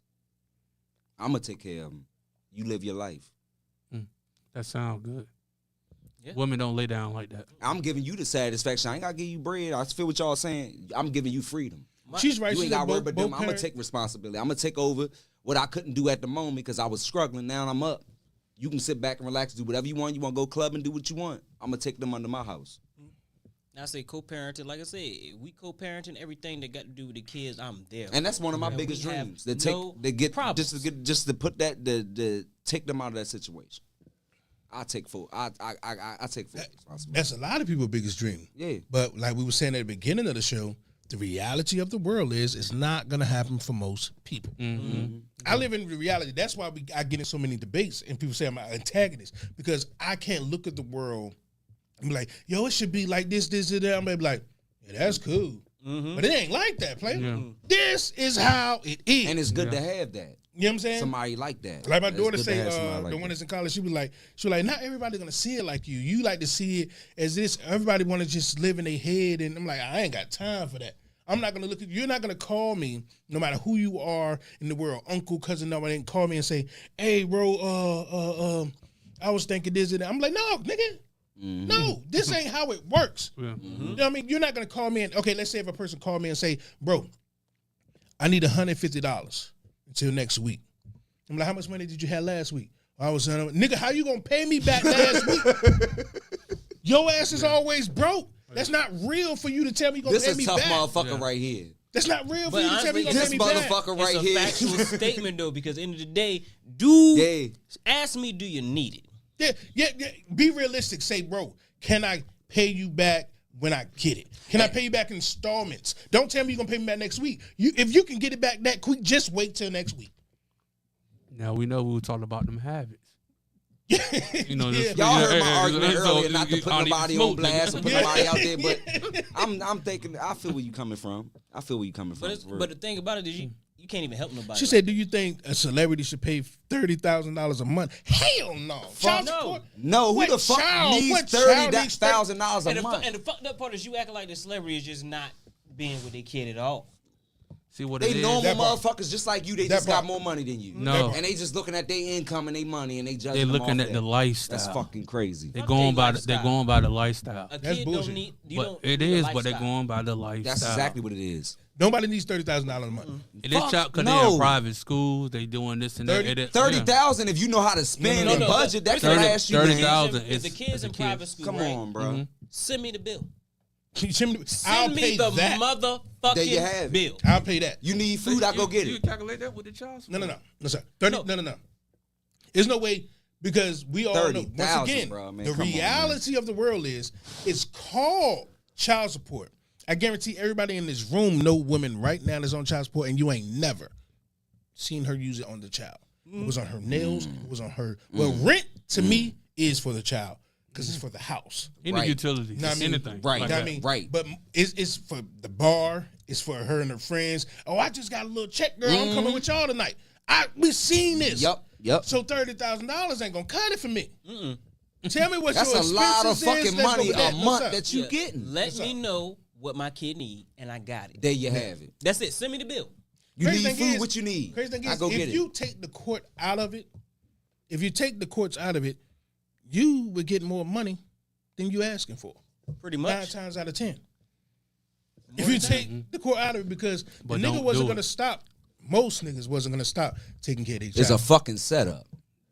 I'm gonna take care of them. You live your life. That sounds good. Yeah. Women don't lay down like that. I'm giving you the satisfaction. I ain't gotta give you bread. I feel what y'all saying. I'm giving you freedom. She's right. You She ain't said got to worry both about them. I'm gonna parents- take responsibility. I'm gonna take over what I couldn't do at the moment because I was struggling. Now I'm up. You can sit back and relax, do whatever you want. You want to go club and do what you want. I'm gonna take them under my house. I say co-parenting, like I said, we co-parenting everything that got to do with the kids. I'm there. And that's one of my And biggest we have dreams. To no problems. just to put that the take them out of that situation. I take full responsibility. That's a lot of people's biggest dream. Yeah. But like we were saying at the beginning of the show, the reality of the world is it's not going to happen for most people. I live in the reality. That's why I get in so many debates and people say I'm an antagonist because I can't look at the world and be like, yo, it should be like this, and that. I'm gonna be like, yeah, that's cool. But it ain't like that, player. Yeah. This is how it is. And it's good to have that. You know what I'm saying? Somebody like that. Like my It's daughter good to say, have somebody like the that. one that's in college, she was like, not everybody gonna see it like you. You like to see it as this. Everybody want to just live in their head, and I'm like, I ain't got time for that. I'm not gonna look at you. You're not gonna call me, no matter who you are in the world, uncle, cousin, nobody ain't call me and say, "Hey, bro, I was thinking this and that." I'm like, no, nigga. No, this ain't how it works. Yeah. You know what I mean? You're not gonna call me and okay, let's say if a person called me and say, "Bro, I need $150 until next week." I'm like, "How much money did you have last week?" I was nigga, how you gonna pay me back last week? Your ass is always broke. That's not real for you to tell me you gonna This pay is me tough back. motherfucker right here. That's not real for But you to tell me you gonna This pay me back. motherfucker right it's a here. factual statement though, because at the end of the day, dude, Yeah. ask me, do you need it? Yeah. Be realistic. Say, bro, can I pay you back when I get it? Can I pay you back in installments? Don't tell me you're gonna pay me back next week. If you can get it back that quick, just wait till next week. Now we know we were talking about them habits. You know, Yeah. Y'all heard my hey, argument so earlier, not to you put don't even nobody smoke, on blast or nigga. put nobody out there, but I'm thinking, I feel where you coming from. I feel where you coming from. But the thing about it is you can't even help nobody. She said, "Do you think a celebrity should pay $30,000 a month?" Hell no. Child no. support? no, who What the fuck child? needs What child needs $30,000 a and month? the fucked up part is you acting like the celebrity is just not being with their kid at all. See what They it is? normal That part. motherfuckers just like you. They That just got part. more money than you. No. And they just looking at their income and their money and they judging They're them looking off at that. the lifestyle. That's fucking crazy. They're Fuck going their by lifestyle. they're going by the lifestyle. A That's kid bullshit. don't need. You But don't it need a is, but they're lifestyle. going by the lifestyle. That's exactly what it is. Nobody needs $30,000 a month. It is child because they're no. in private schools. They doing this and that. 30 It- 30,000 if you know how to spend No, and no, budget, that can 30 last you. 30,000 If the is kids the in kids. private school, Come right? on, bro. Send me the bill. Can you send me? I'll Send pay me the that. motherfucking There you have it. bill. I'll pay that. You need food, I go get You it. calculate that with the child support. No, sir. 30. No. There's no way because we all know. Once 30,000, again, bro, man. the Come on, man. reality of the world is it's called child support. I guarantee everybody in this room know women right now that's on child support, and you ain't never seen her use it on the child. It was on her nails. It was on her. Well, rent to me is for the child because it's for the house. Any Right. utilities, Know what I mean? anything. Right. You like know what I that. mean? Right. But it's for the bar. It's for her and her friends. Oh, I just got a little check, girl. I'm coming with y'all tonight. We seen this. Yep. So $30,000 ain't gonna cut it for me. Tell me what That's your a lot of expenses fucking is. Let's go money with a that. month What's up? that you Yeah. getting. Let me know what my kid need, and I got it. There you have it. That's it. Send me the bill. You Crazy need thing food, is- what you need. Crazy thing I is, go get if it. you take the court out of it, you would get more money than you asking for. Pretty 9 much. times out of 10. If you take the court out of it, because But the don't nigga wasn't do it. gonna stop. Most niggas wasn't gonna stop taking care of their It's a child. fucking setup.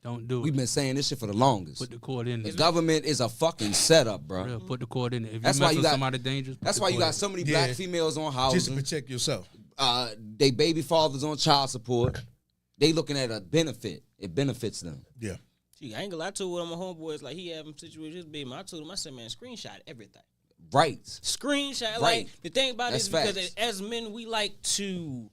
Don't do We've it. been saying this shit for the longest. Put the cord in The there. government is a fucking setup, bro. Real, put the cord in there. If That's you why mess you with got- somebody dangerous, put That's the why you cord got in. so many Yeah. black females on Just to housing. protect yourself. They baby fathers on child support. They looking at a benefit. It benefits them. Yeah. Gee, I ain't gonna lie to one of my homeboys. Like he having situations with his baby. I told him, I said, man, screenshot everything. Right. Screenshot. Right. Like the thing about it That's is because facts. as men, we like to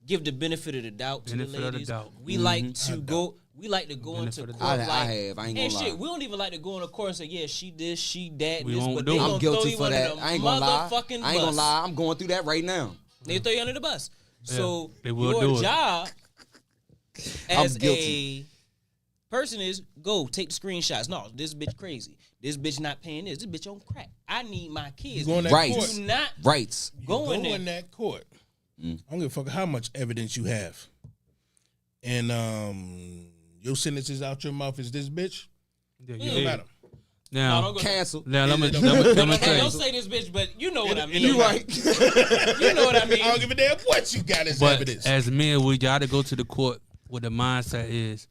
give the benefit of the doubt to Benefit the of the ladies. doubt. We like to go. We like to go Benefit into of the court. doubt. Like, I have. I ain't and gonna shit, lie. we don't even like to go in a court and say, yeah, she this, she that, We this, won't but do they it. gonna I'm throw guilty you for under that. the I ain't gonna lie. motherfucking I ain't gonna bus. lie. I'm going through that right now. They throw you under the bus. So they will your do it. job I'm as guilty. a person is go take the screenshots. No, this bitch crazy. This bitch not paying this. This bitch on crack. I need my kids. You go in that Right. court. Do not Rights. go in there. in that court. I don't give a fuck how much evidence you have. And your sentence is out your mouth is this bitch. Yeah, It yeah. don't matter. No, Now, don't go. Cancel. now let me It don't- tell you. Don't say this bitch, but you know what I mean. You You right. You know what I mean. I don't give a damn what you got as But evidence. as men, we got to go to the court where the mindset is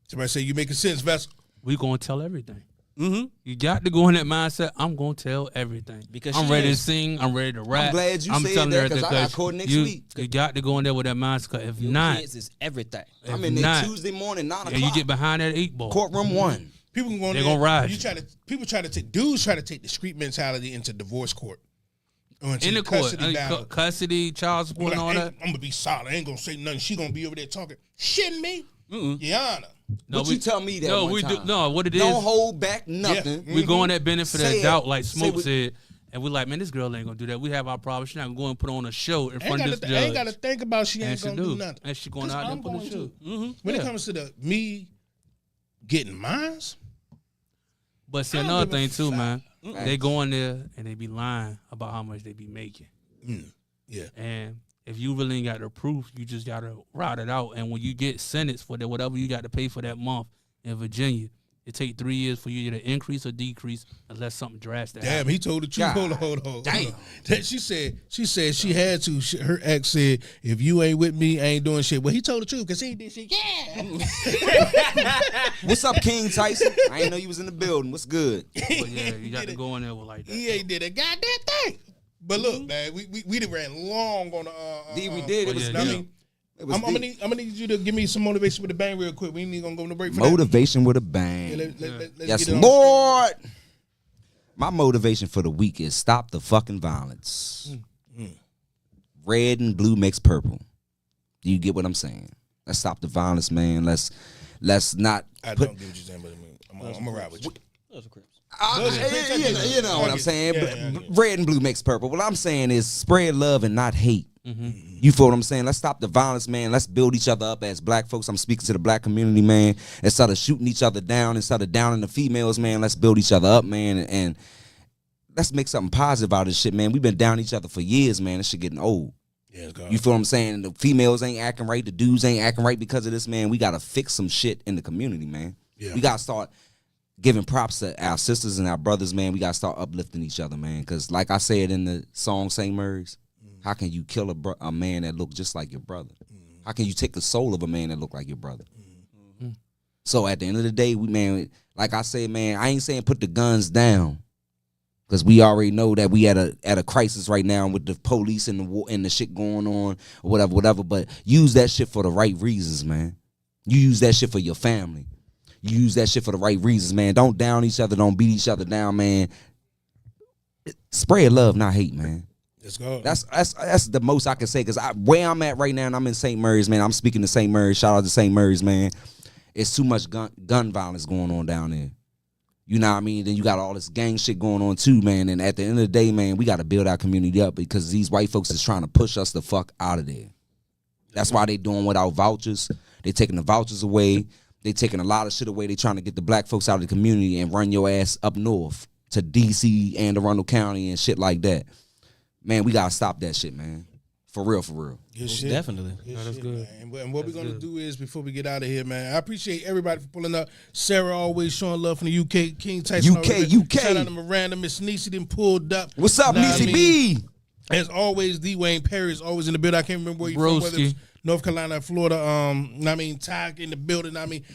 Somebody say you making sense, Vessel. we gonna tell everything. Mm-hmm. You got to go in that mindset. I'm gonna tell everything Because I'm she ready is. to sing. I'm ready to rap. glad you said telling that, her 'cause I got court next you, week. You got to go in there with that mindset. If Your not, kids is everything. I'm if in there not, Tuesday morning, 9 o'clock. and you get behind that 8 ball. Courtroom 1. People going They there, gonna ride you. People try to take dudes try to take the street mentality into divorce court. Or into In the court, custody battle. custody, child support, and all that. I'm gonna be solid. I ain't gonna say nothing. She gonna be over there talking. Shitting me? Your Honor. No, But you tell me that No, one we time. do. No, what it is, Don't hold back nothing. we go on that benefit Say of it. doubt, like Say Smoke what- said, and we like, man, this girl ain't gonna do that. We have our problems. She's not gonna go and put on a show in front of this judge. Ain't gotta think about she and ain't she gonna do nothing. and she going 'Cause out there I'm and put on a going show. to. When it Yeah. comes to me getting mines, But see, I don't another give a thing too, fuck. man, they go in there and they be lying about how much they be making. Yeah. And if you really ain't got the proof, you just gotta ride it out. And when you get sentenced for that, whatever you got to pay for that month in Virginia, it take 3 years for you to increase or decrease unless something drastic. Damn, happens. he told the truth. God Hold on. damn. That she said she had to. Her ex said, "If you ain't with me, I ain't doing shit." Well, he told the truth because he did shit. Yeah. What's up, King Tyson? I ain't know you was in the building. What's good? But yeah, you got to go in there with like that. He ain't did a goddamn thing. But look, man, we done ran long on the. We did. It was yeah, deep. It was I'm gonna deep. need you to give me some motivation with the bang real quick. We ain't gonna go on the break for that. Motivation with a bang. Yeah, let's Yes, get it on. Lord. My motivation for the week is stop the fucking violence. Red and blue mixed purple. Do you get what I'm saying? Let's stop the violence, man. Let's not I put. don't get what you're saying, but I'm gonna ride with you. Those are Crips. You know what I'm saying? Yeah. Red and blue mixed purple. What I'm saying is spread love and not hate. You feel what I'm saying? Let's stop the violence, man. Let's build each other up as black folks. I'm speaking to the black community, man. Instead of shooting each other down, instead of downing the females, man, let's build each other up, man. And let's make something positive out of this shit, man. We've been down each other for years, man. This shit getting old. Yeah, You feel what I'm saying? The females ain't acting right. The dudes ain't acting right because of this, man. We got to fix some shit in the community, man. Yeah. We got to start giving props to our sisters and our brothers, man. We got to start uplifting each other, man. Because like I said in the song St. Mary's, how can you kill a man that look just like your brother? How can you take the soul of a man that look like your brother? So at the end of the day, man, like I said, man, I ain't saying put the guns down. Because we already know that we at a crisis right now with the police and the war and the shit going on or whatever. But use that shit for the right reasons, man. You use that shit for your family. You use that shit for the right reasons, man. Don't down each other. Don't beat each other down, man. Spread love, not hate, man. Let's go. That's the most I can say. Because where I'm at right now, and I'm in St. Mary's, man. I'm speaking to St. Mary's. Shout out to St. Mary's, man. It's too much gun violence going on down there. You know what I mean? Then you got all this gang shit going on too, man. And at the end of the day, man, we got to build our community up because these white folks is trying to push us the fuck out of there. That's why they doing without vouchers. They taking the vouchers away. They taking a lot of shit away. They trying to get the black folks out of the community and run your ass up north to D.C. and Arundel County and shit like that. Man, we got to stop that shit, man. For real, for real. Good shit. Definitely. That's shit, good. Man. And what we're That's gonna good. do is before we get out of here, man. I appreciate everybody for pulling up. Sarah always showing love from the UK. King Tyson. UK. Shout out to Miranda. Miss Niecy done pulled up. What's up, Nah, I Niecy mean, B? As always, D. Wayne Perry is always in the building. I can't remember where you're from, whether Broski. it's North Carolina, Florida. Ty in the building.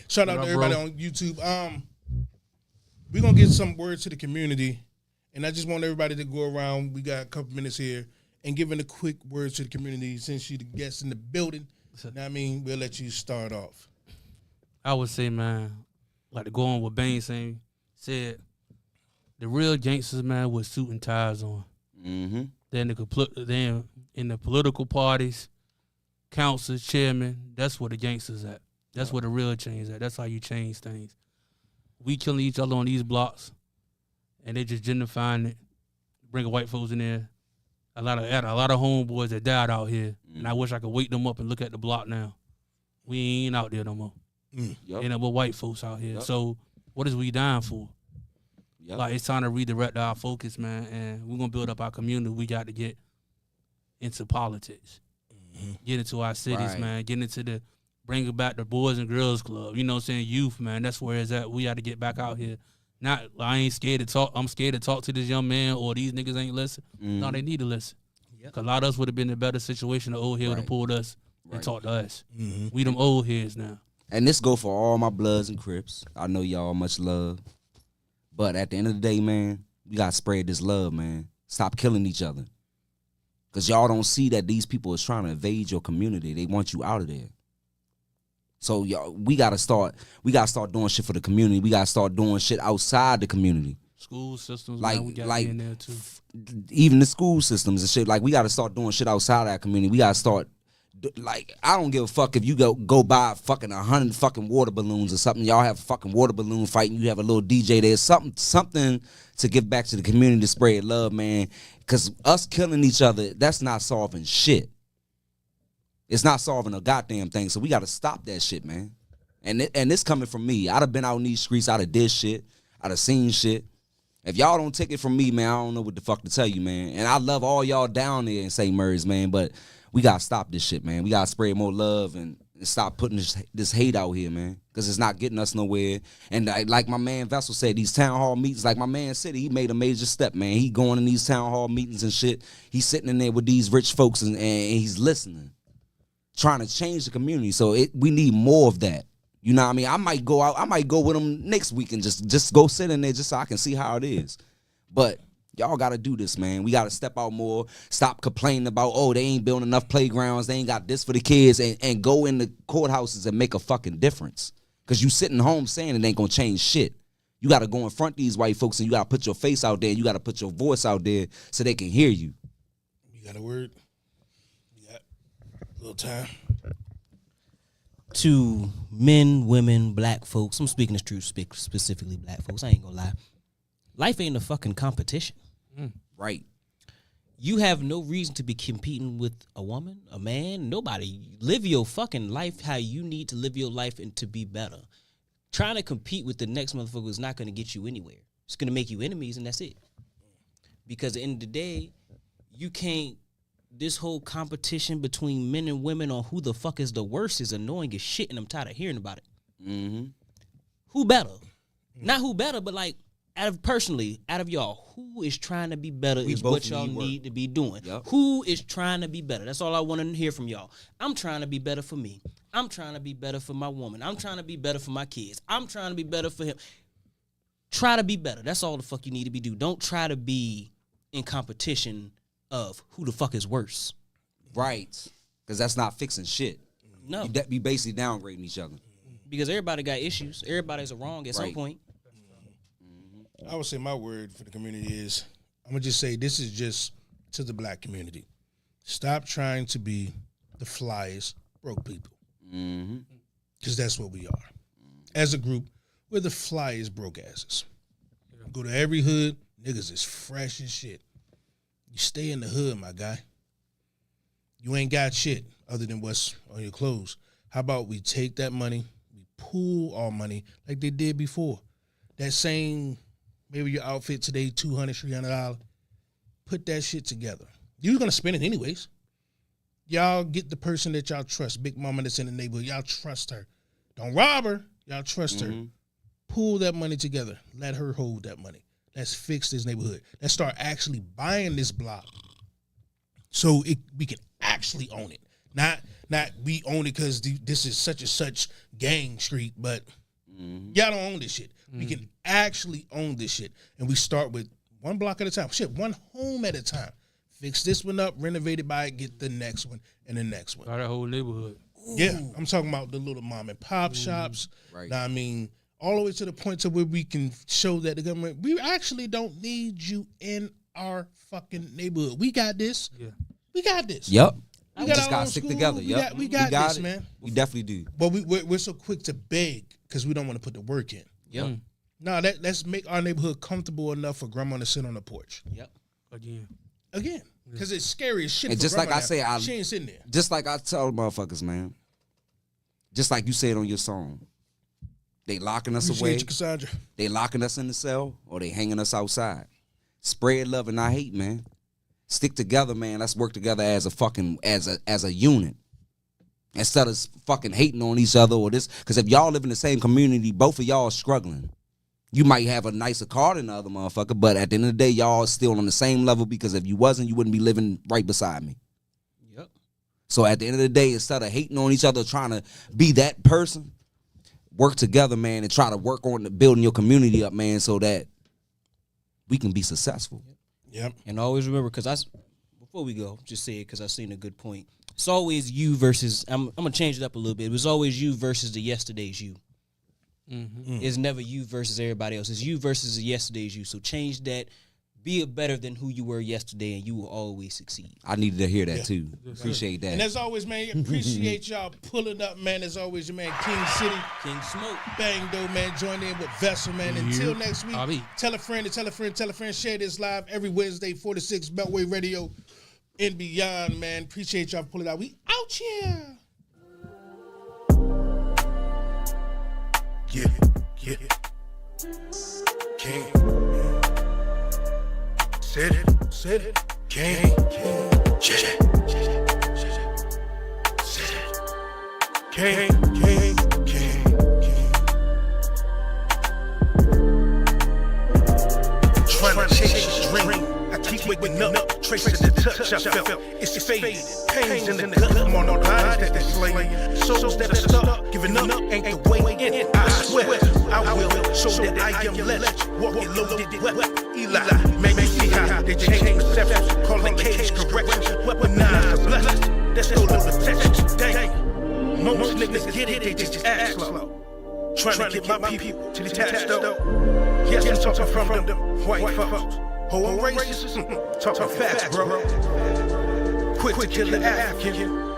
Shout out What to up, everybody bro? on YouTube. We're gonna get some words to the community, and I just want everybody to go around. We got a couple minutes here and giving a quick words to the community since you're the guest in the building. We'll let you start off. I would say, man, like to go on what Bane said, the real gangsters, man, with suit and ties on. Mm-hmm. Then in the political parties, councils, chairman, that's where the gangsters at. That's where the real change at. That's how you change things. We killing each other on these blocks, and they just gentrifying it, bringing white folks in there. A lot of homeboys that died out here, and I wish I could wake them up and look at the block now. We ain't out there no more. Yep. And we're white folks out here. Yep. So what is we dying for? Yep. Like, it's time to redirect our focus, man, and we're gonna build up our community. We got to get into politics, get into our cities, Right. man, get into bringing back the Boys and Girls Club. You know what I'm saying? Youth, man, that's where it's at. We got to get back out here. I ain't scared to talk. I'm scared to talk to this young man, or these niggas ain't listen. No, they need to listen. Cause a lot of us would have been in a better situation. The old head would have Right. pulled us and Right. talked to us. We them old heads now. And this go for all my Bloods and Crips. I know y'all much love. But at the end of the day, man, we got to spread this love, man. Stop killing each other. Because y'all don't see that these people is trying to invade your community. They want you out of there. So y'all, we got to start doing shit for the community. We got to start doing shit outside the community. School systems, Like- man, we got like- in there too. Even the school systems and shit. Like, we got to start doing shit outside our community. We got to start, like, I don't give a fuck if you go buy fucking 100 fucking water balloons or something. Y'all have a fucking water balloon fight and you have a little DJ there. Something to give back to the community to spread love, man. Because us killing each other, that's not solving shit. It's not solving a goddamn thing. So we got to stop that shit, man. And this coming from me. I'd have been out in these streets. I'd have did shit. I'd have seen shit. If y'all don't take it from me, man, I don't know what the fuck to tell you, man. And I love all y'all down there in St. Mary's, man, but we got to stop this shit, man. We got to spread more love and stop putting this hate out here, man, because it's not getting us nowhere. And like my man Vessel said, these town hall meetings, like my man said, he made a major step, man. He going in these town hall meetings and shit. He's sitting in there with these rich folks and he's listening, trying to change the community. So we need more of that. You know what I mean? I might go with him next week and just go sit in there just so I can see how it is. But y'all got to do this, man. We got to step out more. Stop complaining about, oh, they ain't building enough playgrounds. They ain't got this for the kids. And go in the courthouses and make a fucking difference. Because you sitting home saying it ain't going to change shit. You got to go in front of these white folks and you got to put your face out there. And you got to put your voice out there so they can hear you. You got a word? You got a little time? To men, women, black folks, I'm speaking the truth, specifically black folks, I ain't gonna lie. Life ain't a fucking competition. Right. You have no reason to be competing with a woman, a man, nobody. Live your fucking life how you need to live your life and to be better. Trying to compete with the next motherfucker is not going to get you anywhere. It's going to make you enemies, and that's it. Because at the end of the day, you can't, this whole competition between men and women on who the fuck is the worst is annoying as shit, and I'm tired of hearing about it. Mm-hmm. Who better? Not who better, but like, out of y'all, who is trying to be better is what y'all need to be doing. Yep. Who is trying to be better? That's all I want to hear from y'all. I'm trying to be better for me. I'm trying to be better for my woman. I'm trying to be better for my kids. I'm trying to be better for him. Try to be better. That's all the fuck you need to be doing. Don't try to be in competition of who the fuck is worse. Right. Because that's not fixing shit. No. You basically downgrading each other. Because everybody got issues. Everybody's wrong at some point. I would say my word for the community is, I'm going to just say this is just to the black community. Stop trying to be the flyest broke people. Because that's what we are. As a group, we're the flyest broke asses. Go to every hood, niggas is fresh as shit. You stay in the hood, my guy. You ain't got shit other than what's on your clothes. How about we take that money, we pool our money like they did before. That same... Maybe your outfit today, $200, $300. Put that shit together. You're going to spend it anyways. Y'all get the person that y'all trust. Big mama that's in the neighborhood. Y'all trust her. Don't rob her. Y'all trust her. Pull that money together. Let her hold that money. Let's fix this neighborhood. Let's start actually buying this block so we can actually own it. Not we own it because this is such and such gang street, but y'all don't own this shit. We can actually own this shit. And we start with one block at a time. Shit, one home at a time. Fix this one up, renovate it by it, get the next one and the next one. Got that whole neighborhood. Yeah, I'm talking about the little mom and pop shops. Right. Now, I mean, all the way to the point to where we can show that the government, we actually don't need you in our fucking neighborhood. We got this. Yeah. We got this. Yep. We We got just our got own to stick school. together. We got this, it. man. We definitely do. But we're so quick to beg because we don't want to put the work in. Yep. No, let's make our neighborhood comfortable enough for grandma to sit on the porch. Yep. Again. Because it's scary as shit And for just like grandma I say, now. She ain't sitting there. Just like I tell motherfuckers, man. Just like you said on your song. They locking us Appreciate away. you, Cassandra. They locking us in the cell or they hanging us outside. Spread love and not hate, man. Stick together, man. Let's work together as a fucking as a unit. Instead of fucking hating on each other or this. Because if y'all live in the same community, both of y'all are struggling. You might have a nicer car than the other motherfucker, but at the end of the day, y'all still on the same level because if you wasn't, you wouldn't be living right beside me. Yep. So at the end of the day, instead of hating on each other, trying to be that person, work together, man, and try to work on building your community up, man, so that we can be successful. Yep. And always remember, because before we go, just say it because I've seen a good point. It's always you versus, I'm going to change it up a little bit. It was always you versus the yesterday's you. It's never you versus everybody else. It's you versus the yesterday's you. So change that. Be better than who you were yesterday, and you will always succeed. I needed to hear that, too. Appreciate that. And as always, man, appreciate y'all pulling up, man. As always, your man, King City. King Smoke. Bang, though, man. Join in with Vessel, man. Until next week, Bobby. tell a friend to tell a friend, tell a friend. Share this live every Wednesday, 4 to 6, Beltway Radio and beyond, man. Appreciate y'all for pulling out. We out here. Yeah. King. Sit it, king. Sit it. King. Trying to chase a dream. I keep waking up, tracing the touch I felt. It's faded. Pains in the gut, I'm on the bodies that they're slaying. Souls that are stuck, giving up ain't the way in. I swear, I will show that I am less. Walking loaded weapon. Eli, make me see how they change perceptions. Calling cage correction, weaponize the blessings. That's all of the Texas. Dang. Most niggas get it, they just act slow. Trying to get my people to detach though. Yes, I'm talking from them white folks. Oh, I'm racist. Talking fast, bro. Quick to kill the African.